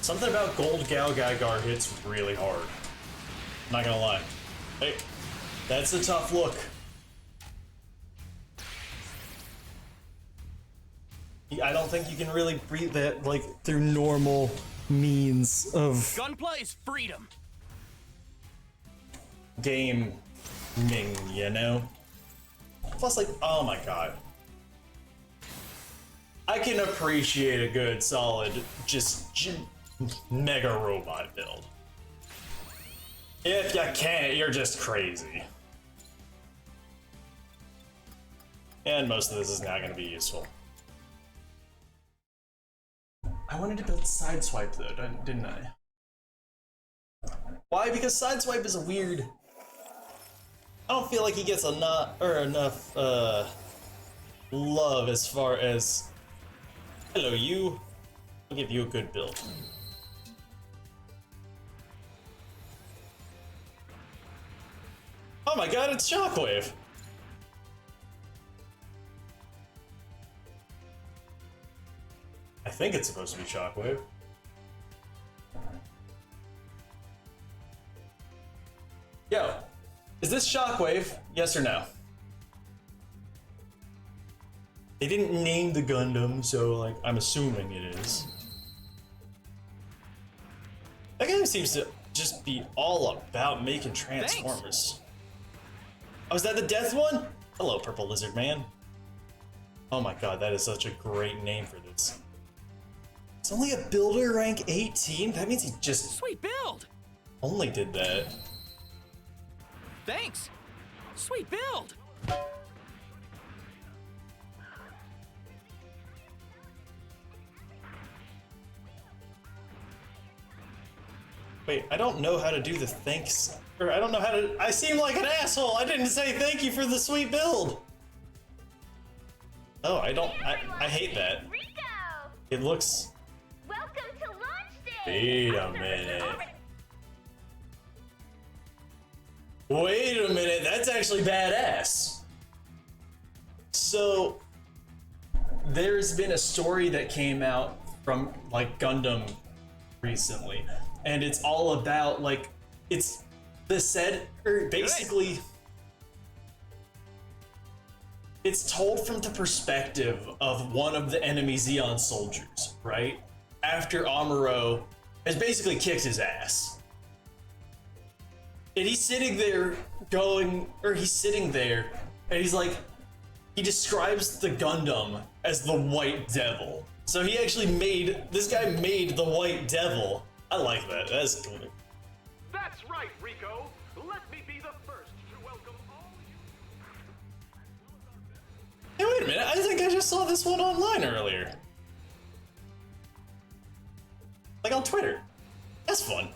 Something about Gold Gal Gagar hits really hard. Not gonna lie. Hey, that's a tough look. I don't think you can really breathe that like through normal means of Gunplay is freedom. gaming, you know? Plus, like, oh my god. I can appreciate a good, solid, just mega robot build. If you can't, you're just crazy. And most of this is not going to be useful. I wanted to build Sideswipe though, didn't I? Why? Because Sideswipe is a weird... I don't feel like he gets enough love as far as... Hello, you. I'll give you a good build. Oh my god, it's Shockwave! I think it's supposed to be Shockwave. Yo, is this Shockwave? Yes or no? They didn't name the Gundam, so like I'm assuming it is. That game seems to just be all about making Transformers. Thanks. Oh, is that the death one? Hello, Purple Lizard Man. Oh my god, that is such a great name for this. It's only a builder rank 18? That means he just Sweet build. only did that. Thanks. Sweet build. Wait, I don't know how to do the thanks, or I don't know how to, I seem like an asshole. I didn't say thank you for the sweet build. Oh, I hate that. Rico! It looks, Welcome to launch day! wait a minute. Wait a minute, that's actually badass. So, there's been a story that came out from like Gundam recently, and it's all about like, it's the set, or basically, it's told from the perspective of one of the enemy Zeon soldiers, right? After Amuro has basically kicked his ass. And he's sitting there and he's like, he describes the Gundam as the White Devil. So he actually this guy made the White Devil. I like that, that's cool. That's right, Rico. Let me be the first to welcome all you. Hey, wait a minute, I think I just saw this one online earlier. Like on Twitter. That's fun.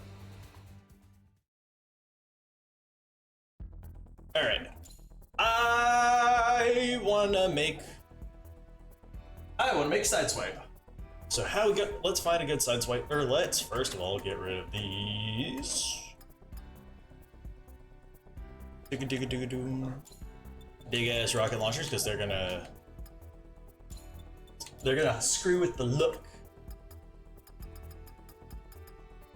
Alright. I wanna make Sideswipe. So let's find a good Sideswipe, or let's first of all get rid of these. Big ass rocket launchers, because they're gonna screw with the look.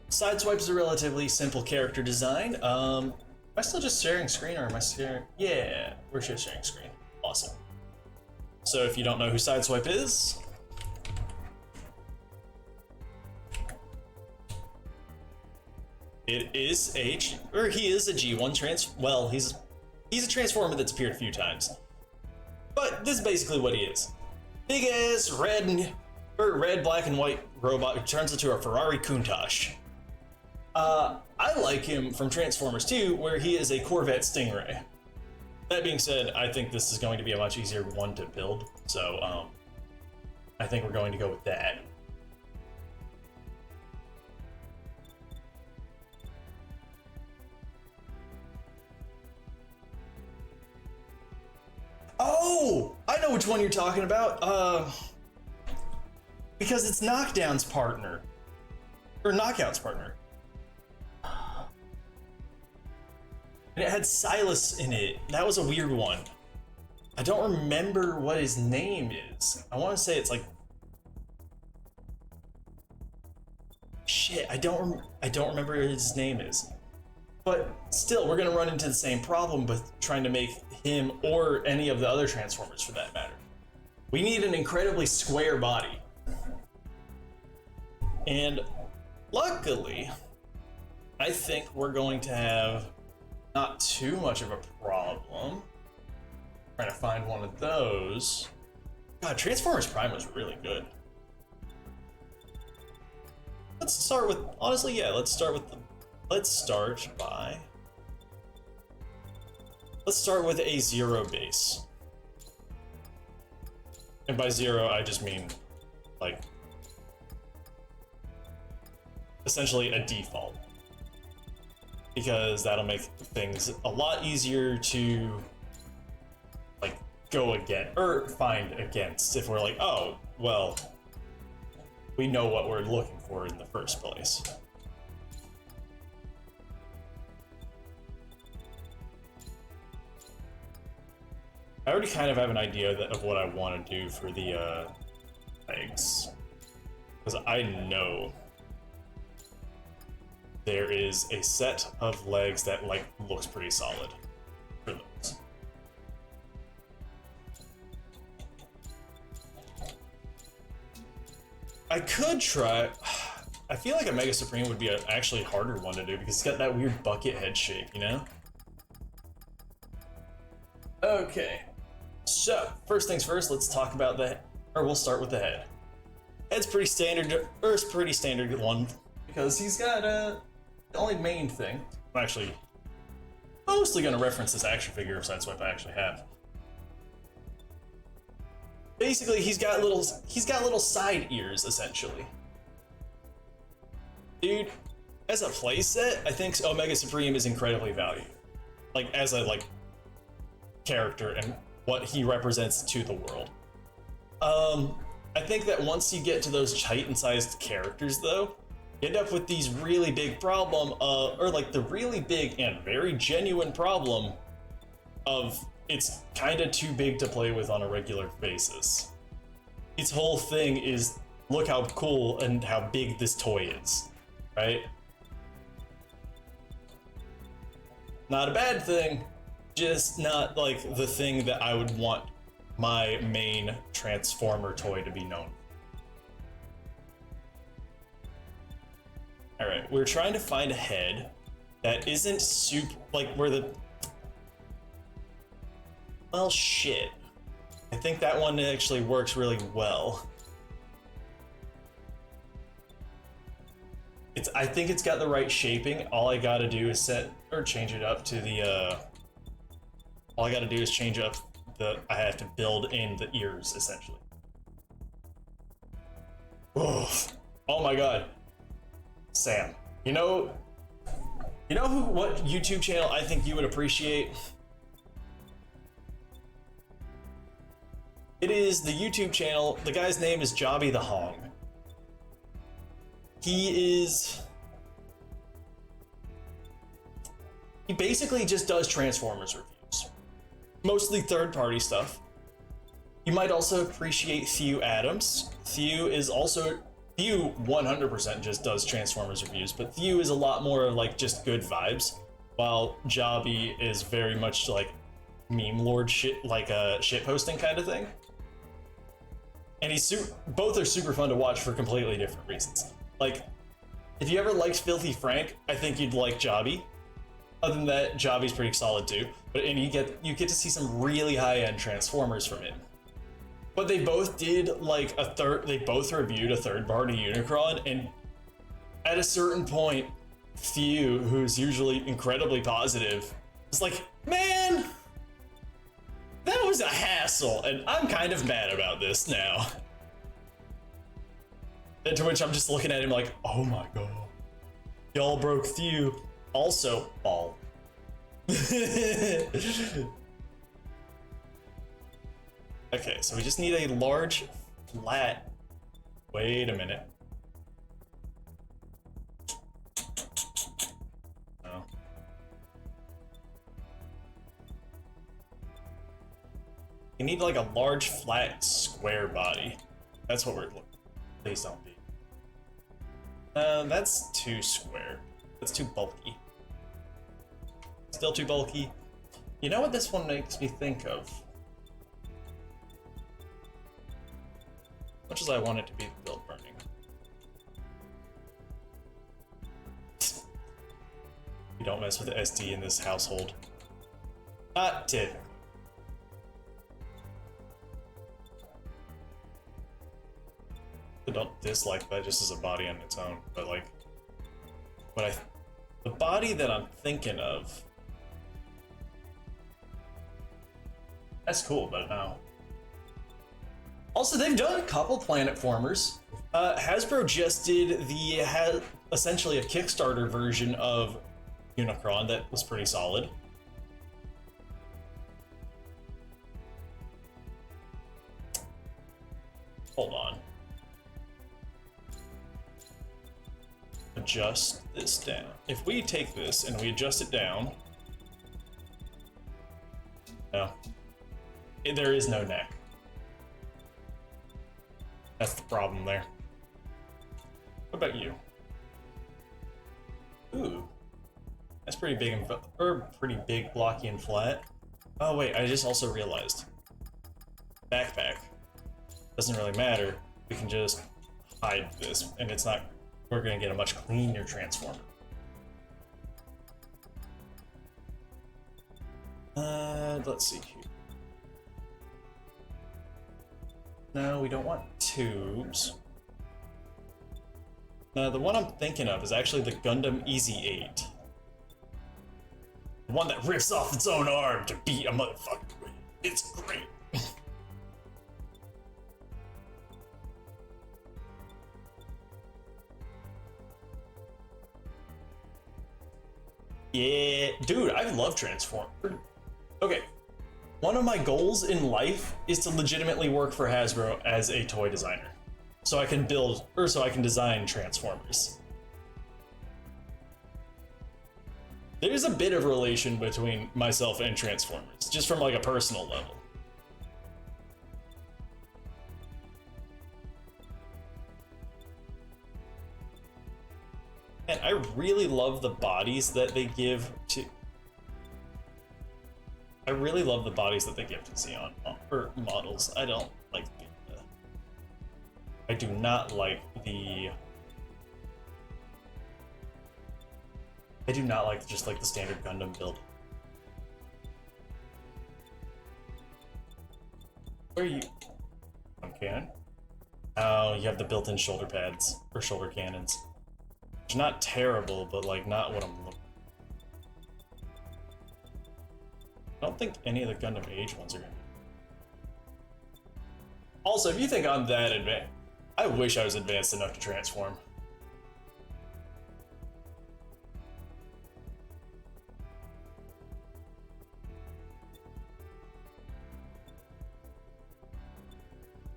Sideswipe is a relatively simple character design. Am I still just sharing screen, or am I sharing? Yeah, we're just sharing screen. Awesome. So if you don't know who Sideswipe is, he is a G1 well, he's a Transformer that's appeared a few times. But this is basically what he is. Big ass red, black and white robot who turns into a Ferrari Countach. I like him from Transformers 2, where he is a Corvette Stingray. That being said, I think this is going to be a much easier one to build, so I think we're going to go with that. Oh, I know which one you're talking about. Because it's Knockdown's partner, or Knockout's partner. And it had Silas in it. That was a weird one. I don't remember what his name is. I want to say it's like shit, I don't remember what his name is. But still, we're gonna run into the same problem with trying to make him, or any of the other Transformers for that matter. We need an incredibly square body. And luckily, I think we're going to have not too much of a problem trying to find one of those. God, Transformers Prime was really good. Let's start with, honestly, yeah, let's start with a 0 base. And by 0, I just mean, like, essentially a default. Because that'll make things a lot easier to, like, go against, or find against, if we're like, oh, well, we know what we're looking for in the first place. I already kind of have an idea of what I want to do for the legs, because I know there is a set of legs that like looks pretty solid for those. I could try. I feel like a Mega Supreme would be an actually harder one to do because it's got that weird bucket head shape, you know? Okay. So, first things first, let's talk about we'll start with the head. Head's pretty standard, or it's pretty standard one, because he's got the only main thing. I'm actually mostly gonna reference this action figure of Sideswipe I actually have. Basically, he's got little side ears, essentially. Dude, as a playset, I think Omega Supreme is incredibly valued. Like, as a, character and what he represents to the world. I think that once you get to those Titan-sized characters, though, you end up with these really big problem, the really big and very genuine problem of it's kind of too big to play with on a regular basis. Its whole thing is, look how cool and how big this toy is, right? Not a bad thing, just not like the thing that I would want my main Transformer toy to be known. Alright, we're trying to find a head that isn't super, well, shit. I think that one actually works really well. I think it's got the right shaping. All I gotta do is change it up to the, all I gotta do is change up I have to build in the ears, essentially. Oof. Oh my god. Sam, you know what YouTube channel I think you would appreciate? It is the YouTube channel, the guy's name is Jobby the Hong. He basically just does Transformers reviews. Mostly third-party stuff. You might also appreciate Thew Adams. Thew 100% just does Transformers reviews, but Thew is a lot more like just good vibes, while Jobby is very much like meme lord shit, like a shit posting kind of thing. And both are super fun to watch for completely different reasons. Like, if you ever liked Filthy Frank, I think you'd like Jobby. Other than that, Jobby's pretty solid too. And you get to see some really high-end Transformers from it. But they both did they both reviewed a third-party Unicron, and at a certain point, Thew, who's usually incredibly positive, was like, man, that was a hassle, and I'm kind of mad about this now. And to which I'm just looking at him like, oh my god. Y'all broke Thew. Also, ball. Okay, so we just need a large, flat. Wait a minute. No. You need like a large, flat, square body. That's what we're looking for. Please don't be. That's too square. That's too bulky. Still too bulky. You know what this one makes me think of? Much as I want it to be the build burning. You don't mess with the SD in this household. Not typical. I don't dislike that just as a body on its own, but like, the body that I'm thinking of, that's cool, but no. Also, they've done a couple planetformers. Hasbro just did essentially a Kickstarter version of Unicron that was pretty solid. Hold on. Adjust this down. If we take this and we adjust it down, no, there is no neck. That's the problem there. What about you? Ooh, that's pretty big and pretty big, blocky and flat. Oh wait, I just also realized backpack doesn't really matter. We can just hide this, and it's not. We're gonna get a much cleaner transformer. Let's see here. No, we don't want tubes. The one I'm thinking of is actually the Gundam Easy 8. The one that rips off its own arm to beat a motherfucker. It's great. Yeah, dude, I love Transform. Okay, one of my goals in life is to legitimately work for Hasbro as a toy designer. So I can build, or so I can design Transformers. There's a bit of a relation between myself and Transformers, just from like a personal level. And I really love the bodies that they give to... I really love the bodies that they give to Xeon, or models. I don't like the... I do not like the... I do not like just like the standard Gundam build. Where are you? On cannon? Oh, you have the built-in shoulder pads, or shoulder cannons. Which are not terrible, but like not what I'm looking for. I don't think any of the Gundam Age ones are gonna be. Also, if you think I'm that advanced, I wish I was advanced enough to transform.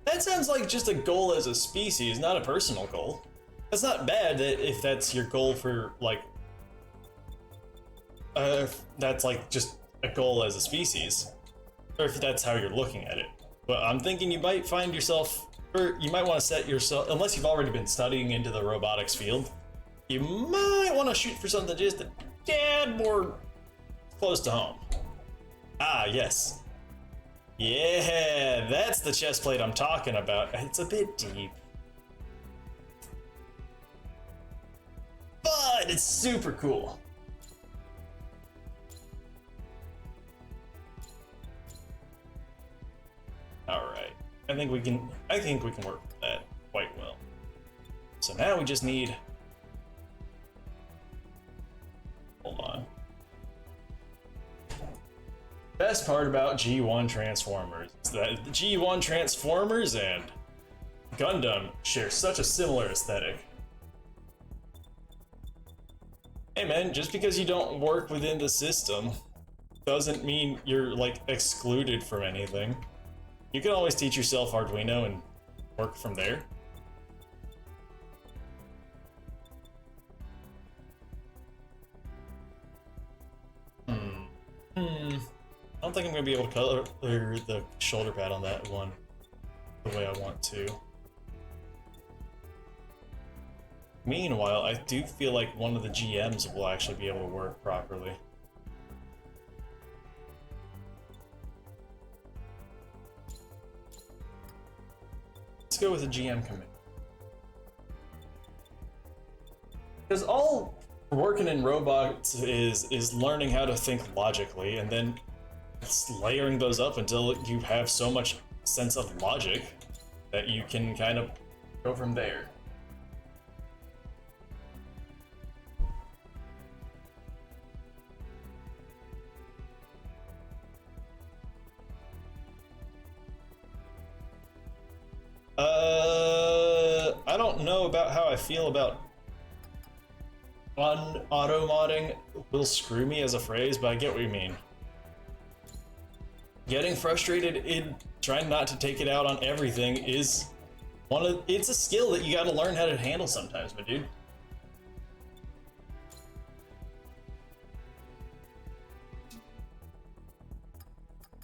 That sounds like just a goal as a species, not a personal goal. That's not bad if that's your goal for, like... that's like just a goal as a species. Or if that's how you're looking at it. But I'm thinking you might find yourself... Or you might want to set yourself... Unless you've already been studying into the robotics field, you might want to shoot for something just a tad more close to home. Ah, yes. Yeah, that's the chest plate I'm talking about. It's a bit deep. But it's super cool. Alright. I think we can work with that quite well. So now we just need... Hold on. Best part about G1 Transformers is that the G1 Transformers and Gundam share such a similar aesthetic. Hey man, just because you don't work within the system doesn't mean you're like excluded from anything. You can always teach yourself Arduino and work from there. I don't think I'm going to be able to color the shoulder pad on that one the way I want to. Meanwhile, I do feel like one of the GMs will actually be able to work properly. Let's go with the GM command. Because all working in robots is learning how to think logically, and then layering those up until you have so much sense of logic that you can kind of go from there. I don't know about how I feel about auto-modding will screw me as a phrase, but I get what you mean. Getting frustrated in trying not to take it out on everything is it's a skill that you gotta learn how to handle sometimes, my dude.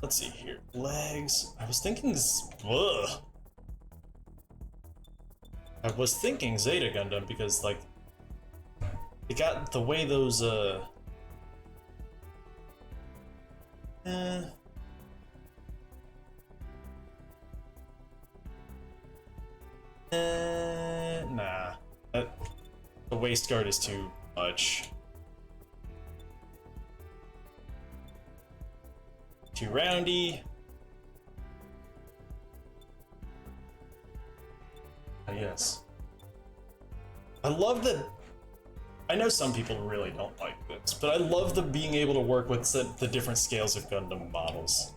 Let's see here. Legs. I was thinking Zeta Gundam because, like, it got the way those, nah. The waist guard is too much. Too roundy. Yes. I love the... I know some people really don't like this, but I love the being able to work with the different scales of Gundam models.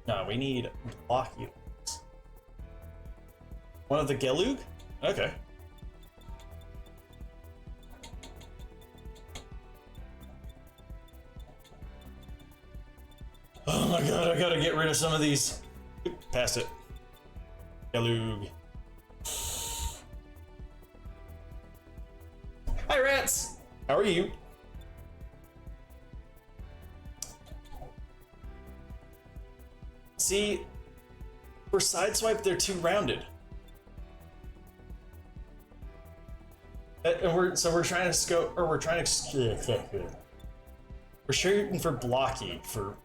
No, we need blocky legs. One of the Gelug? Okay. Oh my god, I gotta get rid of some of these. Pass it. Gelug. Hi, rats! How are you? See, for sideswipe, they're too rounded. And we're trying to scope, or we're shooting for blocky for,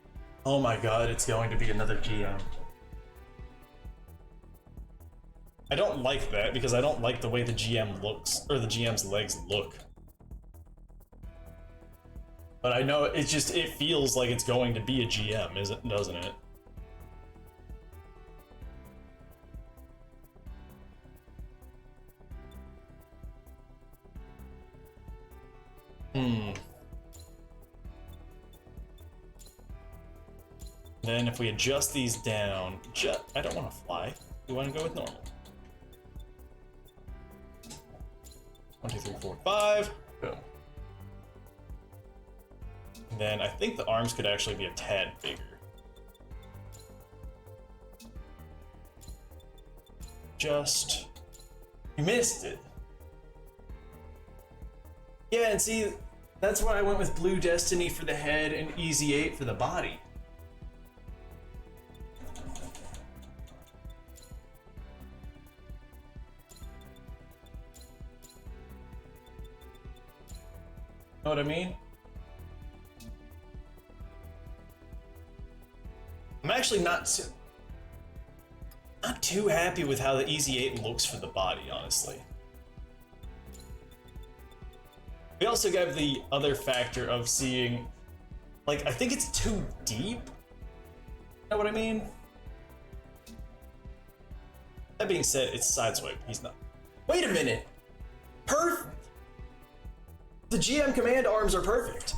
oh my god, it's going to be another GM. I don't like that because I don't like the way the GM looks, or the GM's legs look. But I know it feels like it's going to be a GM, doesn't it? Then if we adjust these down, I don't want to fly. We want to go with normal. 1, 2, 3, 4, 5. Boom. And then I think the arms could actually be a tad bigger. Just... You missed it. Yeah, and see, that's why I went with Blue Destiny for the head and Easy 8 for the body. Know what I mean? I'm actually not too happy with how the Easy 8 looks for the body, honestly. We also got the other factor of seeing, like, I think it's too deep. Know what I mean? That being said, it's Sideswipe. He's not. Wait a minute! The GM command arms are perfect.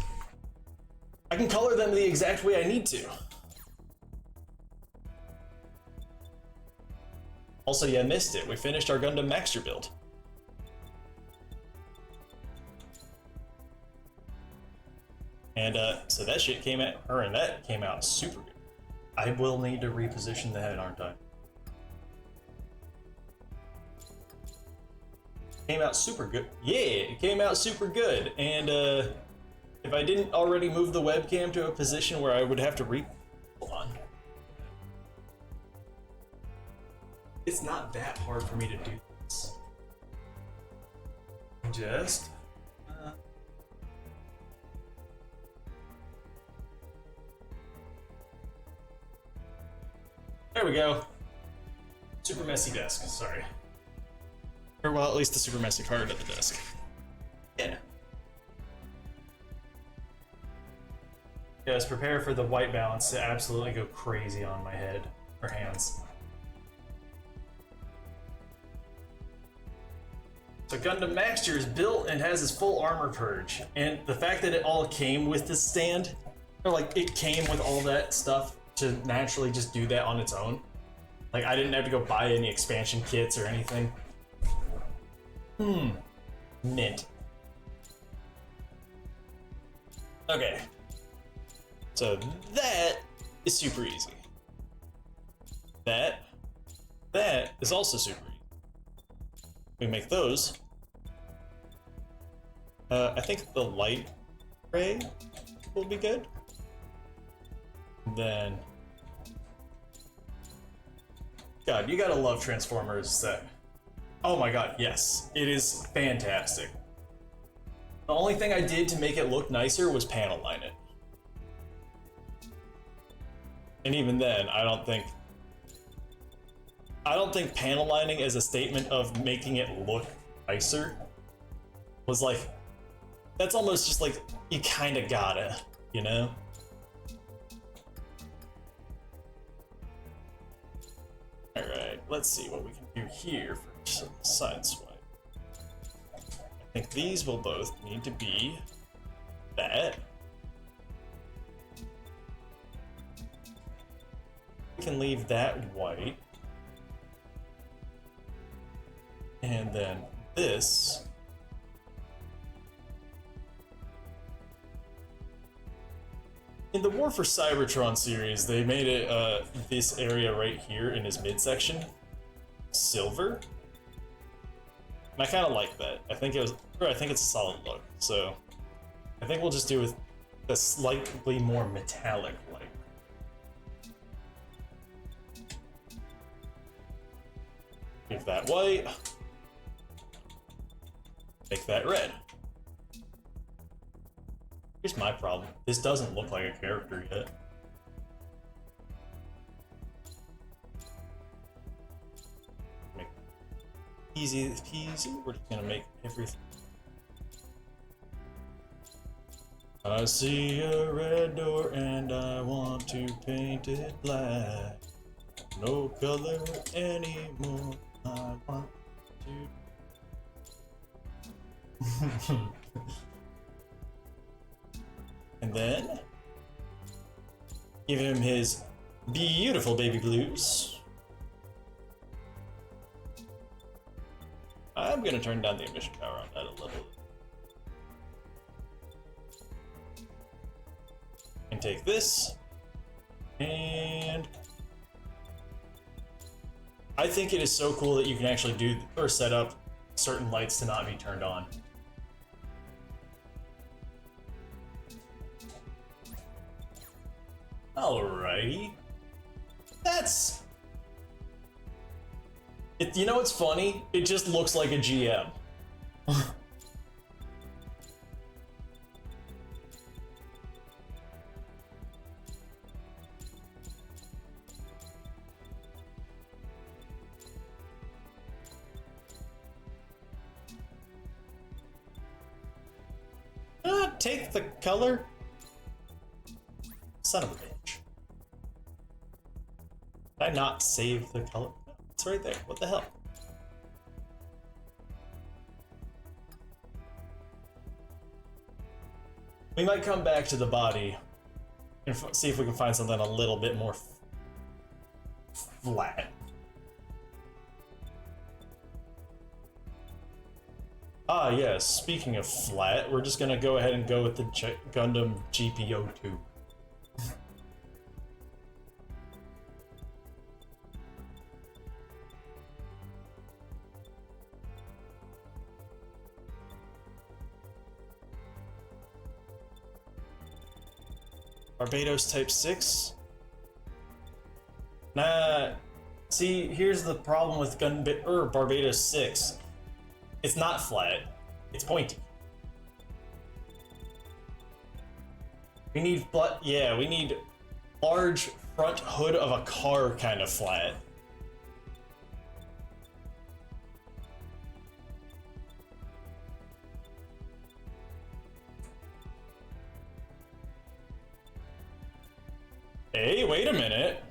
I can color them the exact way I need to. Also, yeah, missed it. We finished our Gundam Maxter build. And so that shit came out, that came out super good. I will need to reposition the head, aren't I? Came out super good. Yeah, it came out super good. And if I didn't already move the webcam to a position where I would have to hold on. It's not that hard for me to do this. just... There we go. Super messy desk, sorry. Or well, at least the super messy part of the desk. Yeah. Yes, prepare for the white balance to absolutely go crazy on my head or hands. So Gundam Maxter is built and has his full armor purge, and the fact that it all came with this stand, or like it came with all that stuff to naturally just do that on its own. Like I didn't have to go buy any expansion kits or anything. Mint. Okay. So that is super easy. That is also super easy. We make those. I think the light ray will be good. Then, God, you gotta love Transformers set. Oh my God, yes, it is fantastic. The only thing I did to make it look nicer was panel line it. And even then, I don't think panel lining as a statement of making it look nicer was like, that's almost just like, you kinda gotta, you know? Alright, let's see what we can do here for some side swipe. I think these will both need to be that. We can leave that white. And then this. In the War for Cybertron series, they made it this area right here in his midsection silver. And I kind of like that. I think it's a solid look. So I think we'll just do with a slightly more metallic light. Give that white. Make that red. Here's my problem. This doesn't look like a character yet. Make easy peasy. We're just gonna make everything. I see a red door and I want to paint it black. No color anymore. I want to. And then give him his beautiful baby blues. I'm gonna turn down the emission power on that a little. And take this, and I think it is so cool that you can actually do or set up certain lights to not be turned on. Alrighty. That's... you know what's funny? It just looks like a GM. Take the color. Son of a bitch. Did I not save the color? No, it's right there. What the hell? We might come back to the body and see if we can find something a little bit more flat. Ah, yes. Speaking of flat, we're just gonna go ahead and go with the Gundam GPO2. Barbados Type 6? Nah, see, here's the problem with Barbados 6. It's not flat. It's pointy. We need, yeah, we need large front hood of a car kind of flat. Hey, wait a minute.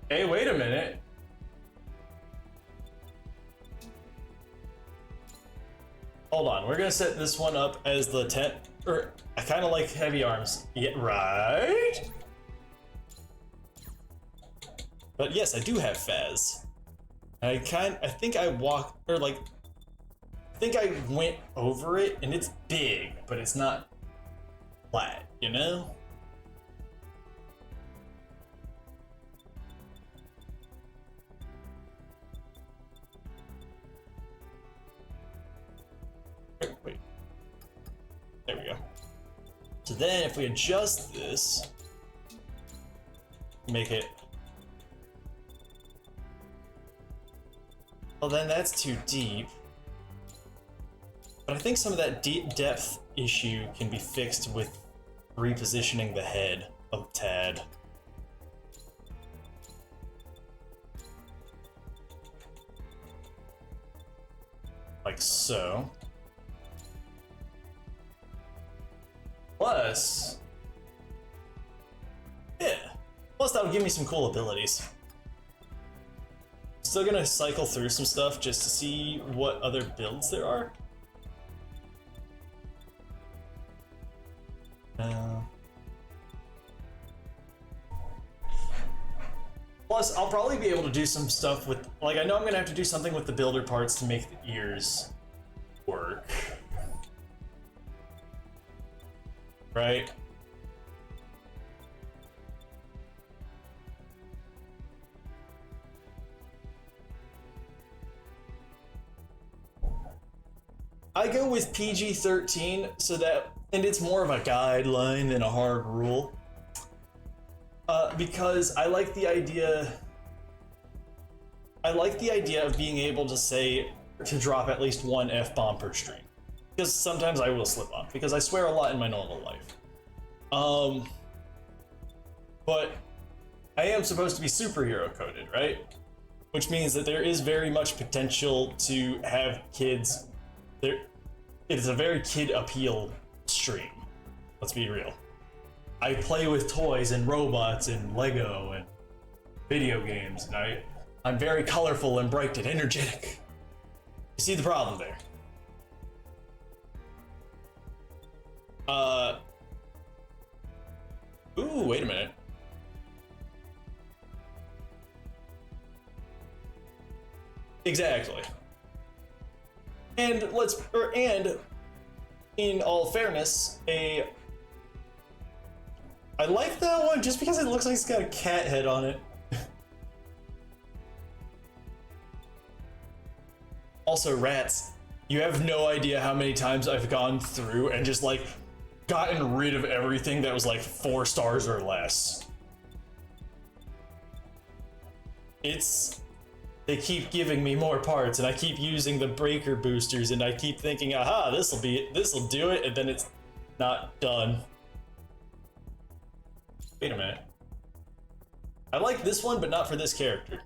Hey, wait a minute. Hold on, we're gonna set this one up as the tent, or I kind of like heavy arms. Yeah, right? But yes, I do have Faz. I think I walked, or like, I think I went over it, and it's big, but it's not flat, you know? Wait. There we go. So then if we adjust this, make it, well then that's too deep. But I think some of that deep depth issue can be fixed with repositioning the head of Tad. Like so. Plus, yeah. Plus that would give me some cool abilities. Still gonna cycle through some stuff just to see what other builds there are. Plus, I'll probably be able to do some stuff with, like, I know I'm gonna have to do something with the builder parts to make the ears work. Right? I go with PG-13 so that, and it's more of a guideline than a hard rule. Because I like the idea of being able to say, to drop at least one F-bomb per stream. Because sometimes I will slip up, because I swear a lot in my normal life. But I am supposed to be superhero coded, right? Which means that there is very much potential to have kids. It is a very kid appeal stream. Let's be real. I play with toys and robots and Lego and video games, and I'm very colorful and bright and energetic. You see the problem there? Ooh, wait a minute. Exactly. And in all fairness, I like that one just because it looks like it's got a cat head on it. Also, rats. You have no idea how many times I've gone through and just like gotten rid of everything that was like 4 stars or less. They keep giving me more parts, and I keep using the breaker boosters, and I keep thinking, aha, this'll do it, and then it's not done. Wait a minute. I like this one, but not for this character.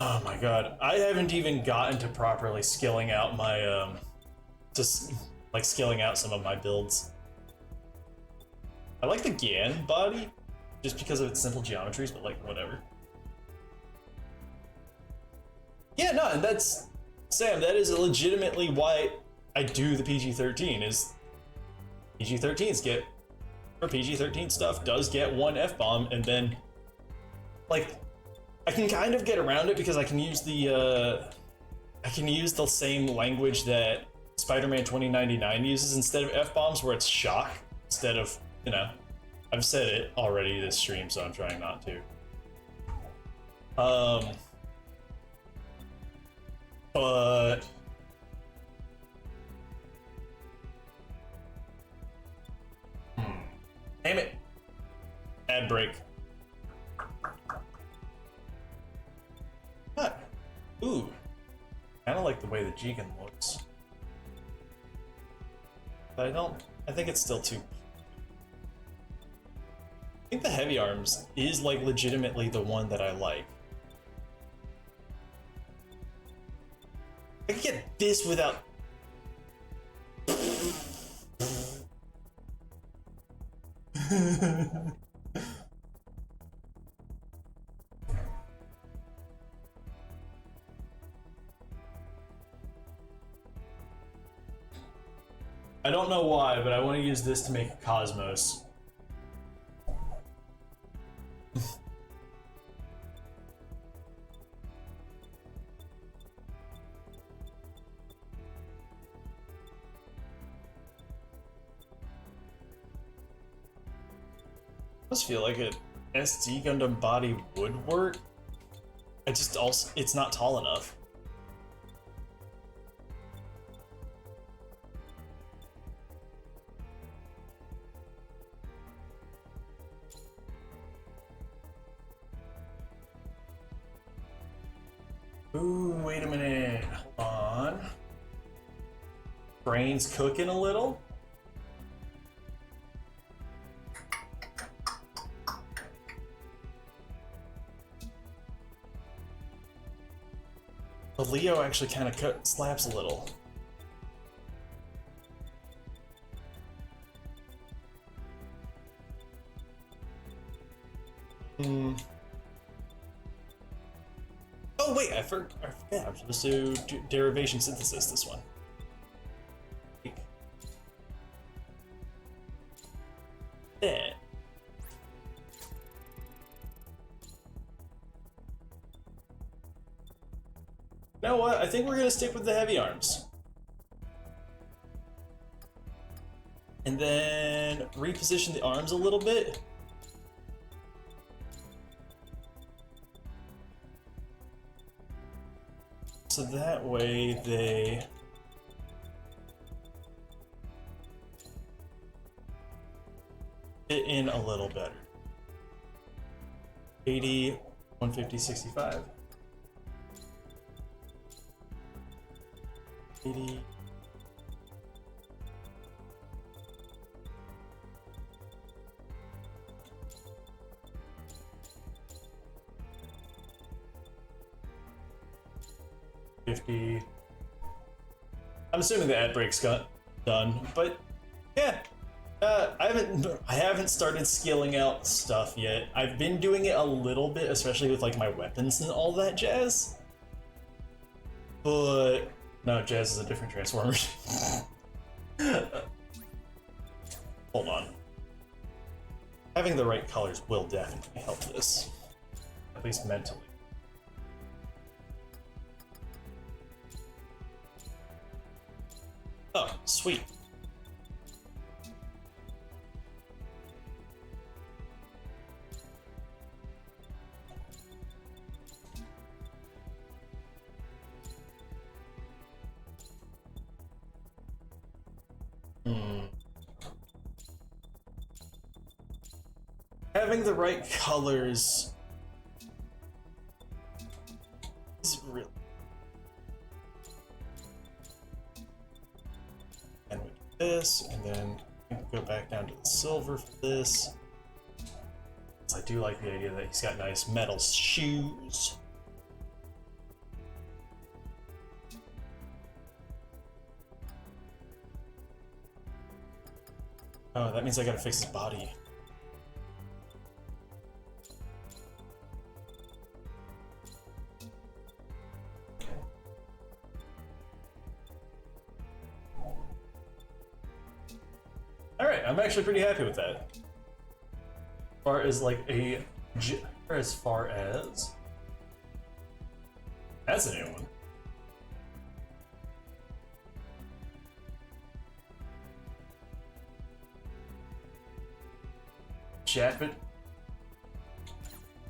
Oh my god, I haven't even gotten to properly skilling out my, skilling out some of my builds. I like the Gan body, just because of its simple geometries, but like, whatever. Yeah, no, and that's, Sam, that is legitimately why I do the PG-13, is PG-13s get, or PG-13 stuff does get 1 F-bomb, and then, like, I can kind of get around it because I can use the same language that Spider-Man 2099 uses instead of F-bombs, where it's shock instead of, you know, I've said it already this stream, so I'm trying not to. But break. Huh. Ooh. I don't like the way the Jigen looks. But I think it's still too... I think the heavy arms is like legitimately the one that I like. I can get this without... I don't know why, but I want to use this to make a Cosmos. I just feel like an SD Gundam body would work. It's not tall enough. Ooh, wait a minute. Hold on. Brain's cooking a little. The Leo actually kind of slaps a little. Oh wait, I forgot. I'm supposed to do derivation synthesis this one. There. You know what? I think we're gonna stick with the heavy arms. And then reposition the arms a little bit. So that way they... fit in a little better. 80, 150, 65. 80. I'm assuming the ad break's got done, but yeah, I haven't started skilling out stuff yet. I've been doing it a little bit, especially with like my weapons and all that jazz. But no, jazz is a different transformer. Hold on. Having the right colors will definitely help this, at least mentally. Oh, sweet. Having the right colors is really... And we do this, and then go back down to the silver for this. So I do like the idea that he's got nice metal shoes. Oh, that means I gotta fix his body. Alright, I'm actually pretty happy with that. As far as like as far as... That's a new one.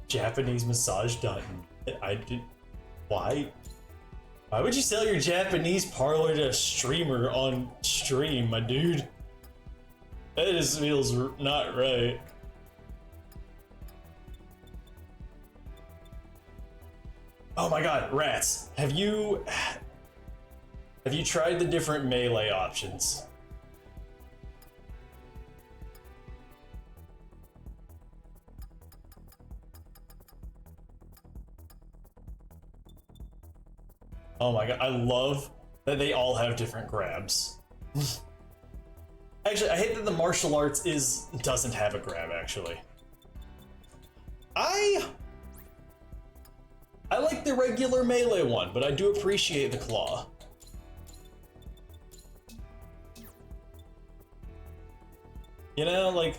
Japanese massage done. I did. Why? Why would you sell your Japanese parlor to a streamer on stream, my dude? That just feels not right. Oh my god, rats. Have you tried the different melee options? Oh my god, I love that they all have different grabs. Actually, I hate that the martial arts doesn't have a grab, actually. I like the regular melee one, but I do appreciate the claw. You know, like,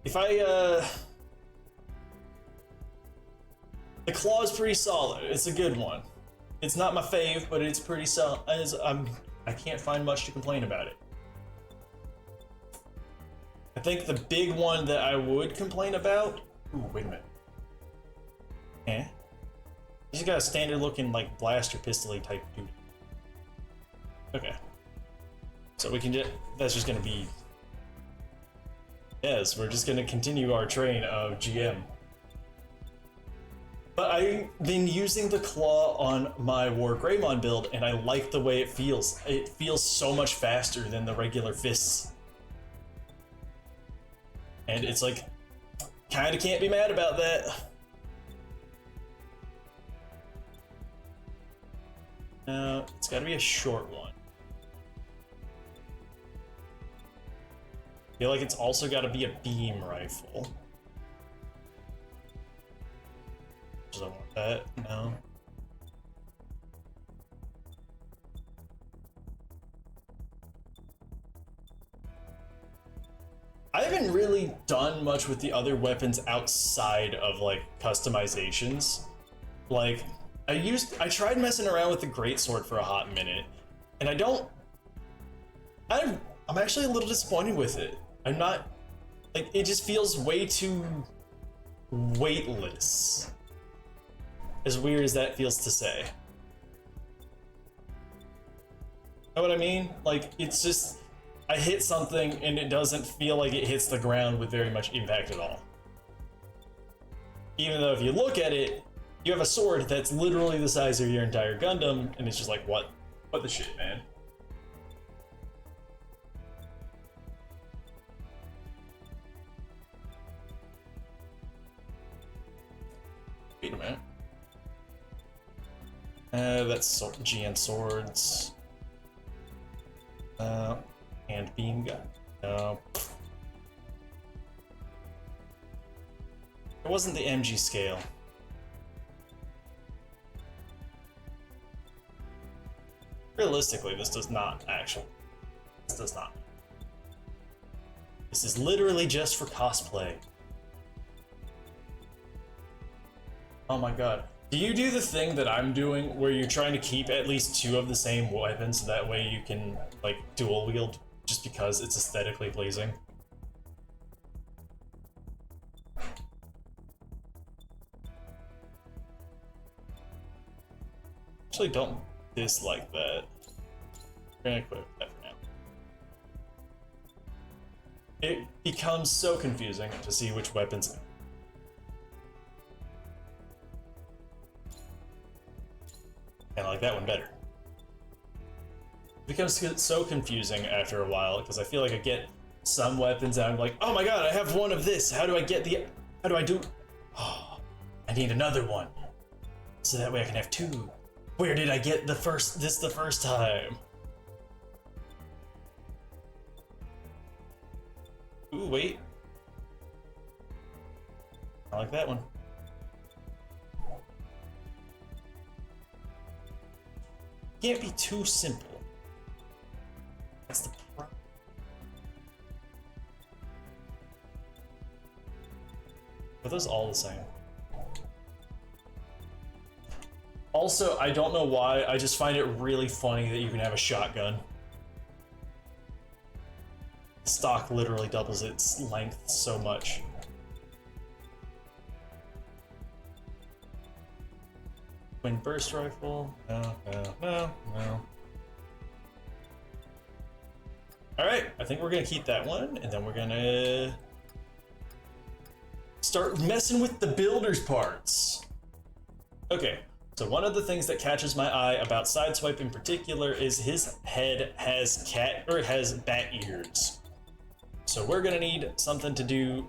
if the claw is pretty solid. It's a good one. It's not my fave, but it's pretty solid. I can't find much to complain about it. I think the big one that I would complain about... Ooh, wait a minute. Eh? He's got a standard looking, like, blaster pistol-y type dude. Okay. So we can that's just gonna be... Yes, we're just gonna continue our train of GM. But I've been using the claw on my War Greymon build, and I like the way it feels. It feels so much faster than the regular fists. And it's like, kinda can't be mad about that. It's gotta be a short one. I feel like it's also gotta be a beam rifle. Does I want that? No. I haven't really done much with the other weapons outside of like customizations. Like, I tried messing around with the greatsword for a hot minute, and I'm actually a little disappointed with it. I'm not, like, it just feels way too weightless. As weird as that feels to say. Know what I mean? Like, it's just, I hit something and it doesn't feel like it hits the ground with very much impact at all. Even though if you look at it, you have a sword that's literally the size of your entire Gundam, and it's just like, what the shit, man? Wait a minute. That's GN swords. And beam gun. No. It wasn't the MG scale. Realistically, this does not actually. This does not. This is literally just for cosplay. Oh my god. Do you do the thing that I'm doing where you're trying to keep at least 2 of the same weapons so that way you can, like, dual wield just because it's aesthetically pleasing? Actually, don't dislike that. We're gonna equip that for now. It becomes so confusing to see which weapons. And I like that one better. It becomes so confusing after a while because I feel like I get some weapons and I'm like, oh my god, I have one of this. How do I get how do I do? Oh, I need another one. So that way I can have 2. Where did I get this the first time? Ooh, wait. I like that one. Can't be too simple. That's the problem. Are those all the same? Also, I don't know why, I just find it really funny that you can have a shotgun. Stock literally doubles its length so much. Twin burst rifle? No. Alright, I think we're gonna keep that one, and then we're gonna start messing with the builder's parts. Okay, so one of the things that catches my eye about Sideswipe in particular is his head has bat ears. So we're gonna need something to do.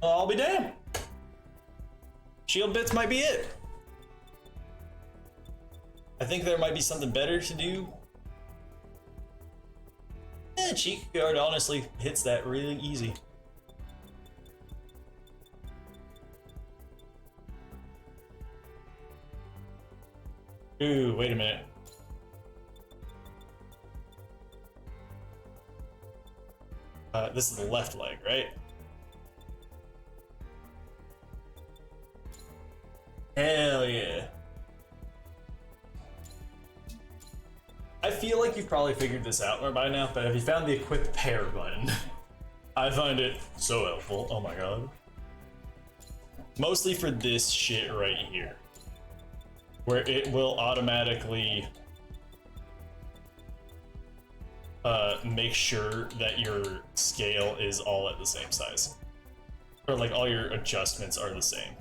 I'll be damned. Shield bits might be it. I think there might be something better to do. Cheek guard honestly hits that really easy. Ooh, wait a minute. This is the left leg, right? Hell yeah. I feel like you've probably figured this out by now, but have you found the equip pair button? I find it so helpful. Oh my god. Mostly for this shit right here, where it will automatically make sure that your scale is all at the same size. Or like all your adjustments are the same.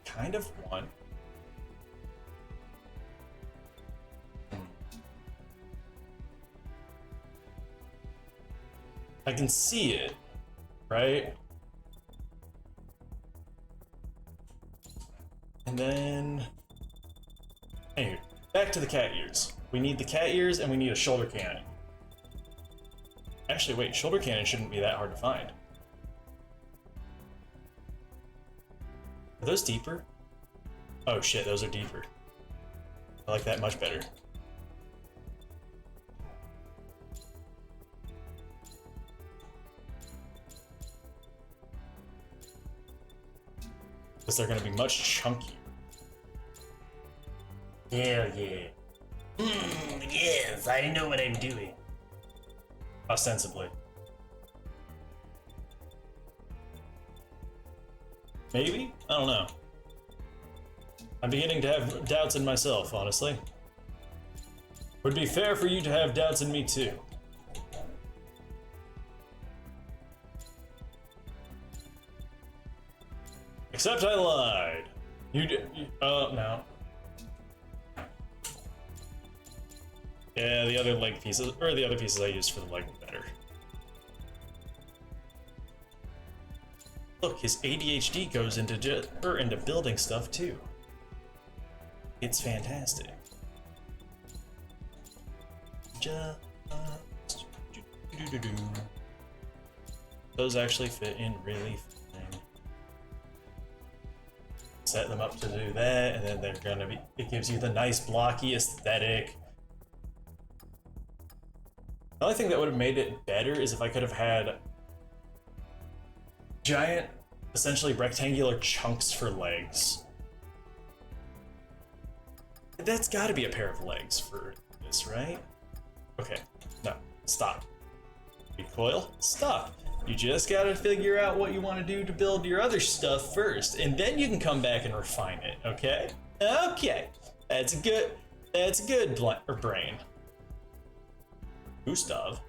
Kind of want. I can see it, right? And then, anyway, back to the cat ears. We need the cat ears and we need a shoulder cannon. Actually, wait, shoulder cannon shouldn't be that hard to find. Are those deeper? Oh shit, those are deeper. I like that much better. Because they're gonna be much chunkier. Hell yeah. Yes, I know what I'm doing. Ostensibly. Maybe? I don't know. I'm beginning to have doubts in myself, honestly. Would be fair for you to have doubts in me too. Except I lied. You did. No. Yeah, the other leg pieces, or the other pieces I used for the leg were better. Look, his ADHD goes into into building stuff too. It's fantastic. Those actually fit in really fine. Set them up to do that, and then they're gonna be. It gives you the nice blocky aesthetic. The only thing that would have made it better is if I could have had giant, essentially rectangular chunks for legs. That's gotta be a pair of legs for this, right? Okay, no, stop. Recoil, stop. You just gotta figure out what you want to do to build your other stuff first, and then you can come back and refine it, okay? Okay, that's a good brain. Gustav?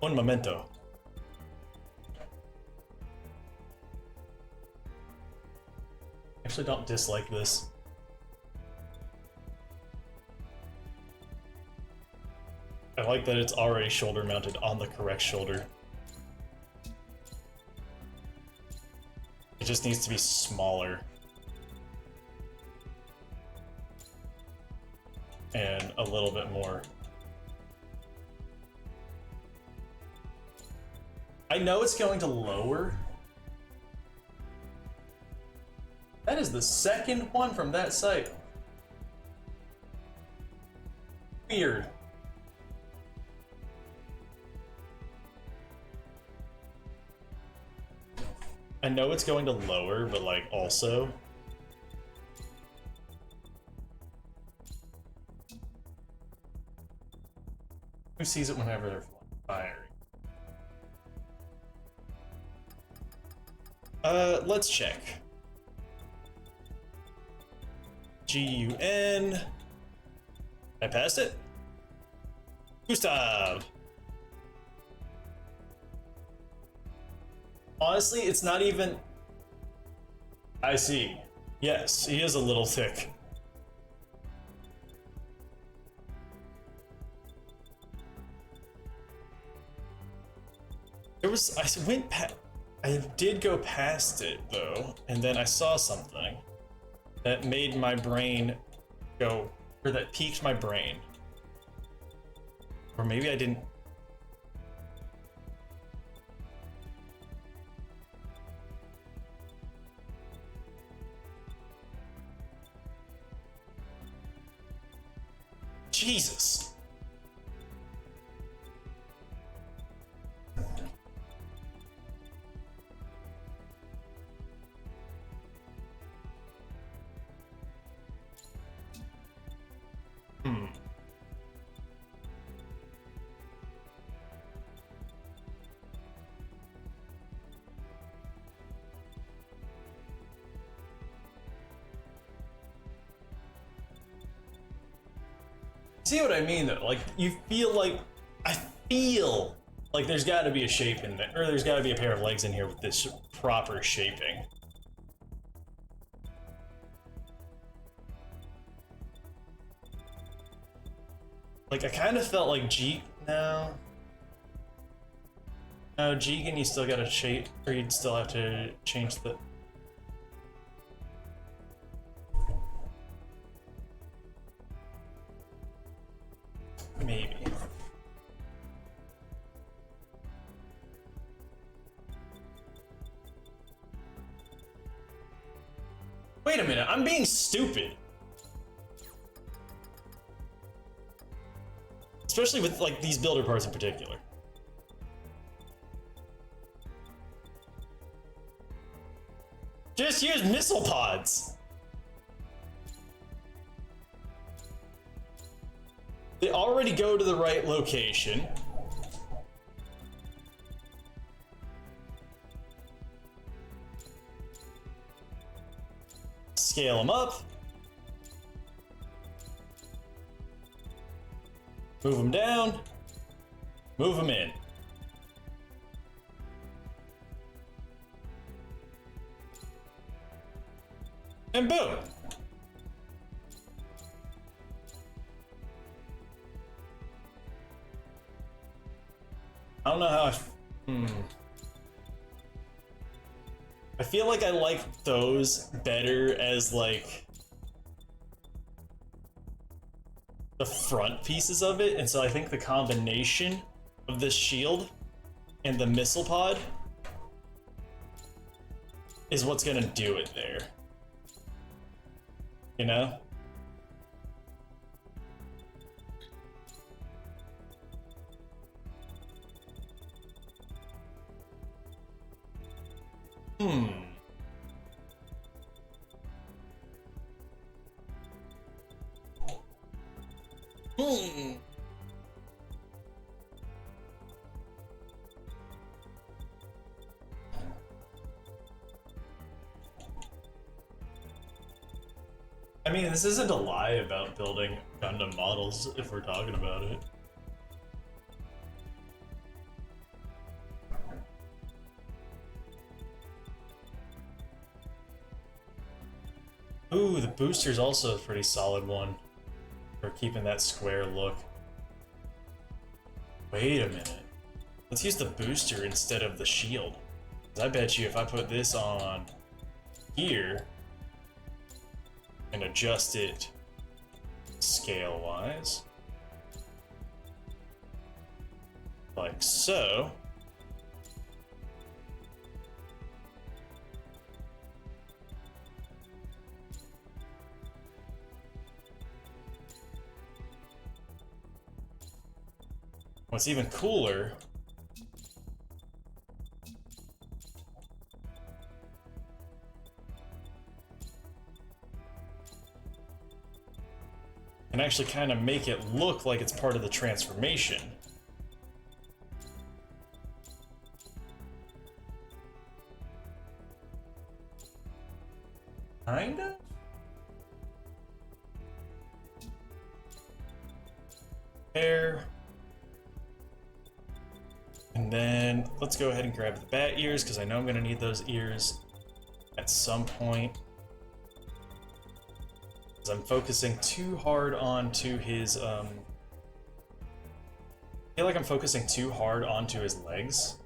Un momento. Actually, don't dislike this. I like that it's already shoulder mounted on the correct shoulder. It just needs to be smaller. And a little bit more. I know it's going to lower. That is the second one from that site. Weird. I know it's going to lower, but like also. Who sees it whenever they're firing? Let's check. G-U-N. I passed it? Gustav. Honestly, it's not even... I see. Yes, he is a little thick. I did go past it though, and then I saw something that made my brain go, or that piqued my brain. Or maybe I didn't. Jesus. See what I mean though? Like, you feel like, I feel like there's got to be a shape in there, or there's got to be a pair of legs in here with this proper shaping. Like, I kind of felt like no, Jigen, you still got to shape, or you'd still have to change the... Maybe. Wait a minute, I'm being stupid. Especially with, like, these builder parts in particular. Just use missile pods. They already go to the right location. Scale them up. Move them down. Move them in. And boom. I don't know how I feel like I like those better as, like, the front pieces of it, and so I think the combination of this shield and the missile pod is what's gonna do it there. You know? I mean, this isn't a lie about building Gundam models if we're talking about it. Ooh, the booster's also a pretty solid one for keeping that square look. Wait a minute. Let's use the booster instead of the shield. 'Cause I bet you if I put this on here and adjust it scale-wise, like so, what's even cooler and actually kind of make it look like it's part of the transformation. Kinda? There. And then let's go ahead and grab the bat ears, because I know I'm going to need those ears at some point. Because I'm focusing too hard onto his, I feel like I'm focusing too hard onto his legs.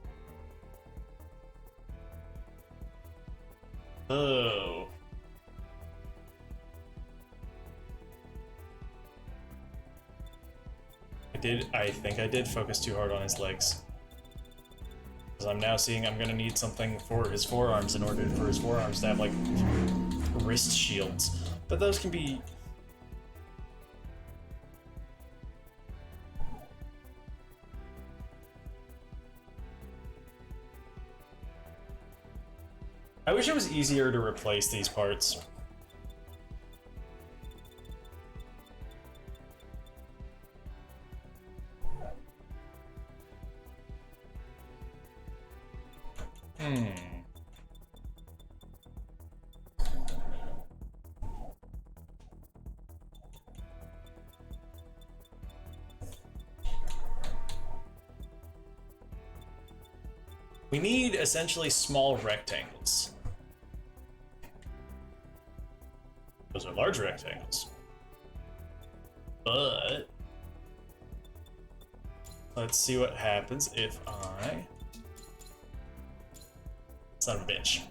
Oh. I think I did focus too hard on his legs. Because I'm now seeing I'm gonna need something for his forearms in order for his forearms to have, like, wrist shields. But those can be... I wish it was easier to replace these parts. We need essentially small rectangles. Those are large rectangles. But let's see what happens if I... Son of a bitch.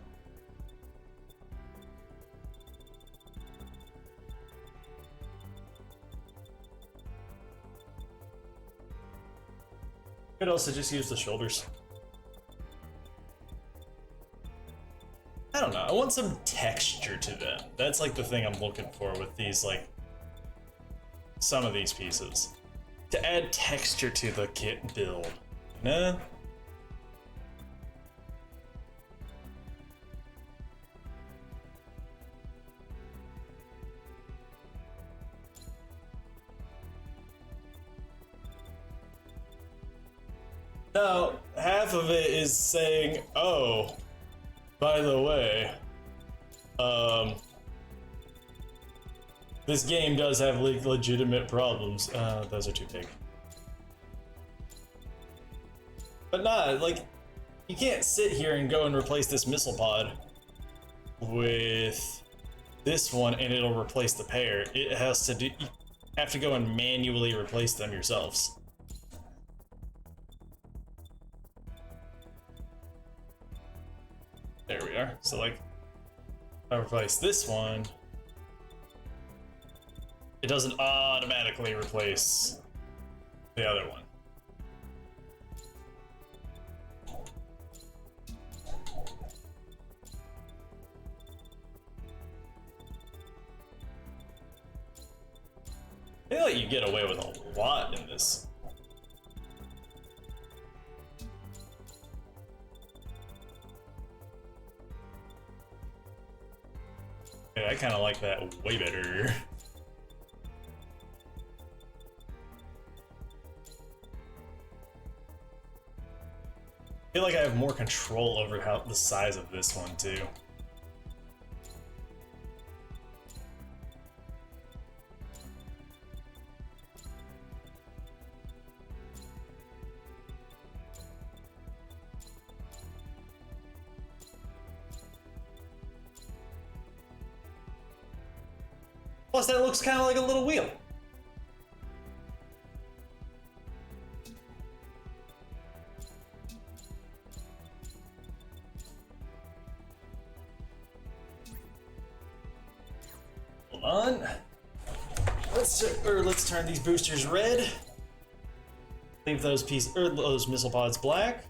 Could also just use the shoulders. I don't know, I want some texture to them. That's like the thing I'm looking for with these, like, some of these pieces. To add texture to the kit build. Nah. Now, half of it is saying, oh, by the way, this game does have legitimate problems. Those are too big. But nah, like, you can't sit here and go and replace this missile pod with this one and it'll replace the pair. It has to do, you have to go and manually replace them yourselves. There we are. So, like, if I replace this one, it doesn't automatically replace the other one. I feel like you get away with a lot in this. Yeah, I kind of like that way better. I feel like I have more control over how the size of this one too. Plus, that looks kind of like a little wheel. Hold on. Let's turn these boosters red. Leave those those missile pods black.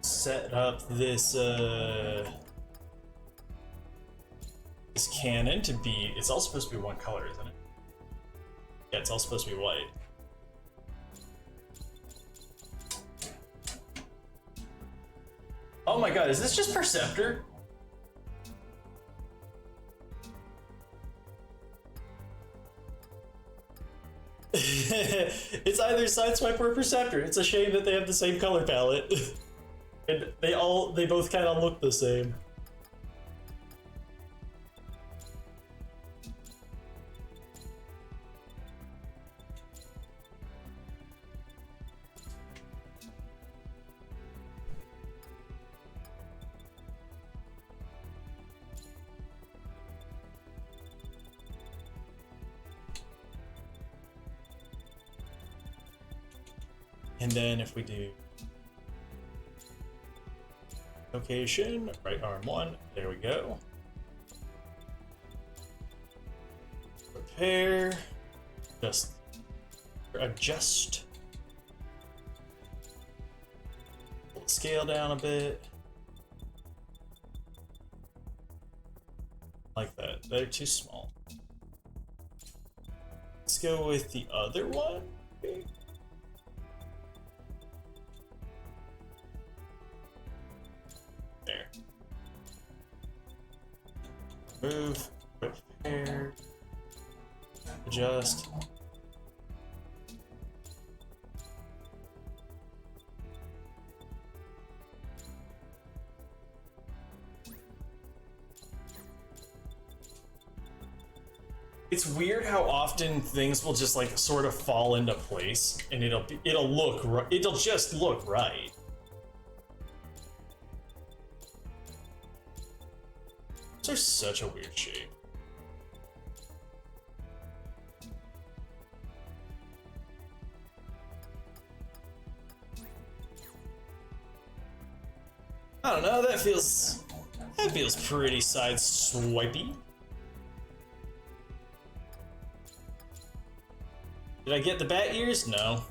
Set up this this cannon to be, it's all supposed to be one color, isn't it? Yeah, it's all supposed to be white. Oh my god, is this just Perceptor? It's either Sideswipe or Perceptor. It's a shame that they have the same color palette. And they both kind of look the same. And then if we do location, right arm 1, there we go. Prepare, just adjust. Pull the scale down a bit. Like that, they're too small. Let's go with the other one. There. Move, prepare, adjust. It's weird how often things will just like sort of fall into place, and it'll just look right. They're such a weird shape. I don't know, that feels pretty side-swipey. Did I get the bat ears? No.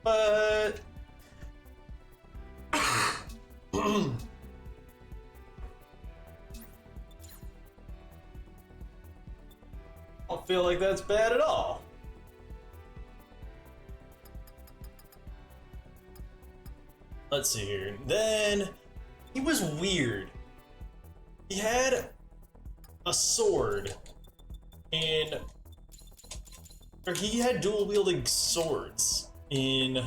But I don't feel like that's bad at all. Let's see here. Then he was weird. He had a sword or he had dual wielding swords in.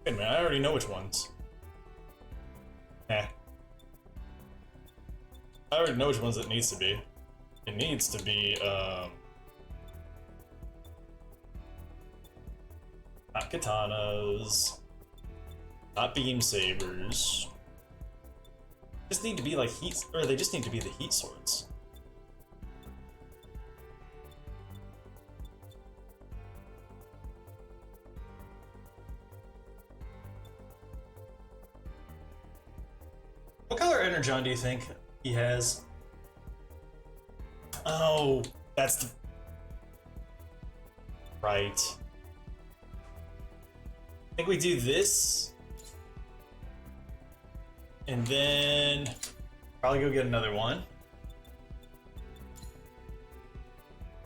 Wait a minute, I already know which ones. I already know which ones it needs to be. It needs to be, not katanas, not beam sabers. Just need to be like they just need to be the heat swords. What color energon do you think he has? Oh, that's the... Right. I think we do this. And then probably go get another one.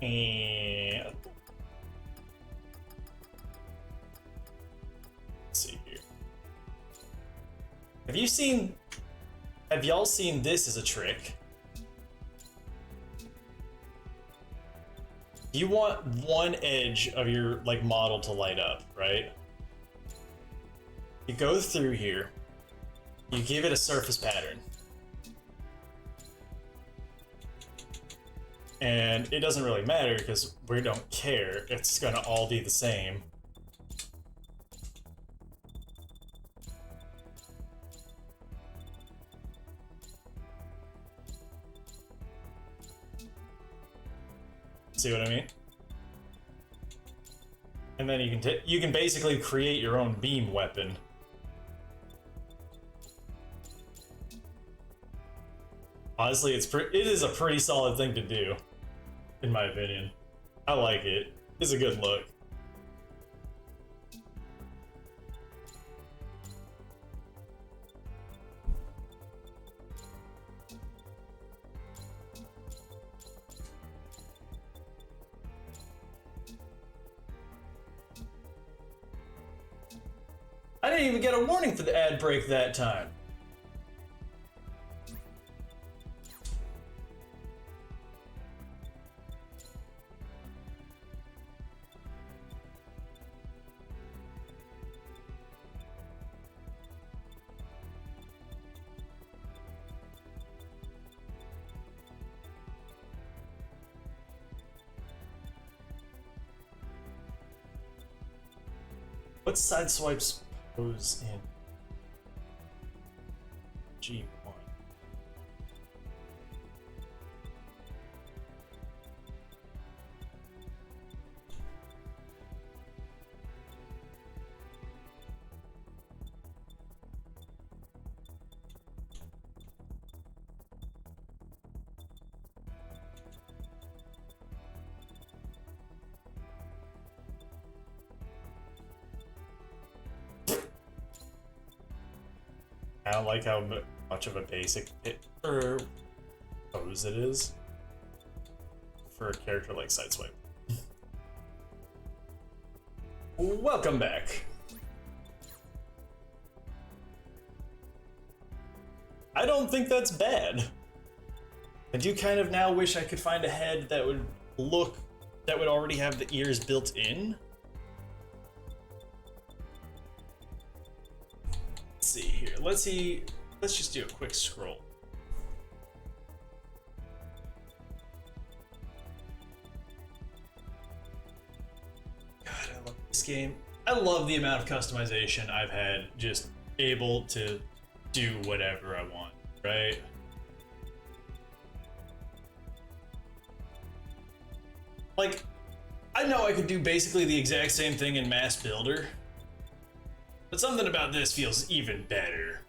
And let's see here. Have y'all seen this as a trick? You want one edge of your like model to light up, right? You go through here, you give it a surface pattern. And it doesn't really matter because we don't care, it's gonna all be the same. See what I mean? And then you can basically create your own beam weapon. Honestly, it is a pretty solid thing to do, in my opinion. I like it. It's a good look. I didn't even get a warning for the ad break that time. What side swipes pose in G1? I don't like how much of a basic pose it is for a character like Sideswipe. Welcome back. I don't think that's bad. I do kind of now wish I could find a head that would already have the ears built in. See here. Let's just do a quick scroll. God, I love this game. I love the amount of customization I've had, just able to do whatever I want, right? Like, I know I could do basically the exact same thing in Mass Builder, but something about this feels even better.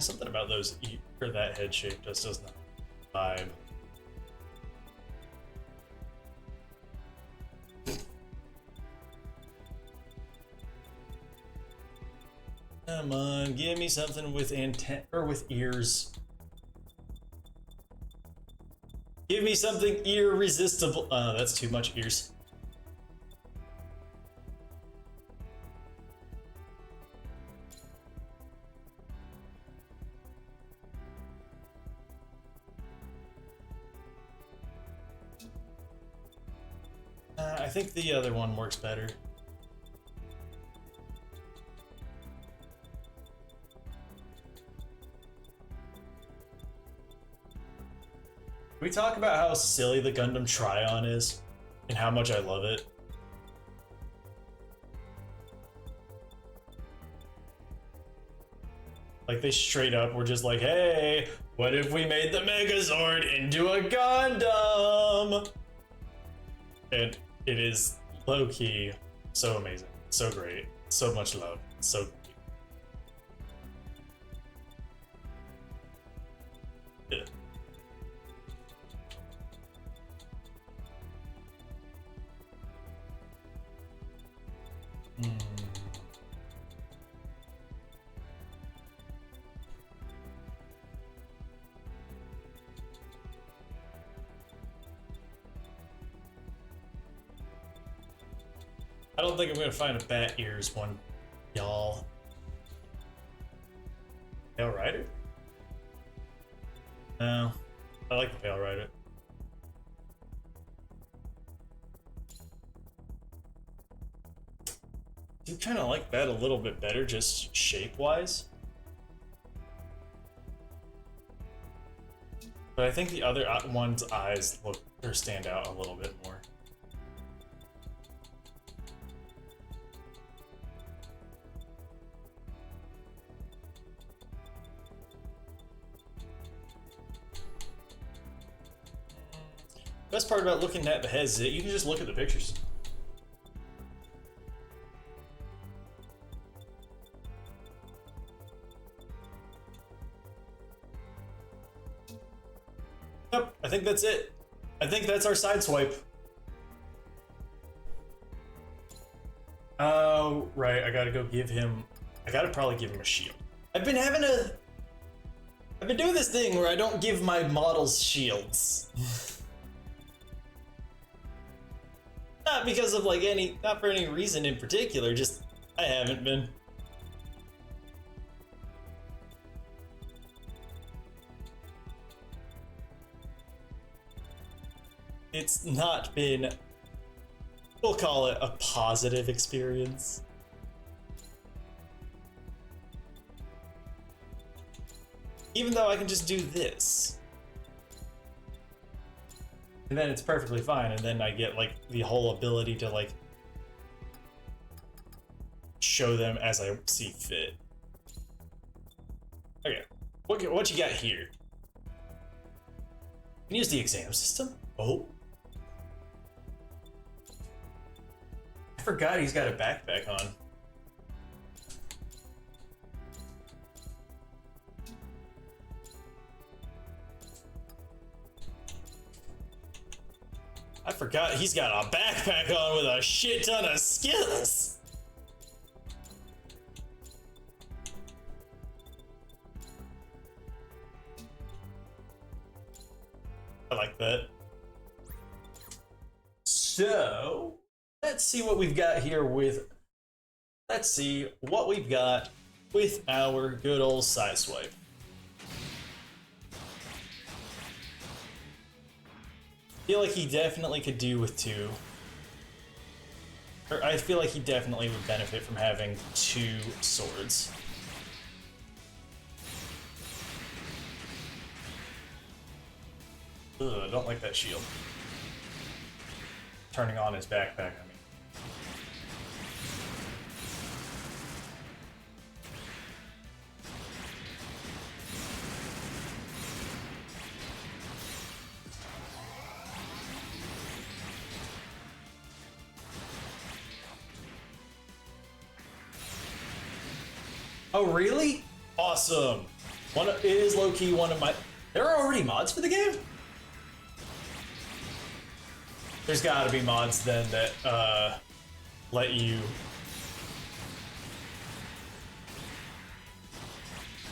Something about those or that head shape just does not vibe. Come on, give me something with or with ears. Give me something irresistible. That's too much ears. I think the other one works better. Can we talk about how silly the Gundam Tryon is and how much I love it? Like, they straight up were just like, hey, what if we made the Megazord into a Gundam? And it is low-key so amazing, so great, so much love, so good. I don't think I'm gonna find a bat ears one, y'all. Pale Rider? No, I like the Pale Rider. I do kind of like that a little bit better, just shape-wise. But I think the other one's eyes look or stand out a little bit more. Best part about looking at the heads is that you can just look at the pictures. Yep, I think that's it. I think that's our side swipe. Oh, right, I gotta go give him... I gotta probably give him a shield. I've been doing this thing where I don't give my models shields. Not because of like not for any reason in particular, just I haven't been. It's not been, we'll call it a positive experience. Even though I can just do this. and then it's perfectly fine, and then I get like the whole ability to like show them as I see fit. Okay, what you got here? Can use the exam system. Oh, I forgot he's got a backpack on. I forgot he's got a backpack on with a shit ton of skills. I like that. So, let's see what we've got here with... Let's see what we've got with our good old Sideswipe. Feel like he definitely could do with two. Or I feel like he definitely would benefit from having two swords. Ugh, I don't like that shield. Turning on his backpack, I mean. Oh, really? Awesome. It is low-key one of my... There are already mods for the game? There's gotta be mods then that, let you...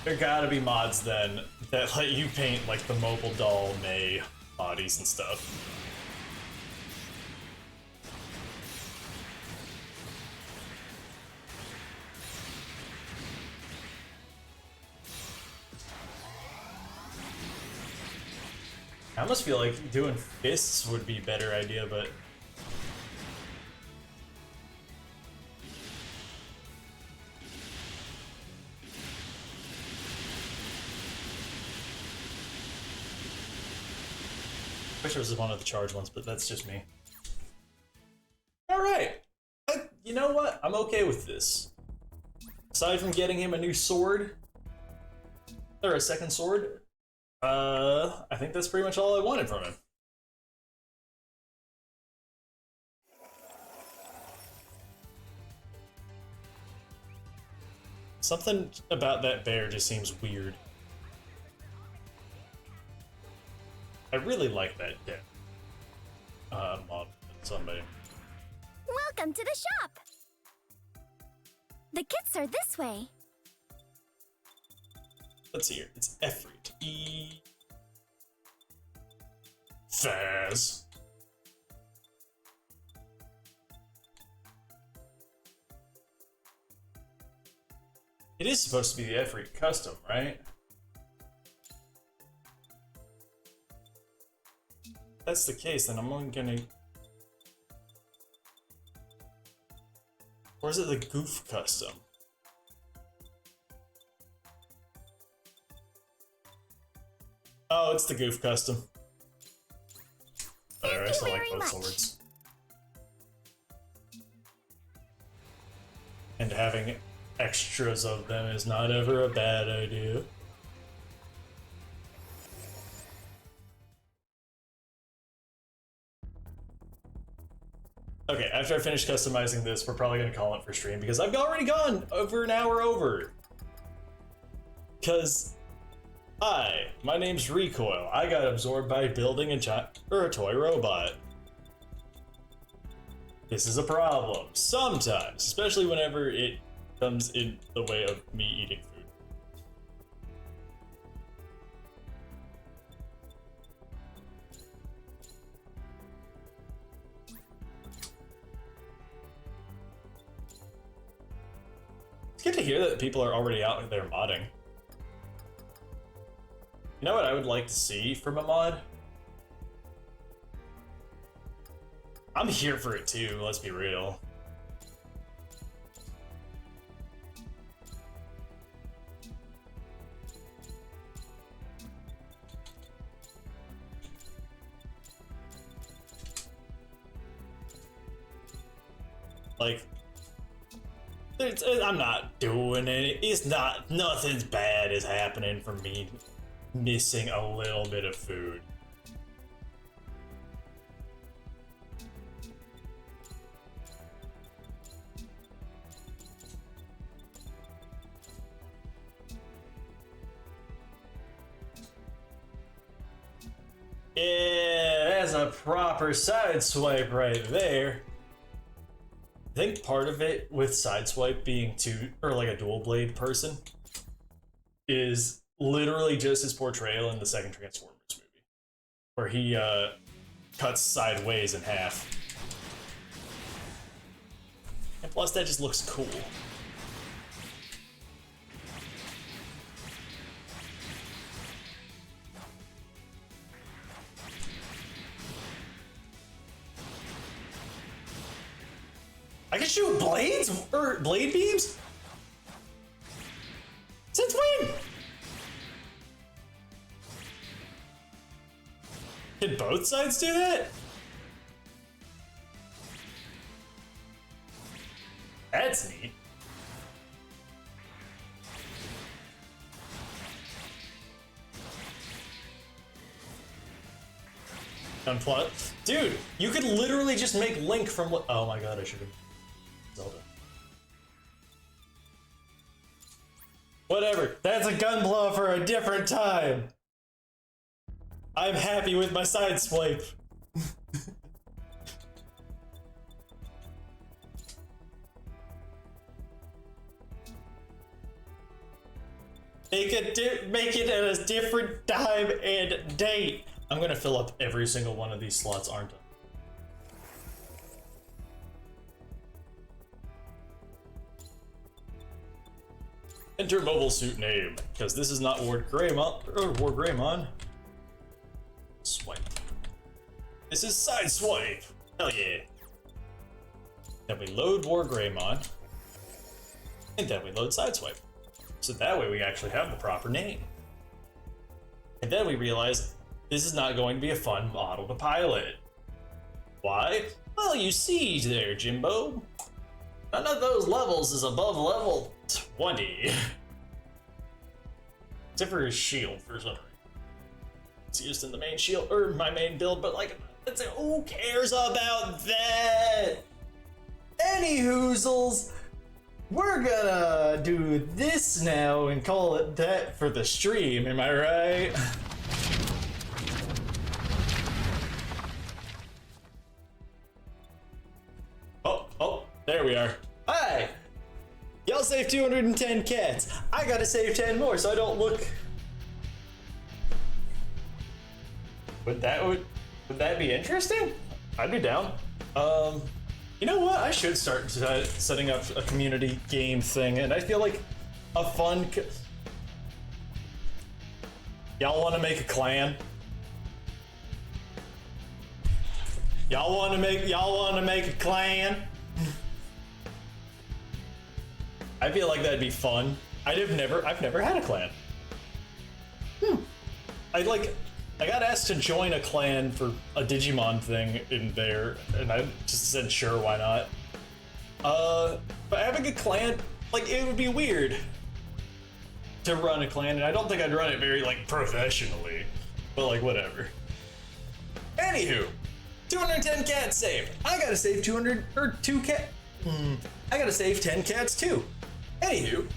There gotta be mods then that let you paint, like, the mobile doll May bodies and stuff. I almost feel like doing fists would be a better idea, but... Wish it was one of the charged ones, but that's just me. Alright! You know what? I'm okay with this. Aside from getting him a new sword, or a second sword, I think that's pretty much all I wanted from him. Something about that bear just seems weird. I really like that mod with somebody. Welcome to the shop! The kits are this way. Let's see here. It's Efreet. Faz. It is supposed to be the Efreet custom, right? If that's the case, then I'm only gonna... Or is it the Goof custom? Oh, it's the Goof custom. Whatever, I still like both swords. And having extras of them is not ever a bad idea. Okay, after I finish customizing this, we're probably gonna call it for stream because I've already gone over an hour over. Cause hi, my name's Recoil. I got absorbed by building a toy robot. This is a problem sometimes, especially whenever it comes in the way of me eating food. It's good to hear that people are already out there modding. You know what I would like to see from a mod? I'm here for it too, let's be real. Like, I'm not doing it. It's not, nothing's bad is happening for me missing a little bit of food. Yeah, that's a proper side swipe right there. I think part of it with sideswipe being like a dual blade person is literally just his portrayal in the second Transformers movie, where he cuts sideways in half. And plus that just looks cool. I can shoot blades? Or blade beams? Since when? Can both sides do that? That's neat. Unplug. Dude, you could literally just make Link from. Oh my god, I should have. Zelda. Whatever. That's a gunpla for a different time. I'm happy with my side swipe. Make it at a different time and date. I'm gonna fill up every single one of these slots, aren't I? Enter mobile suit name, because this is not Ward Greymon. Swipe. This is side swipe. Hell yeah. Then we load Ward Greymon, and then we load side swipe. So that way we actually have the proper name. And then we realize this is not going to be a fun model to pilot. Why? Well, you see there, Jimbo. None of those levels is above level 20. Except for his shield, for some reason. It's used in the main shield, or my main build, but like, who cares about that? Any hoozles, we're gonna do this now and call it that for the stream, am I right? Oh, there we are. Hi! Y'all saved 210 cats. I gotta save 10 more so I don't look... Would that be interesting? I'd be down. You know what? I should start setting up a community game thing, and I feel like a fun... Y'all wanna make a clan? Y'all wanna make a clan? I feel like that'd be fun. I've never had a clan. I got asked to join a clan for a Digimon thing in there, and I just said sure, why not? But having a clan, like, it would be weird to run a clan, and I don't think I'd run it very, like, professionally, but like, whatever. Anywho, 210 cats saved. I gotta save 2 cat. I gotta save 10 cats too. Anywho,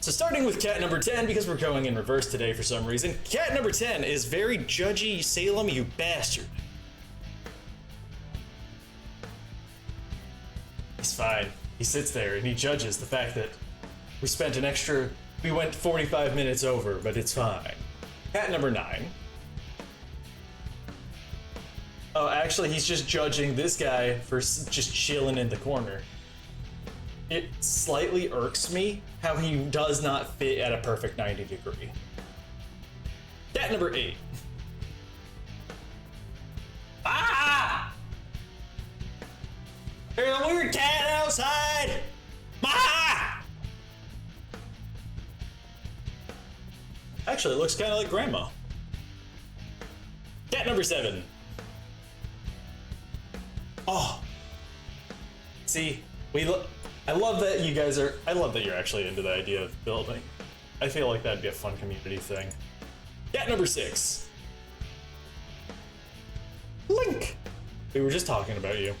so starting with cat number 10, because we're going in reverse today for some reason, cat number 10 is very judgy. Salem, you bastard. He's fine. He sits there and he judges the fact that we went 45 minutes over, but it's fine. Cat number 9. Oh, actually, he's just judging this guy for just chilling in the corner. It slightly irks me how he does not fit at a perfect 90 degree. Cat number 8. Ah! There's a weird cat outside! Ah! Actually, it looks kind of like Grandma. Cat number 7. Oh. See, I love that you guys are. I love that you're actually into the idea of building. I feel like that'd be a fun community thing. Cat number 6. Link. We were just talking about you.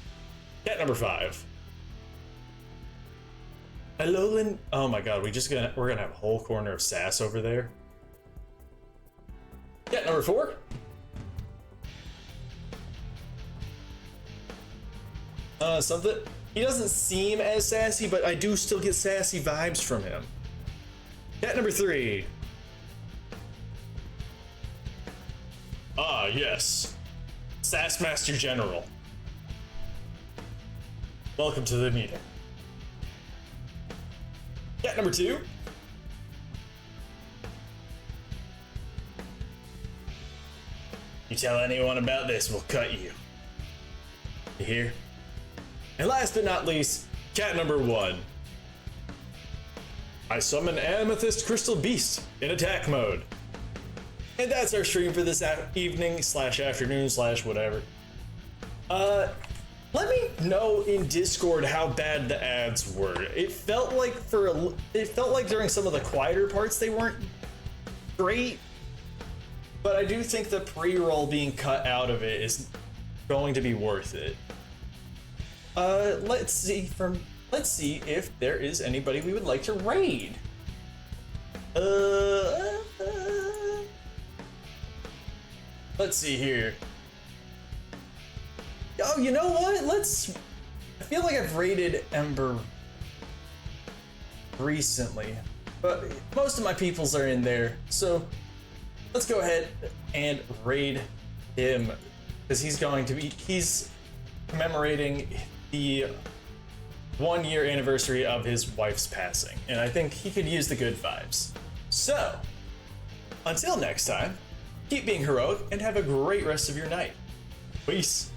Cat number 5. Alolan. Oh my god, we're gonna have a whole corner of sass over there. Cat number 4. Something. He doesn't seem as sassy, but I do still get sassy vibes from him. Cat number 3. Ah, yes. Sassmaster General. Welcome to the meeting. Cat number 2. You tell anyone about this, we'll cut you. You hear? And last but not least, cat number 1. I summon Amethyst Crystal Beast in attack mode. And that's our stream for this evening / afternoon / whatever. Let me know in Discord how bad the ads were. It felt like during some of the quieter parts they weren't great, but I do think the pre-roll being cut out of it is going to be worth it. Let's see if there is anybody we would like to raid. Let's see here. Oh, you know what? I feel like I've raided Ember recently, but most of my peoples are in there, so let's go ahead and raid him, because he's commemorating the 1-year anniversary of his wife's passing, and I think he could use the good vibes. So, until next time, keep being heroic and have a great rest of your night. Peace.